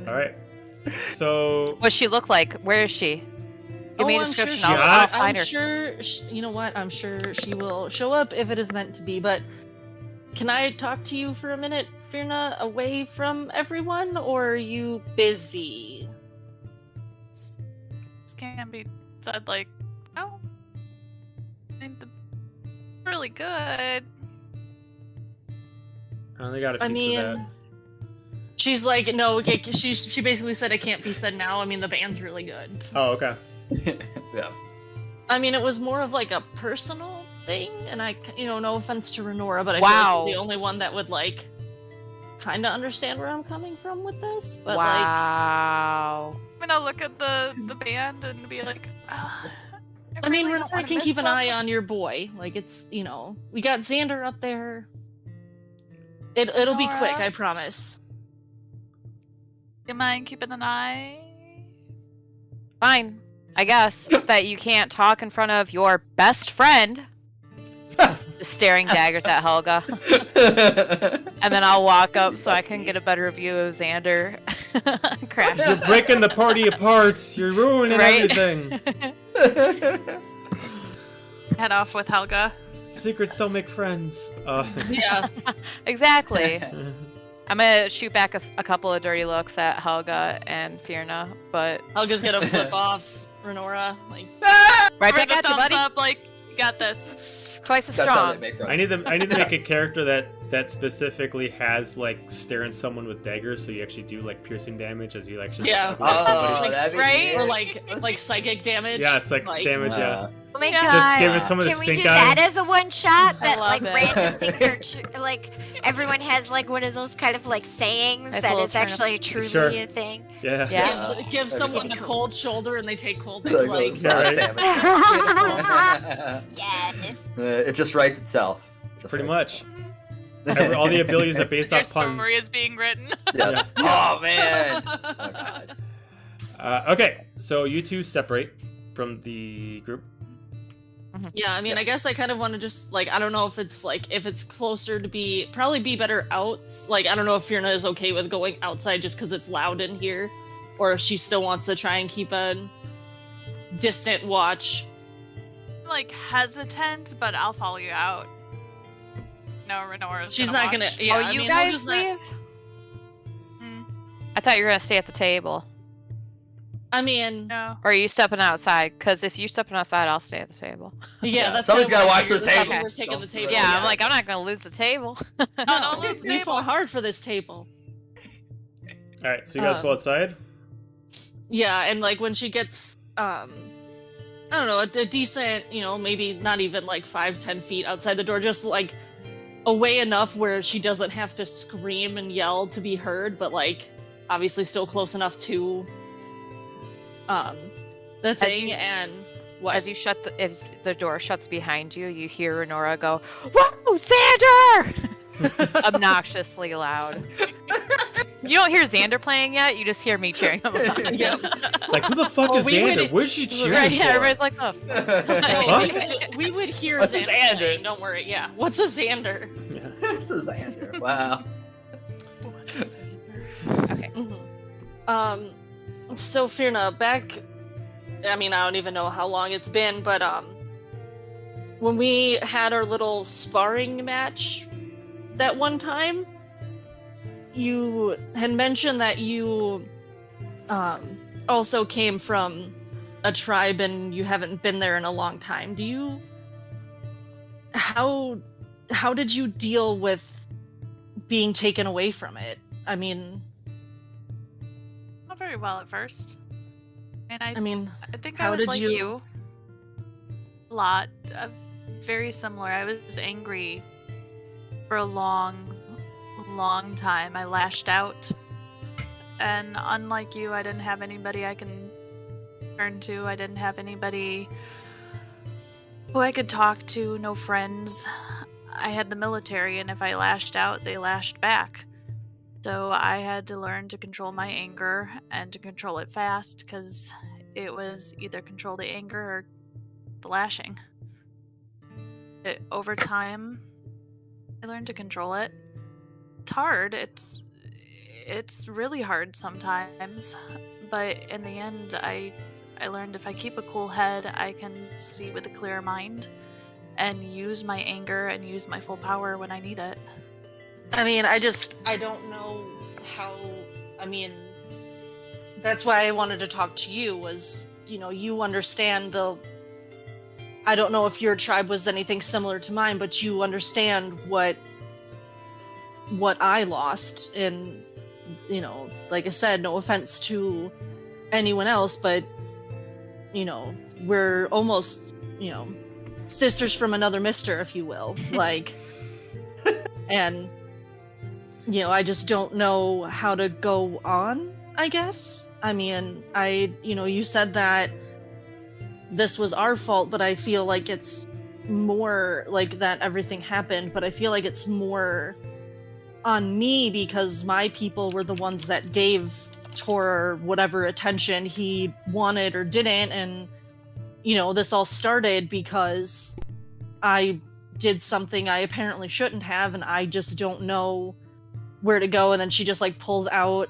All right. So, What's she look like? Where is she? Give me a I'm sure description. she, I'll find her. you know what? I'm sure she will show up if it is meant to be. But can I talk to you for a minute, Firna, away from everyone, or are you busy? This can't be said like, oh, I mean, really good. I only got a I piece of that. mean, she's like, no, okay, she basically said it can't be said now. I mean, the band's really good. Oh, okay. Yeah. I mean, it was more of like a personal thing, and no offense to Renora, but I Wow. feel like you're the only one that would like kind of understand where I'm coming from with this. But like, Wow. I'm gonna look at the band and be like, I mean, really don't Renora wanna can miss keep an eye them. on your boy. Like, it's we got Xander up there. It'll be quick, Nora? I promise. You mind keeping an eye? Fine. I guess that you can't talk in front of your best friend. Just staring daggers at Helga. And then I'll walk up so I can get a better view of Xander. Crash. You're breaking the party apart. You're ruining Right? everything. Head off with Helga. Secrets don't make friends. Yeah. Exactly. I'm gonna shoot back a couple of dirty looks at Helga and Firna, but Helga's gonna flip off Renora. Like, right Give back it a at you, thumbs buddy. up, like, you got this. Twice as That's how they strong. make I need to make a Yes. character that specifically has like staring someone with daggers, so you actually do like piercing damage as you actually Yeah. like, hit somebody. Like, that'd be right? or weird. like psychic damage. Yeah, it's like damage. Yeah. Oh my Yeah. god. Just give it someone to Can we stink do eye. that as a one shot? That love like it. random things are like everyone has like one of those kind of like sayings Nice that little is turn up. actually truly Sure. a thing. Yeah. Yeah. Give That'd someone be a cool. cold shoulder and they take cold Like, like Yeah, right. damage. Yes. It just writes itself. Just Pretty writes much. All the abilities are based Your off puns. story is being written. itself. Yes. Oh man. Oh god. Okay, so you two separate from the group. Yeah, I mean, I guess I kind of want to just like, I don't know if it's closer to probably be better out. Like, I don't know if Firna is okay with going outside just because it's loud in here, or if she still wants to try and keep a distant watch. I'm, like, hesitant, but I'll follow you out. No, Renora's She's gonna not gonna. watch. Yeah, oh, I you mean, guys Helga's not- leave? Hmm, I thought you were gonna stay at the table. I mean, no. Or are you stepping outside? Because if you're stepping outside, I'll stay at the table. yeah, that's somebody's kinda gotta what I watch the figured. table. Somebody was taking the Don't table. do it. Yeah, yeah. I'm like, I'm not gonna lose the table. don't lose the We table. fought hard for this table. All right, so you guys go outside. Yeah, and like when she gets, I don't know, a decent, maybe not even like 5-10 feet outside the door, just like away enough where she doesn't have to scream and yell to be heard, but like obviously still close enough to the thing. And what? As you if the door shuts behind you, you hear Renora go, "Whoa, Xander!" Obnoxiously loud. You don't hear Xander playing yet. You just hear me cheering him on. Yeah. Like, who the fuck Oh, is we Xander? would- Where's she cheering Right? Yeah, for? everybody's like, "Oh." Fuck? we would hear What's a Xander, Xander? playing, don't worry. Yeah. What's a Xander? Yeah. This is Andrew. Wow. Okay. Mhm. So Firna, back, I mean, I don't even know how long it's been, but when we had our little sparring match that one time, you had mentioned that you also came from a tribe and you haven't been there in a long time. How did you deal with being taken away from it? I mean, Not very well at first. And I think I how was did like you- you. A lot. Very similar. I was angry for a long time. I lashed out. And unlike you, I didn't have anybody I can turn to. I didn't have anybody who I could talk to, no friends. I had the military, and if I lashed out, they lashed back. So I had to learn to control my anger and to control it fast, because it was either control the anger or the lashing. Over time, I learned to control it. It's hard. It's really hard sometimes, but in the end, I learned if I keep a cool head, I can see with a clear mind and use my anger and use my full power when I need it. I mean, I don't know how, that's why I wanted to talk to you, was, you understand I don't know if your tribe was anything similar to mine, but you understand what I lost, and, like I said, no offense to anyone else, but, we're almost, sisters from another mister, if you will, like, and, I just don't know how to go on, I guess. I mean, you said that this was our fault, but I feel like it's more like that everything happened, but I feel like it's more on me because my people were the ones that gave Tor whatever attention he wanted or didn't, and this all started because I did something I apparently shouldn't have, and I just don't know where to go. And then she just like pulls out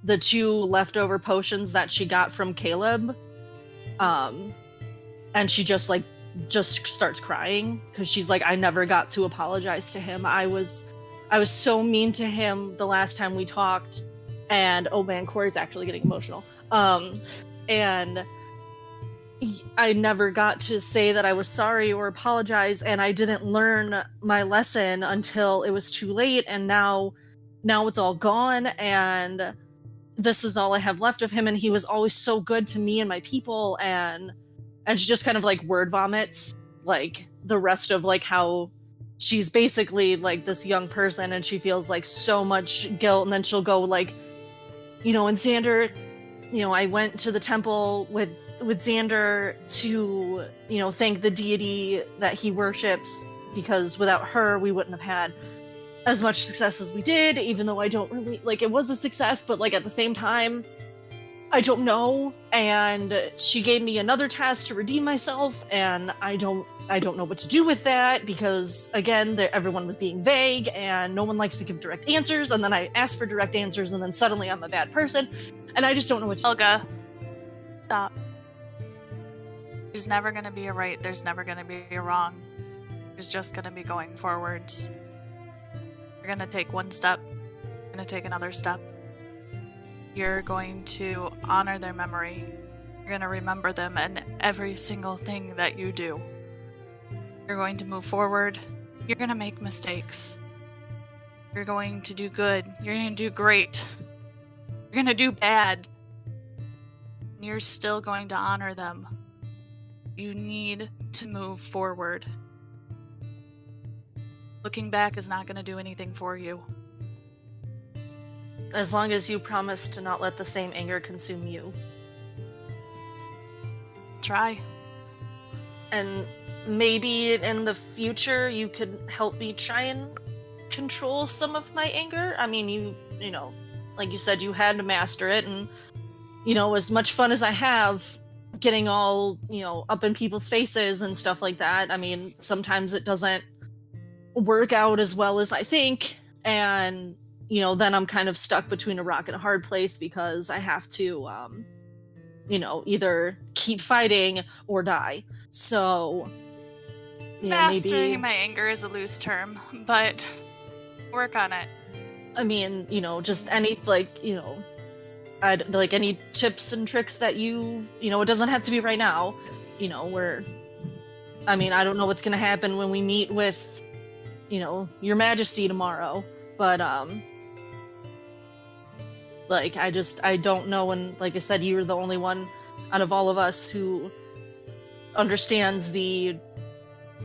the 2 leftover potions that she got from Caleb, and she just starts crying because she's like, I never got to apologize to him. I was so mean to him the last time we talked, and oh man, Corey's actually getting emotional. And I never got to say that I was sorry or apologize, and I didn't learn my lesson until it was too late, and now it's all gone, and this is all I have left of him, and he was always so good to me and my people, and she just kind of like word vomits like the rest of like how she's basically like this young person and she feels like so much guilt, and then she'll go like, and Xander, I went to the temple with Xander to, thank the deity that he worships, because without her we wouldn't have had as much success as we did, even though I don't really, like, it was a success, but like at the same time, I don't know. And she gave me another task to redeem myself, and I don't know what to do with that, because again, everyone was being vague and no one likes to give direct answers, and then I asked for direct answers and then suddenly I'm a bad person, and I just don't know what to do. Helga, stop. There's never going to be a right, there's never going to be a wrong. There's just going to be going forwards. You're going to take one step, you're going to take another step. You're going to honor their memory. You're going to remember them in every single thing that you do. You're going to move forward. You're going to make mistakes. You're going to do good. You're going to do great. You're going to do bad. And you're still going to honor them. You need to move forward. Looking back is not going to do anything for you. As long as you promise to not let the same anger consume you. Try. And maybe in the future you could help me try and control some of my anger. I mean, you know, like you said, you had to master it, and, as much fun as I have getting all, up in people's faces and stuff like that, I mean, sometimes it doesn't work out as well as I think, and then I'm kind of stuck between a rock and a hard place, because I have to either keep fighting or die. So Mastering maybe my anger is a loose term, but work on it. I mean, just any I'd like any tips and tricks that it doesn't have to be right now. I don't know what's gonna happen when we meet with, Your Majesty tomorrow, but I don't know, and like I said, you're the only one out of all of us who understands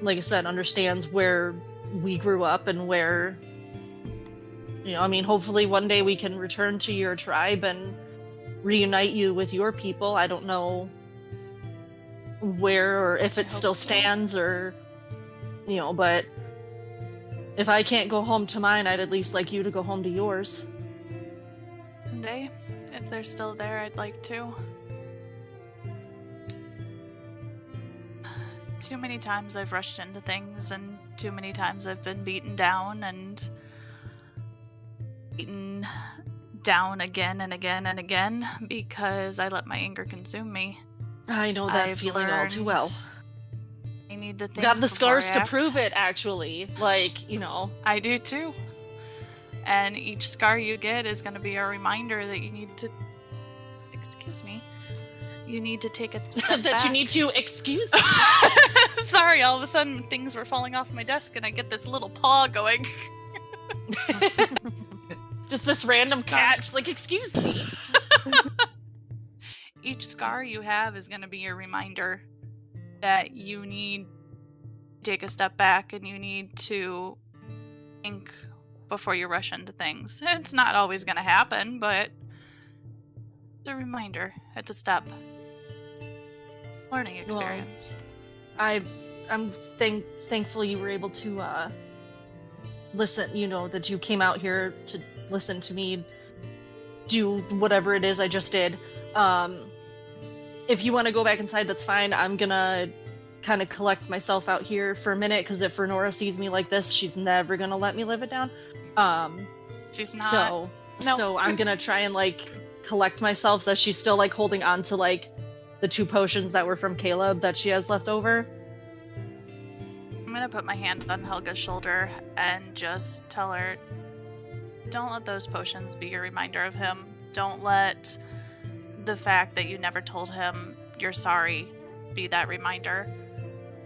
understands where we grew up and where, hopefully one day we can return to your tribe and reunite you with your people. I don't know where or if it still stands or, but if I can't go home to mine, I'd at least like you to go home to yours. One day, if they're still there, I'd like to. Too many times I've rushed into things, and too many times I've been beaten down and beaten down again and again and again because I let my anger consume me. I know that feeling all too well. I need to think. Got the scars to act. prove it, actually. I do too. And each scar you get is going to be a reminder that you need to. Excuse me. You need to take a step that back. you need to excuse me. Sorry, all of a sudden things were falling off my desk and I get this little paw going. Just this random cat, just like, excuse me. Each scar you have is going to be a reminder that you need to take a step back and you need to think before you rush into things. It's not always going to happen, but it's a reminder. It's a step. Learning experience. Well, I'm thankful you were able to listen, that you came out here to listen to me do whatever it is I just did. If you want to go back inside, that's fine. I'm gonna kind of collect myself out here for a minute, because if Renora sees me like this, she's never gonna let me live it down. She's not. So I'm gonna try and collect myself, so she's still holding on to the 2 potions that were from Caleb that she has left over. I'm gonna put my hand on Helga's shoulder and just tell her, don't let those potions be your reminder of him. Don't let the fact that you never told him you're sorry be that reminder.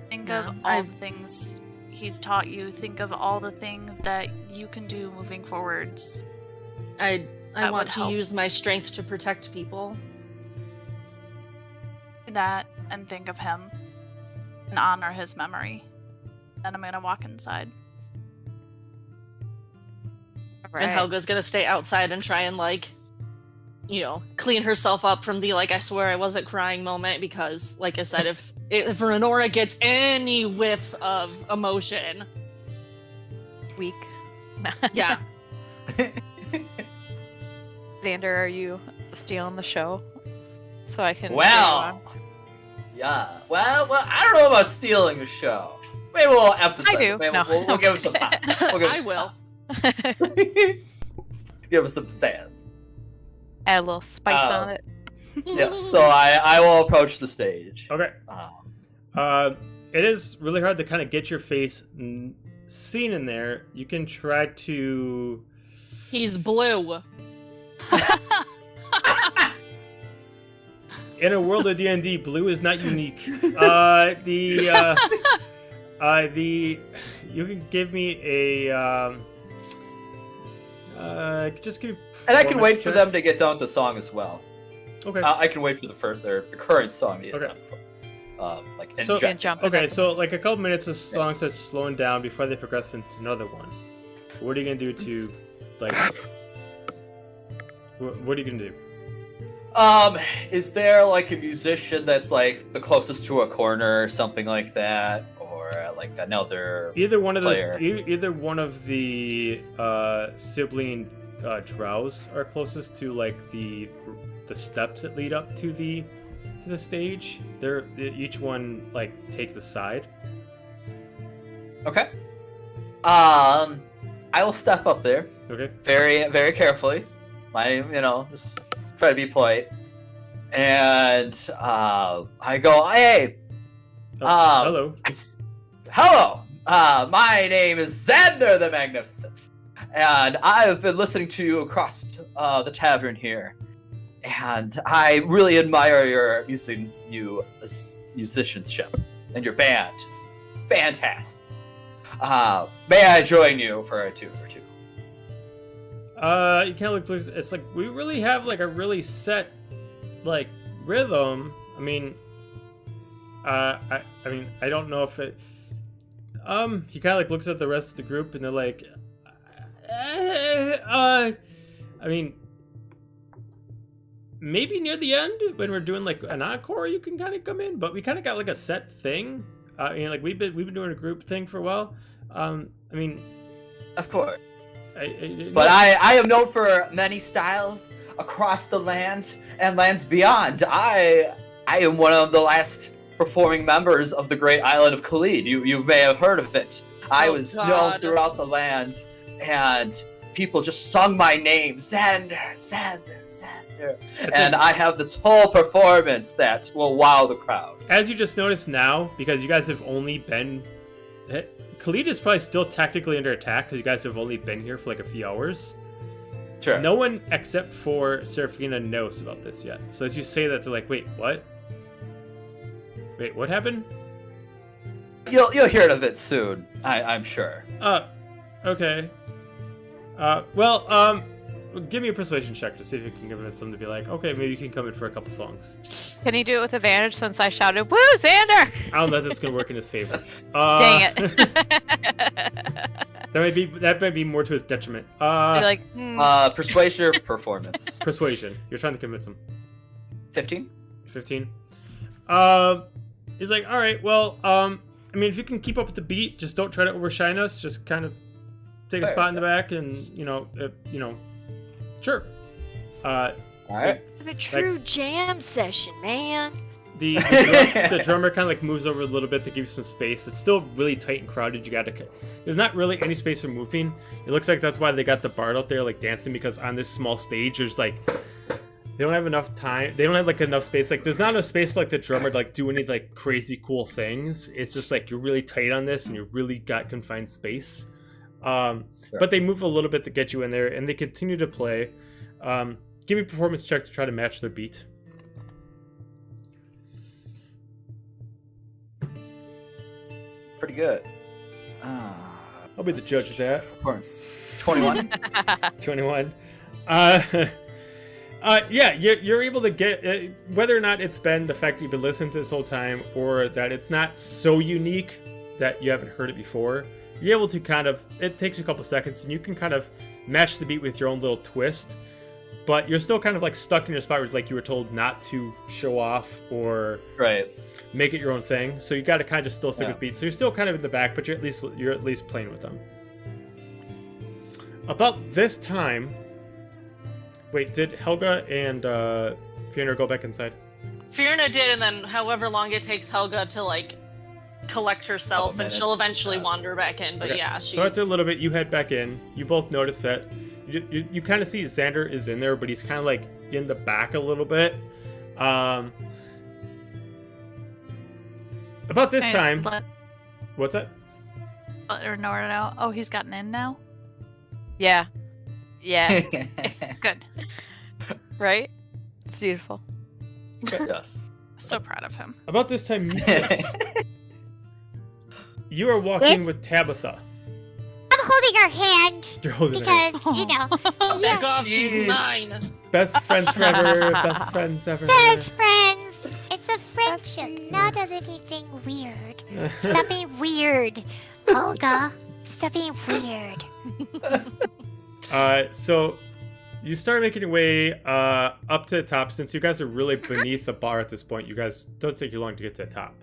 Think of all the things he's taught you. Think of all the things that you can do moving forwards. I want to use my strength to protect people. That, and think of him and honor his memory. Then I'm gonna walk inside. Right. And Helga's gonna stay outside and try and clean herself up from the I swear I wasn't crying moment, because like I said, if Renora gets any whiff of emotion, Weak. yeah. Xander, are you stealing the show? So I can. Well, yeah. Well, I don't know about stealing the show. Maybe we'll emphasize. I do. Maybe No. we'll give it some time. I will. Give us some sass. Add a little spice on it. Yeah. So I will approach the stage. Okay. It is really hard to kind of get your face seen in there. You can try to. He's blue. In a world of D&D, blue is not unique. You can give me a just give me. And I can wait for check. them to get done with the song as well. Okay. I can wait for the current song. To get Okay. done. And jump. Okay, so a couple minutes of song starts slowing down before they progress into another one. What are you gonna do to what are you gonna do? Is there a musician that's the closest to a corner or something like that, or another Either one of player? either one of the sibling drows are closest to the steps that lead up to the stage. They're each one take the side. Okay. I will step up there Okay. very, very carefully. Just try to be polite. And I go, hey. Hello. Hello. My name is Xander the Magnificent. and I have been listening to you across the tavern here, and I really admire your musicianship and your band. It's fantastic. May I join you for a tune or two? You can't look. It's like we really have like a really set like rhythm. I mean, I mean, I don't know if it. He kind of like looks at the rest of the group and they're like, I mean, maybe near the end when we're doing like an encore, you can kind of come in, but we kind of got like a set thing. You know, like we've been doing a group thing for a while. I mean, of course. But I am known for many styles across the land and lands beyond. I am one of the last performing members of the great island of Khalid. You may have heard of it. I was known throughout the land, and people just sung my name, Xander, Xander, Xander. And I have this whole performance that will wow the crowd. As you just noticed now, because you guys have only been... Khalid is probably still technically under attack because you guys have only been here for like a few hours. Sure. No one except for Seraphina knows about this yet. So as you say that, they're like, wait, what? Wait, what happened? You'll hear of it soon, I'm sure. Okay. Give me a persuasion check to see if you can convince them to be like, okay, maybe you can come in for a couple songs. Can he do it with advantage since I shouted, "Woo, Xander"? I don't know if that's gonna work in his favor. Dang it. that might be more to his detriment. Persuasion or performance? Persuasion. You're trying to convince him. 15? 15. He's like, all right, well, I mean, if you can keep up with the beat, just don't try to overshine us. Just kind of take a spot in the back, and sure. All right. A true jam session, man. The drummer kind of like moves over a little bit to give you some space. It's still really tight and crowded. There's not really any space for moving. It looks like that's why they got the bard out there like dancing, because on this small stage there's like they don't have enough time. They don't have like enough space. Like there's not enough space for like the drummer to like do any like crazy cool things. It's just like you're really tight on this and you really got confined space. Sure. But they move a little bit to get you in there, and they continue to play. Give me a performance check to try to match their beat. Pretty good. I'll be the judge of that. Performance. 21. 21. Yeah, you're able to get whether or not it's been the fact that you've been listening to this whole time, or that it's not so unique that you haven't heard it before. You're able to kind of, it takes you a couple seconds, and you can kind of match the beat with your own little twist, but you're still kind of like stuck in your spot where like you were told not to show off or make it your own thing. So you got to kind of still stick with beats. So you're still kind of in the back, but you're at least playing with them. About this time, wait, did Helga and Fiona go back inside? Fiona did, and then however long it takes Helga to like collect herself, and she'll eventually wander back in. But yeah, she's... So after a little bit, you head back in. You both notice that you kind of see Xander is in there, but he's kind of like in the back a little bit. About this time, what's that? Let her know. Oh, he's gotten in now. Yeah. Good. Right? It's beautiful. Yes. So proud of him. About this time, you are walking with Tabitha. I'm holding her hand. You're holding her hand. Because, Back off, she's mine. Best friends forever. Best friends ever. Best friends. It's a friendship, not anything weird. Stop being weird, Olga. Stop being weird. So you start making your way up to the top. Since you guys are really beneath the bar at this point, you guys don't take you long to get to the top.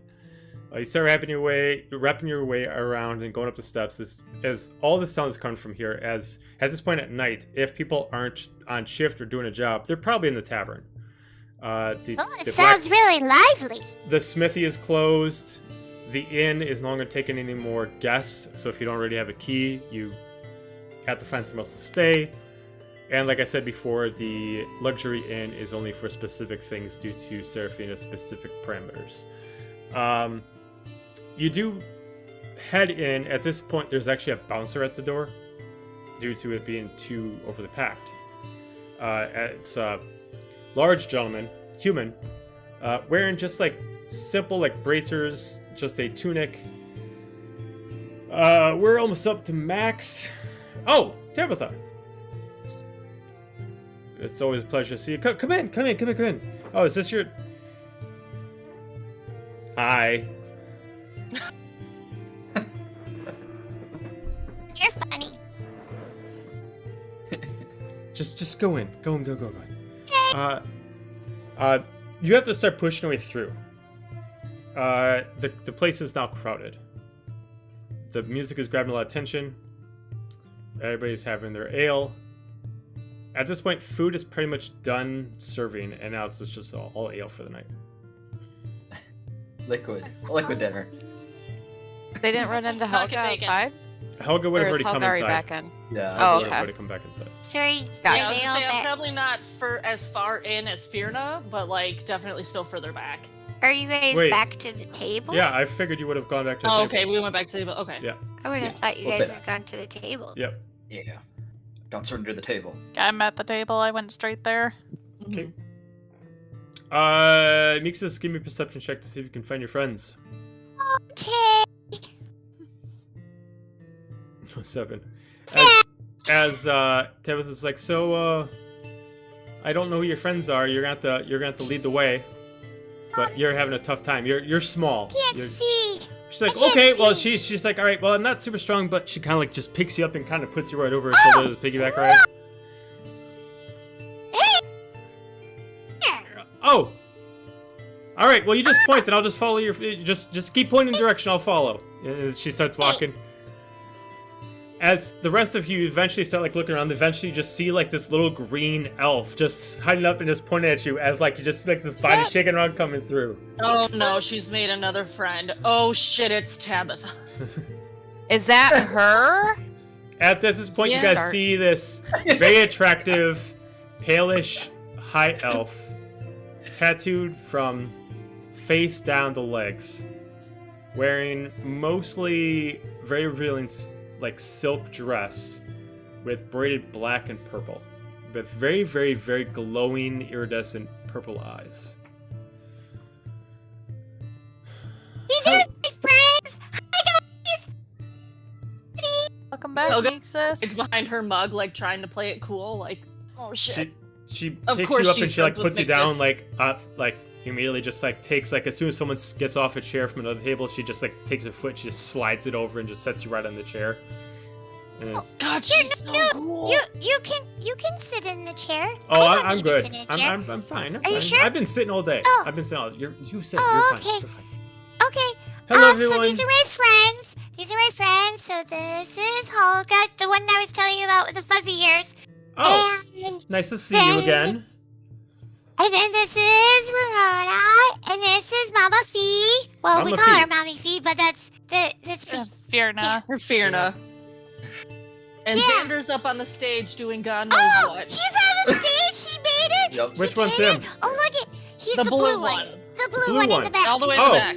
You start wrapping your way around and going up the steps as all the sounds come from here. As at this point at night, if people aren't on shift or doing a job, they're probably in the tavern. It sounds really lively. The smithy is closed. The inn is no longer taking any more guests. So if you don't already have a key, you have to find somewhere else to stay. And like I said before, the luxury inn is only for specific things due to Seraphina's specific parameters. You do head in. At this point, there's actually a bouncer at the door. due to it being too overly packed. It's a large gentleman, human, wearing just like simple like bracers, just a tunic. We're almost up to max. Oh, Tabitha. It's always a pleasure to see you. Come in. Oh, is this your... Hi. You're funny. Just go in. Go. You have to start pushing your way through. The place is now crowded. The music is grabbing a lot of attention. Everybody's having their ale. At this point, food is pretty much done serving, and now it's just all ale for the night. Liquid dinner. They didn't run into Pocket Helga bacon. outside? Helga would have Or is already come Helga already inside. back in? Yeah. Oh, Helga would okay. have already come back inside. Sorry, Yeah, I was they gonna all say I'm back. probably not as far in as Firna, but like definitely still further back. Are you guys Wait. back to the table? Yeah, I figured you would have gone back to the Oh, table. okay, we went back to the okay. Yeah. I would have thought you we'll guys say had gone to the table. Yep. Yeah. Don't surrender the table. I'm at the table. I went straight there. Okay. Mixus, give me a perception check to see if you can find your friends. Tay. 7. As Tabitha's like, so I don't know who your friends are. You're gonna have to lead the way, but you're having a tough time. You're small. Can't see. She's like, I can't okay, well see. she's like, all right, well I'm not super strong, but she kind of like just picks you up and kind of puts you right over her shoulder as a piggyback ride. Oh. All right, well you just point and I'll just follow your. Just keep pointing the direction. I'll follow. And she starts walking. As the rest of you eventually start like looking around, eventually you just see like this little green elf just hiding up and just pointing at you as like you just like this body shaking around coming through. Oh no, she's made another friend. Oh shit, it's Tabitha. Is that her? At this point, you Yeah. guys see this very attractive, palish high elf, tattooed from face down to legs, wearing mostly very revealing like silk dress with braided black and purple, with very, very, very glowing iridescent purple eyes. You know, my friends. Hi guys. Welcome back, Helga, Nexus. It's behind her mug, like trying to play it cool, like oh shit. She Of takes course you up and she's she like friends with puts you down Mixus. like up like immediately just like takes like as soon as someone gets off a chair from another table, she just like takes her foot, she just slides it over and just sets you right on the chair. And it's, God, she's so cool. You can sit in the chair. oh, I don't I'm need to good. sit in a chair. I'm fine. I'm Are you fine. sure? I've been sitting all day. Oh. I've been sitting all. You said Oh, you're fine. okay. You're fine. Okay. Hello, So everyone. these are my friends. So this is Holga, the one I was telling you about with the fuzzy ears. Oh, And nice to see you again. then this is Ramona, and this is Mama Fee. Well, we Mama call Fee. her Mommy Fee, but that's Fee. Fierna. Her Firna. And Yeah. Xander's up on the stage doing God knows Oh, what. he's on the stage. He made it. Yep. Which He one's did him? it. Oh, look it. He's The the blue one. one. The blue Blue one in one. the back. All the way in Oh. the back.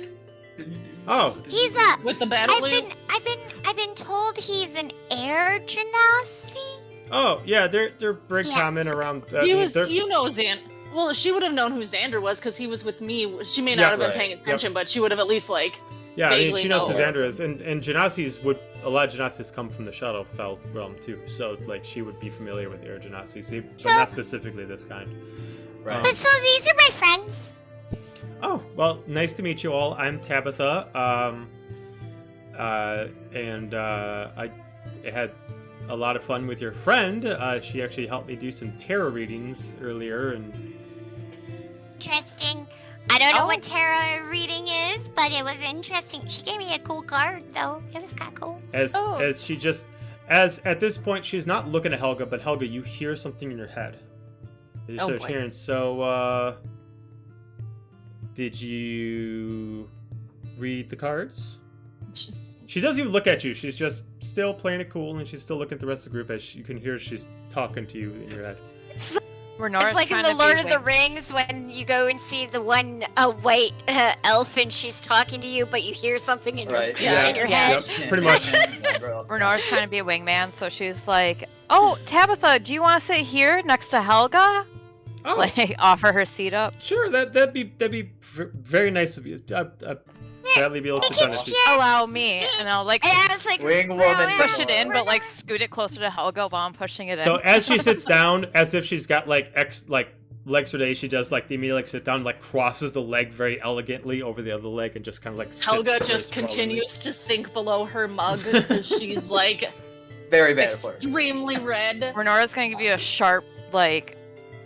Oh, He's With the battle loop. I've been told he's an air genasi. oh, yeah. They're very Yeah. common around. He was, they're- you know, Well, she would have known who Xander was because he was with me. She may not Yeah, have been right. paying attention, but she would have at least like. Yeah, I mean, vaguely she knows who know. Xander is, and Genasis would. A lot of Genasis come from the Shadowfell realm too, so like she would be familiar with Air Genasis, but So- not specifically this kind. Right. But so these are my friends. Oh, well, nice to meet you all. I'm Tabitha. I had a lot of fun with your friend. She actually helped me do some tarot readings earlier, and Interesting. I don't know Oh. what tarot reading is, but it was interesting. She gave me a cool card, though. It was kind of cool. as she just as at this point she's not looking at Helga, but Helga, you hear something in your head. You Oh, start boy. hearing. So, did you read the cards? She doesn't even look at you. She's just still playing it cool, and she's still looking at the rest of the group as you can hear she's talking to you in your head. Renora's It's like in trying the to Lord be of the wing- Rings when you go and see the one white elf and she's talking to you, but you hear something in Right. your, Yeah. in your Yeah. head. Yep, pretty much. Renor's trying to be a wingman, so she's like, "Oh, Tabitha, do you want to sit here next to Helga?" Oh, Like, offer her seat up. sure. That'd be very nice of you. Gladly be able to sit down and seat. Allow me, and I'll like And I was like, Wing woman. push it in, but like scoot it closer to Helga while I'm pushing it in. So as she sits down, as if she's got like legs for days, she does like the immediate sit down, like crosses the leg very elegantly over the other leg, and just kind of like. Helga sits just very continues to sink below her mug because she's like Very bad for her. extremely red. Renora's gonna give you a sharp like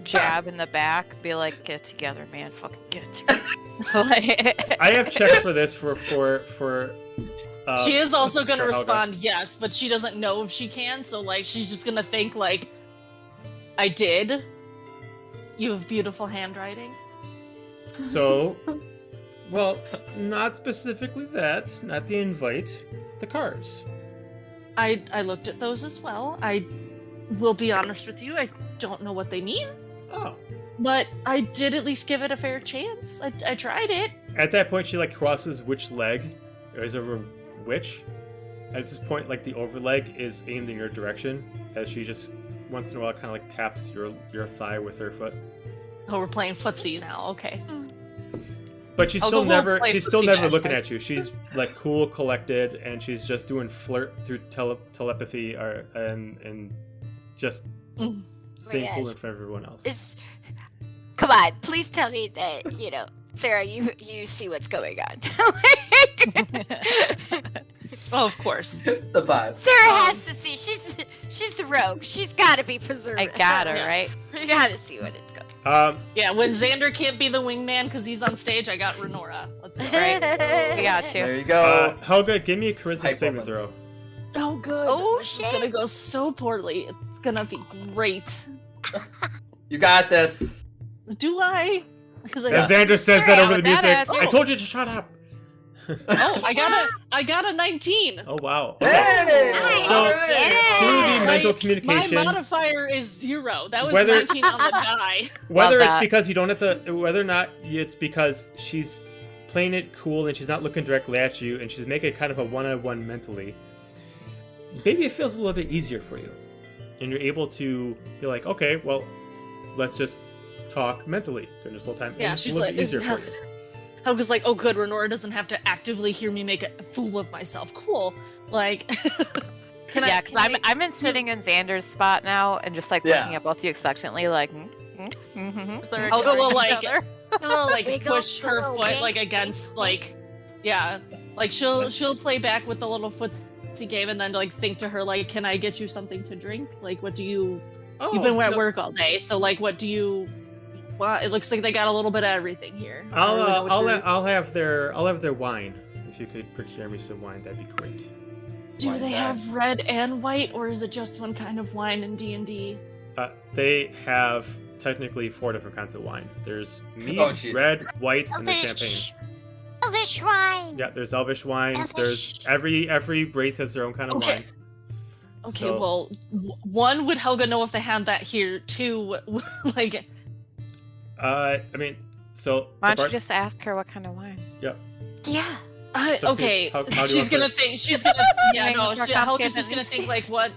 jab in the back, be like, "Get it together, man, fucking get it together." I have checks for this for. She is also gonna for Helga. respond yes, but she doesn't know if she can, so like she's just gonna think like, I did. You have beautiful handwriting. So, well, not specifically that, not the invite, the cards. I looked at those as well. I will be honest with you, I don't know what they mean, Oh. but I did at least give it a fair chance. I tried it. At that point, she like crosses which leg, or is over which. At this point, like the overleg is aimed in your direction, as she just once in a while kind of like taps your thigh with her foot. Oh, we're playing footsie now. Okay. But she's Helga still won't never play she's still footsie never match, looking right? at you. She's like cool, collected, and she's just doing flirt through telepathy and just Mm. staying my cool gosh. in front of everyone else. come on, please tell me that, Sarah, you see what's going on. Oh, of course. The vibe. Sarah has to see. She's the rogue. She's got to be preserved. I got her, Yeah. right? You got to see what it's going. Yeah, when Xander can't be the wingman because he's on stage, I got Renora. Let's go. Right. We got There you. you go. Helga, give me a charisma Hype saving woman. throw. Oh, good. Oh, this is shit. gonna go so poorly. It's gonna be great. You got this. Do I? Because As Xander says that Yeah, over the with that music, attitude. I told you to shut up. oh, I got a 19. Oh wow. Okay. Hey! Nice. So, Yeah. through the mental My communication, modifier is 0. That was Whether- 19 on the die. whether Love it's that. because you don't have to, whether or not it's because she's playing it cool and she's not looking directly at you and she's making kind of a one-on-one mentally, maybe it feels a little bit easier for you. And you're able to be like, okay, well, let's just talk mentally during this whole time. Yeah, and it's she's a little like, bit easier for you. Helga's like, oh, good, Renora doesn't have to actively hear me make a fool of myself. Cool. Like, can Yeah, I? because I'm in sitting in Xander's spot now and just like Yeah. looking at both of you expectantly, like. They're Helga will ignoring each like, other. will like Wiggle, push her wiggle, foot like wiggle, against wiggle. like, yeah, like she'll play back with the little footsie game and then like think to her like, can I get you something to drink? Like, what do you? Oh, You've been at no, work all day, so like, what do you? Well, it looks like they got a little bit of everything here. I don't really know what you're- I'll have their wine. If you could procure me some wine, that'd be great. Do Wine they bag. have red and white, or is it just one kind of wine in D&D? They have technically 4 different kinds of wine. There's mead, Oh, jeez. red, white, and there's champagne. Elvish wine. Yeah, there's Elvish wine. Elvish. There's every race has their own kind of Okay. wine. Okay, So- well, one, would Helga know if they had that here? Two, like, I mean, so Why the don't you bar- just ask her what kind of wine? Yeah. It's up to you. okay, How do you she's want gonna to- think, she's gonna, yeah, Make no, this more Helga's complicated just than gonna it think, like, what,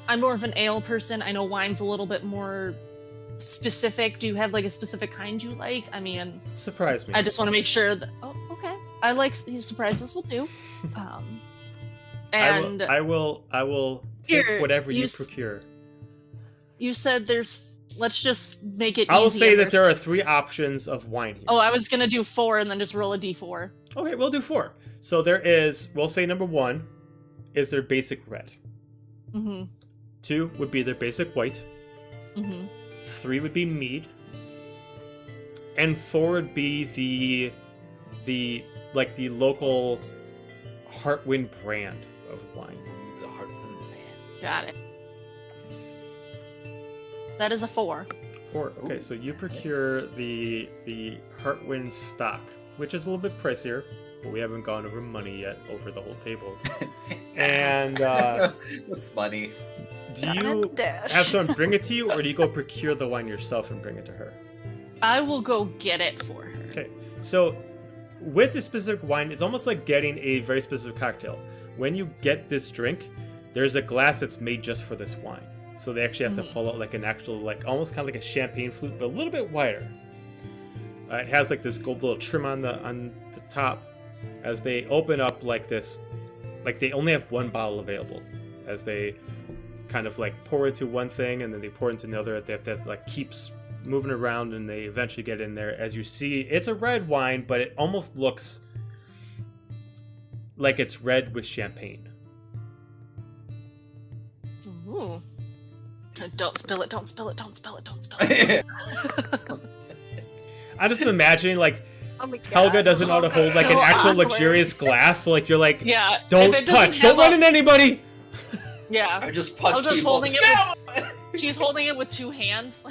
I'm more of an ale person. I know wine's a little bit more specific. Do you have, like, a specific kind you like? I mean, Surprise me. I just want to make sure that, oh, okay. I like surprises will do. And I will take Here, whatever you you s- procure. you said let's just make it I will easy say and that there are 3 options of wine here. Oh, I was gonna do 4 and then just roll a d4. Okay, we'll do 4. So we'll say number 1 is their basic red. Mm-hmm. 2 would be their basic white. Mm-hmm. 3 would be mead. And 4 would be the local Heartwind brand of wine. The heart of the man. Got it. That is a 4. 4. Okay, so you procure the Heartwind stock, which is a little bit pricier, but we haven't gone over money yet over the whole table. And What's funny? do you Dash. have someone bring it to you, or do you go procure the wine yourself and bring it to her? I will go get it for her. Okay, so with the specific wine, it's almost like getting a very specific cocktail. when you get this drink, there's a glass that's made just for this wine. So they actually have to pull out like an actual, like almost kind of like a champagne flute, but a little bit wider. It has like this gold little trim on the top. As they open up like this, like they only have one bottle available. As they kind of like pour into one thing and then they pour into another, they have to like keeps moving around and they eventually get in there. As you see, it's a red wine, but it almost looks like it's red with champagne. Ooh. Don't spill it, don't spill it, don't spill it, don't spill it. I'm just imagining like Oh my God. Helga doesn't know how to Helga's hold like an so actual awkward. luxurious glass, so like you're like, Yeah. don't if it doesn't touch, don't have run into anybody. Yeah. I just punch I'm just people. holding it with, she's holding it with 2 hands.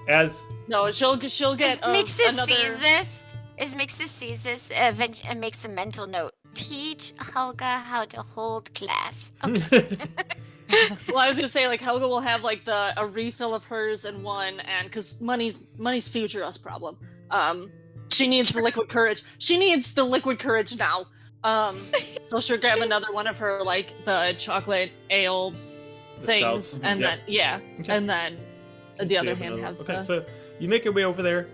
As No, she'll get Mixus another. sees this. As Mixus sees this, and makes a mental note. Teach Helga how to hold glass. Okay. Well, I was gonna say like Helga will have like a refill of hers and one, and because money's future us problem. She needs the liquid courage. She needs the liquid courage now. So she'll grab another one of her like the chocolate ale things, stout. and Yep. then Okay. and then the other Save hand another- have okay, the. so you make your way over there.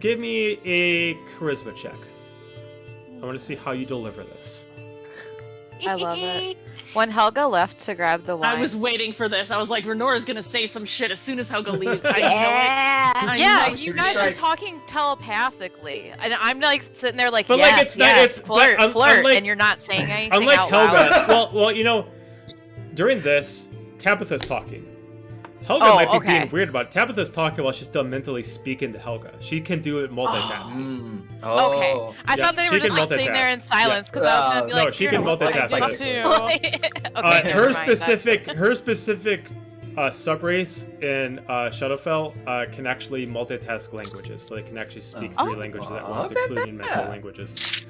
Give me a charisma check. I want to see how you deliver this. I love it. When Helga left to grab the wine, I was waiting for this. I was like, Renora's gonna say some shit as soon as Helga leaves. I Yeah. know it. yeah, know you it. guys are Strikes. talking telepathically, and I'm like sitting there like, But, yes, like, it's not- yes, it's- flirt, but flirt, unlike- and you're not saying anything Unlike out loud. Helga, well, you know, during this, Tabitha's talking. Helga Oh, might be okay. being weird about it. Tabitha's talking while she's still mentally speaking to Helga. She can do it multitasking. Mm. Oh. Okay, I Yeah, thought they she were just can like sitting there in silence because I was gonna be No, like, she "Here, can what do I multitask say like this. too?" Okay, never Her mind, specific subrace in Shadowfell can actually multitask languages, so they can actually speak Oh. 3 languages at once, Okay. including mental languages.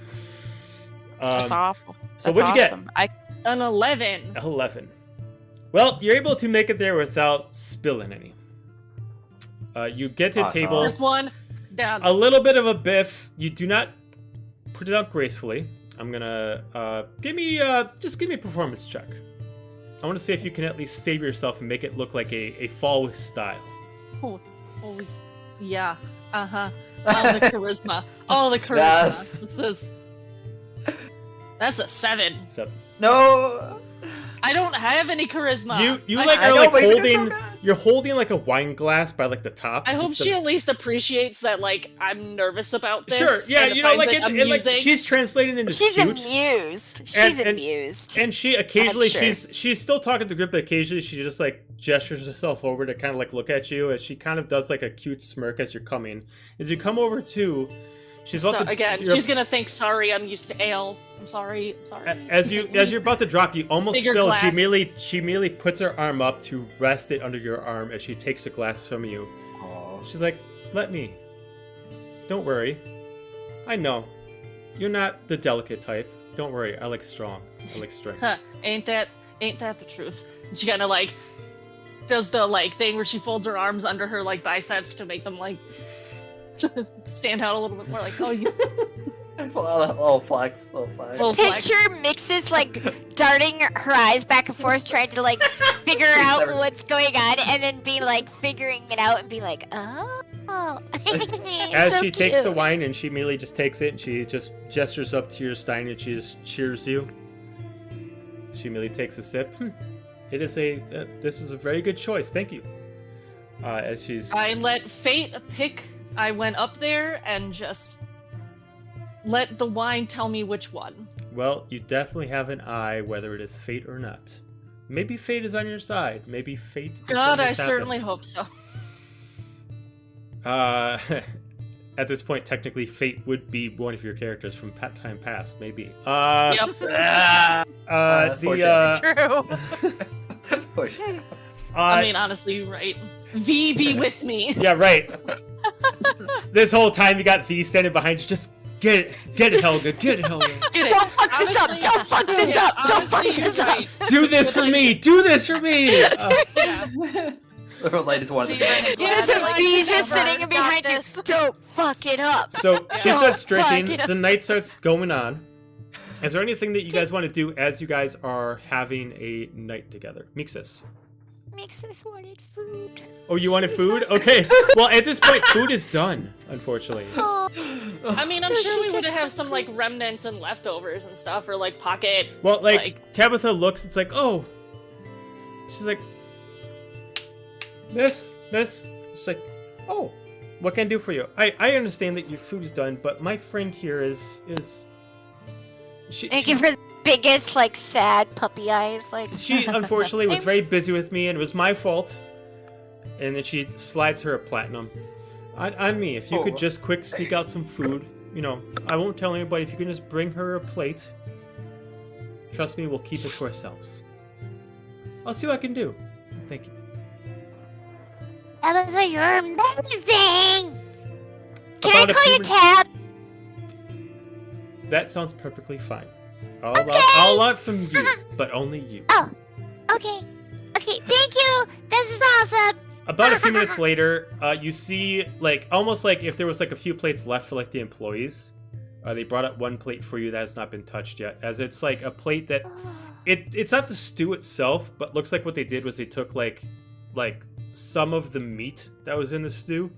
That's awful. So That's what'd you awesome. I An 11. 11. Well, you're able to make it there without spilling any. You get to the Awesome. table. With one down. A little bit of a biff. You do not put it out gracefully. I'm gonna just give me a performance check. I want to see if you can at least save yourself and make it look like a fall with style. Oh, yeah. Uh-huh. All the charisma. All the charisma. Yes. That's a 7. So No. I don't have any charisma. you I- like I are know, like but you did so holding. good. You're holding like a wine glass by like the top. I hope instead she of- at least appreciates that, like, I'm nervous about this. Sure, yeah, and you know, finds like it it, like amusing. she's translating into She's cute. amused. She's And- amused. And she occasionally sure. she's still talking to the group, but occasionally she just like gestures herself over to kind of like look at you as she kind of does like a cute smirk as you're coming. As you come over to, she's So, about to, again, you're- she's gonna think, sorry, I'm used to ale. I'm sorry. as you're about to drop, you almost Bigger spill. glass. She immediately puts her arm up to rest it under your arm as she takes the glass from you. Oh. She's like, "Let me. Don't worry. I know you're not the delicate type. Don't worry. I like strong. I like strength." Huh, ain't that the truth? And she kind of like does the like thing where she folds her arms under her like biceps to make them like stand out a little bit more. Like, oh, you Oh, flex. Oh, flex. little flex. Picture Mixes like darting her eyes back and forth, trying to like figure out Never- what's going on, and then be like figuring it out and be like, oh. As So she takes the cute. wine and she immediately just takes it and she just gestures up to your stein and she just cheers you. She immediately takes a sip. It is this is a very good choice. Thank you. As she's I let fate pick. I went up there and just let the wine tell me which one. well, you definitely have an eye whether it is fate or not. Maybe fate is on your side. Maybe fate. is God, what I has certainly hope so. happened. At this point, technically, fate would be one of your characters from time past. Maybe. Yep. The True. Push. I mean, honestly, you're right. V be with me. yeah, right. This whole time you got V standing behind you. Just get it, Helga. Get it, Helga. Get it. Don't fuck this up! Honestly- Don't fuck this up! Don't fuck honestly, this you're up! right. Do this for me. Do this for me. Yeah. Her light is one of the Yeah, There's they're a like, V "It's just over. sitting behind you. this." Don't fuck it up! So she Don't starts drinking. fuck it up. The night starts going on. Is there anything that you guys want to do as you guys are having a night together? Mixus. Mixus wanted food. Oh, you wanted She's food? not- Okay. Well, at this point, food is done, unfortunately. Oh, I mean, I'm So sure she we would just have some like remnants and leftovers and stuff, or like pocket. Well, like Tabitha looks, it's like, oh. She's like, Miss. She's like, oh, what can I do for you? I understand that your food is done, but my friend here is. Thank you for the biggest, like, sad puppy eyes. Like, She unfortunately was very busy with me, and it was my fault. And then she slides her a platinum on me. If you could just quick sneak out some food, I won't tell anybody. If you can just bring her a plate, trust me, we'll keep it to ourselves. I'll see what I can do. Thank you. Tabitha, you're amazing. can About I a call few you min- Tab? That sounds perfectly fine. I'll allow it from you, but only you. Oh, okay. Okay, thank you. This is awesome. About a few minutes later, you see, almost like if there was, a few plates left for, the employees. They brought up one plate for you that has not been touched yet, as it's, a plate that... It's not the stew itself, but looks like what they did was they took, some of the meat that was in the stew,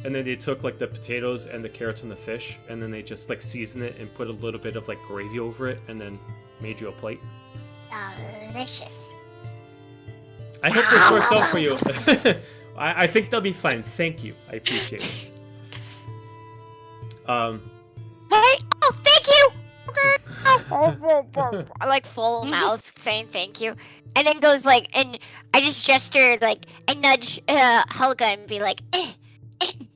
and then they took, the potatoes and the carrots and the fish, and then they just, seasoned it and put a little bit of, gravy over it, and then made you a plate. Delicious. I hope this works out for you. I think they'll be fine. Thank you. I appreciate it. Hey, oh, thank you. I like full mouth saying thank you, and then goes and I just gesture I nudge Helga and be like, even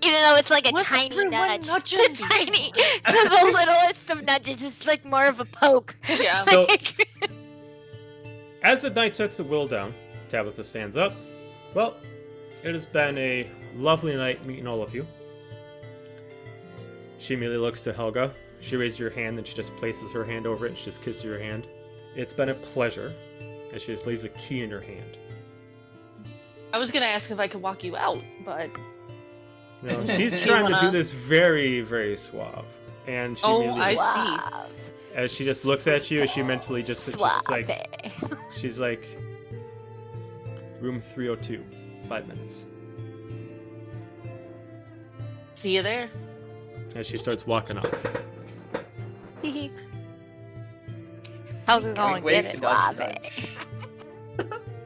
though it's a What's tiny everyone nudge. nudging? It's tiny, the littlest of nudges. It's more of a poke. Yeah. So, as the night starts to whittle down, Tabitha stands up. Well, it has been a lovely night meeting all of you. She immediately looks to Helga. She raises your hand, and she just places her hand over it, and she just kisses your hand. It's been a pleasure. And she just leaves a key in her hand. I was gonna ask if I could walk you out, but No, she's You trying to do wanna- this very, very suave. And she Oh, immediately I just- see. as she just looks at you, she mentally just she's like, room 302, 5 minutes. See you there. As she starts walking off. Helga gonna Wait, get it. suave.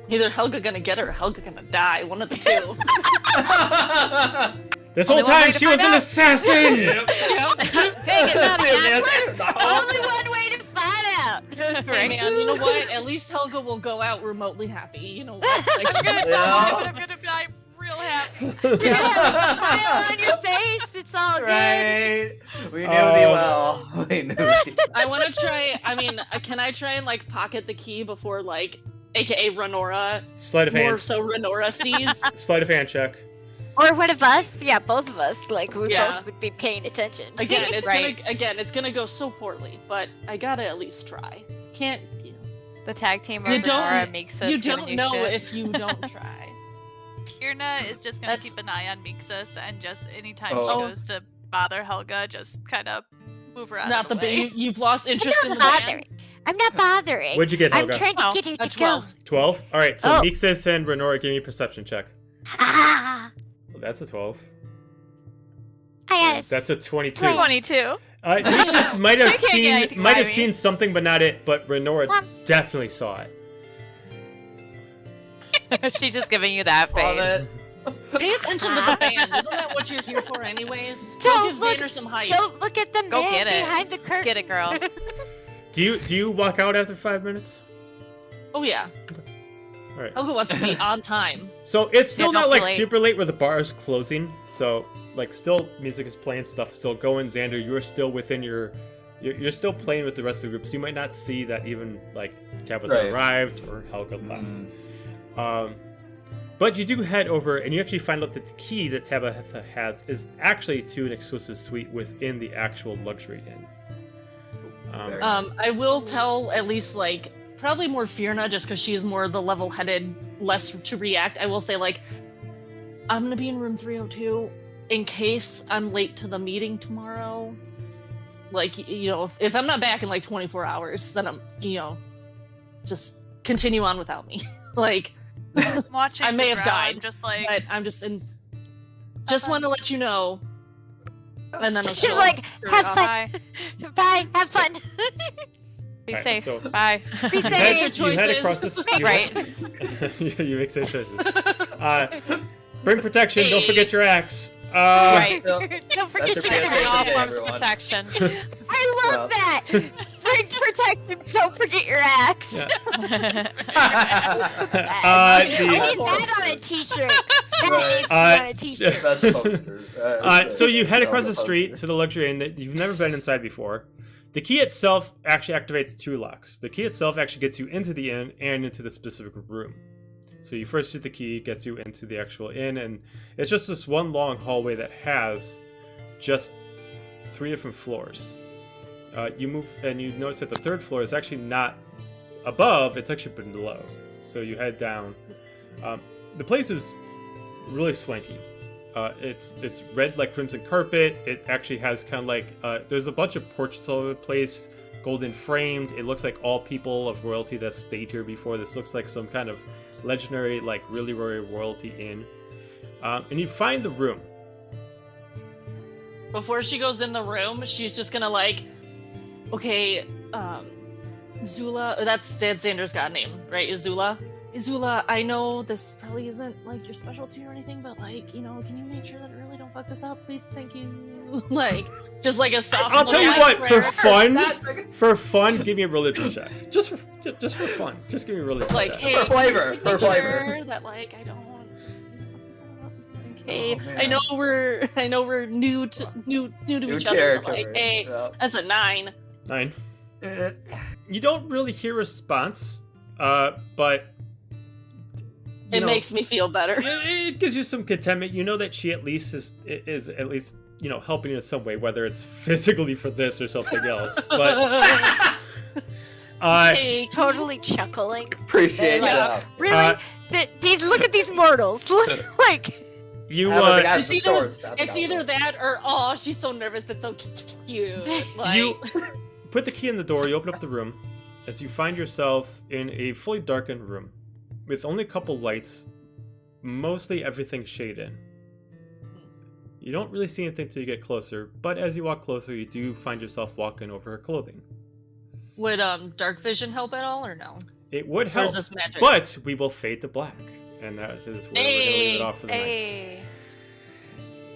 Either Helga gonna get her or Helga gonna die. One of the two. This Only whole one way time to she was find an out. assassin! Take it, Only one way to find out. Hey man, you know what? At least Helga will go out remotely happy. You know what? Like, I'm gonna die, but I'm gonna die real happy. You're gonna have a smile on your face. It's all good. Right. We knew thee well. We knew thee. I want to try. I mean, can I try and pocket the key before AKA Renora, Sleight of more hand. so Renora sees? Sleight of hand check. Or one of us. Yeah, both of us. We Yeah. both would be paying attention. Again, it's Right. it's gonna go so poorly, but I gotta at least try. Can't you know? The tag team You of Renora don't- makes us You giving don't you know shit. if you don't try. Irna is just gonna That's- keep an eye on Mixus, and just anytime Oh. she goes to bother Helga, just kind of move her out Not of the the way. you've lost interest in I'm the not band. bothering. I'm not bothering. What'd you get, I'm Helga? trying to Oh, get her A to 12. 12? Alright, so Oh. Mixus and Renora, give me a perception check. go. Ah, Well, that's a 12. I got That's a 22. 22. Mixus might have You can't get anything by me. seen something, but not it, but Renora Well- definitely saw it. She's just giving you that Love face. it. Pay attention to the band. Isn't that what you're here for, anyways? Don't Go give look- Xander some hype. Don't look at the Go man get it. behind the curtain. Get it, girl. Do you walk out after 5 minutes? Oh yeah. Alright. Helga wants to be on time. So it's still Yeah, not don't be late. super late where the bar is closing. So still music is playing, stuff still going. Xander, you are still within you're still playing with the rest of the group, so you might not see that even Tabitha Right. arrived or Helga left. But you do head over, and you actually find out that the key that Tabitha has is actually to an exclusive suite within the actual luxury inn. Very nice. I will tell at least probably more Fierna just because she's more the level-headed, less to react. I will say I'm gonna be in room 302 in case I'm late to the meeting tomorrow. Like, you know, if I'm not back in like 24 hours, then I'm, you know, just continue on without me. Like, Watching I may the have ground, died, just like but I'm just want to let you know. And then She's like, have fun. Bye. Bye. Have fun. Be Alright, safe. so- Bye. Be You safe. head, Your you head choices. across the Right. you make safe choices. Bring protection. Don't Hey. forget your axe. Right. Don't forget That's your your PSA All axe. today, forms of everyone. protection. I love that. Bring protection. Don't forget your axe. Yeah. I the- need that on a t-shirt. That Right. needs to be on a t-shirt. Best poster. So you head across the poster. street to the luxury inn that you've never been inside before. The key itself actually activates 2 locks. The key itself actually gets you into the inn and into the specific room. So you first use the key, gets you into the actual inn, and it's just this one long hallway that has just 3 different floors. You move and you notice that the 3rd floor is actually not above, it's actually below. So you head down. The place is really swanky. It's red like crimson carpet. It actually has kind of like there's a bunch of portraits all over the place, golden framed. It looks like all people of royalty that have stayed here before. This looks like some kind of legendary, like really royalty inn. And you find the room. Before she goes in the room, she's just gonna like, okay, Zula, that's Xander's god name, right? Izula? Izula, I know this probably isn't like your specialty or anything, but like, you know, can you make sure that I really don't fuck this up? Please, thank you. Like, just like a soft I'll tell you little what, prayer. for fun, give me a religion check. Just for fun. Just give me a religion Like, check. hey, For flavor, just for make flavor. sure that like I don't want okay, Oh, man. I know we're new to New each other. But, like, territory. hey, Yeah. that's a 9. 9. You don't really hear a response, but It makes me feel better. it gives you some contentment. You know that she at least is at least, you know, helping you in some way, whether it's physically for this or something else. But Hey, Totally chuckling. Appreciate Like, that. Really? Look at these mortals. Like, you It's It's either that or oh, she's so nervous but so cute. Like, you put the key in the door. You open up the room as you find yourself in a fully darkened room with only a couple lights, mostly everything shaded in. You don't really see anything till you get closer, but as you walk closer, you do find yourself walking over her clothing. would dark vision help at all or no? It would Or is help, this magic? but we will fade to black, and that is where we're going to leave it off for the night. Hey.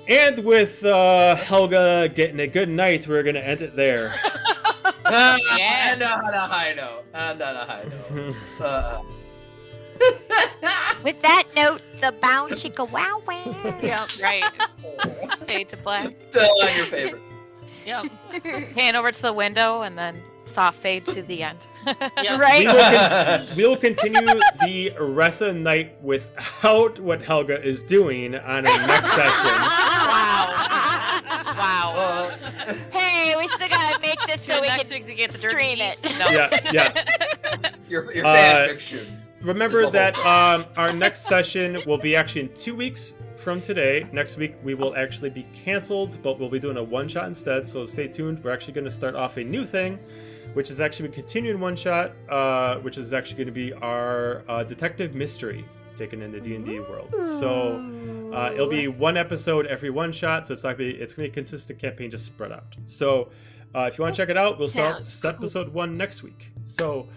And with Helga getting a good night, we're going to end it there. And on a high note. And on a high note. with that note, the bound chicka wow wow. Yep, right. Fade to black. Still on your favorite. Yep. Pan over to the window and then soft fade to the end. Yep. Right? We will continue the rest of the night without what Helga is doing on our next session. Wow. Hey, we still gotta make this so we next can week to get the stream dirty it. No. Yeah. Your fan fiction. Remember It's a that our next session will be actually in 2 weeks from today. Next week we will actually be canceled, but we'll be doing a one-shot instead, so stay tuned. We're actually going to start off a new thing, which is actually a continuing one-shot, which is actually going to be our detective mystery taken in the D&D world. So it'll be one episode every one-shot, so it's going to be a consistent campaign just spread out. So if you want to check it out, we'll start Sounds episode 1 next week. So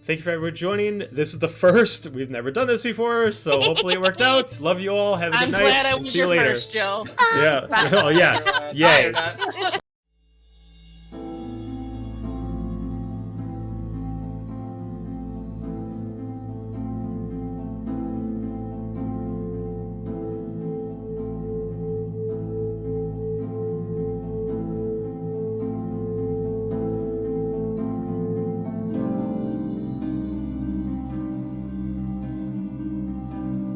thank you for everyone joining. This is the first. We've never done this before, so hopefully it worked out. Love you all. Have a good I'm night. glad I and was see you your later. first, Joe. Yeah. Oh yes. Yay. Bye.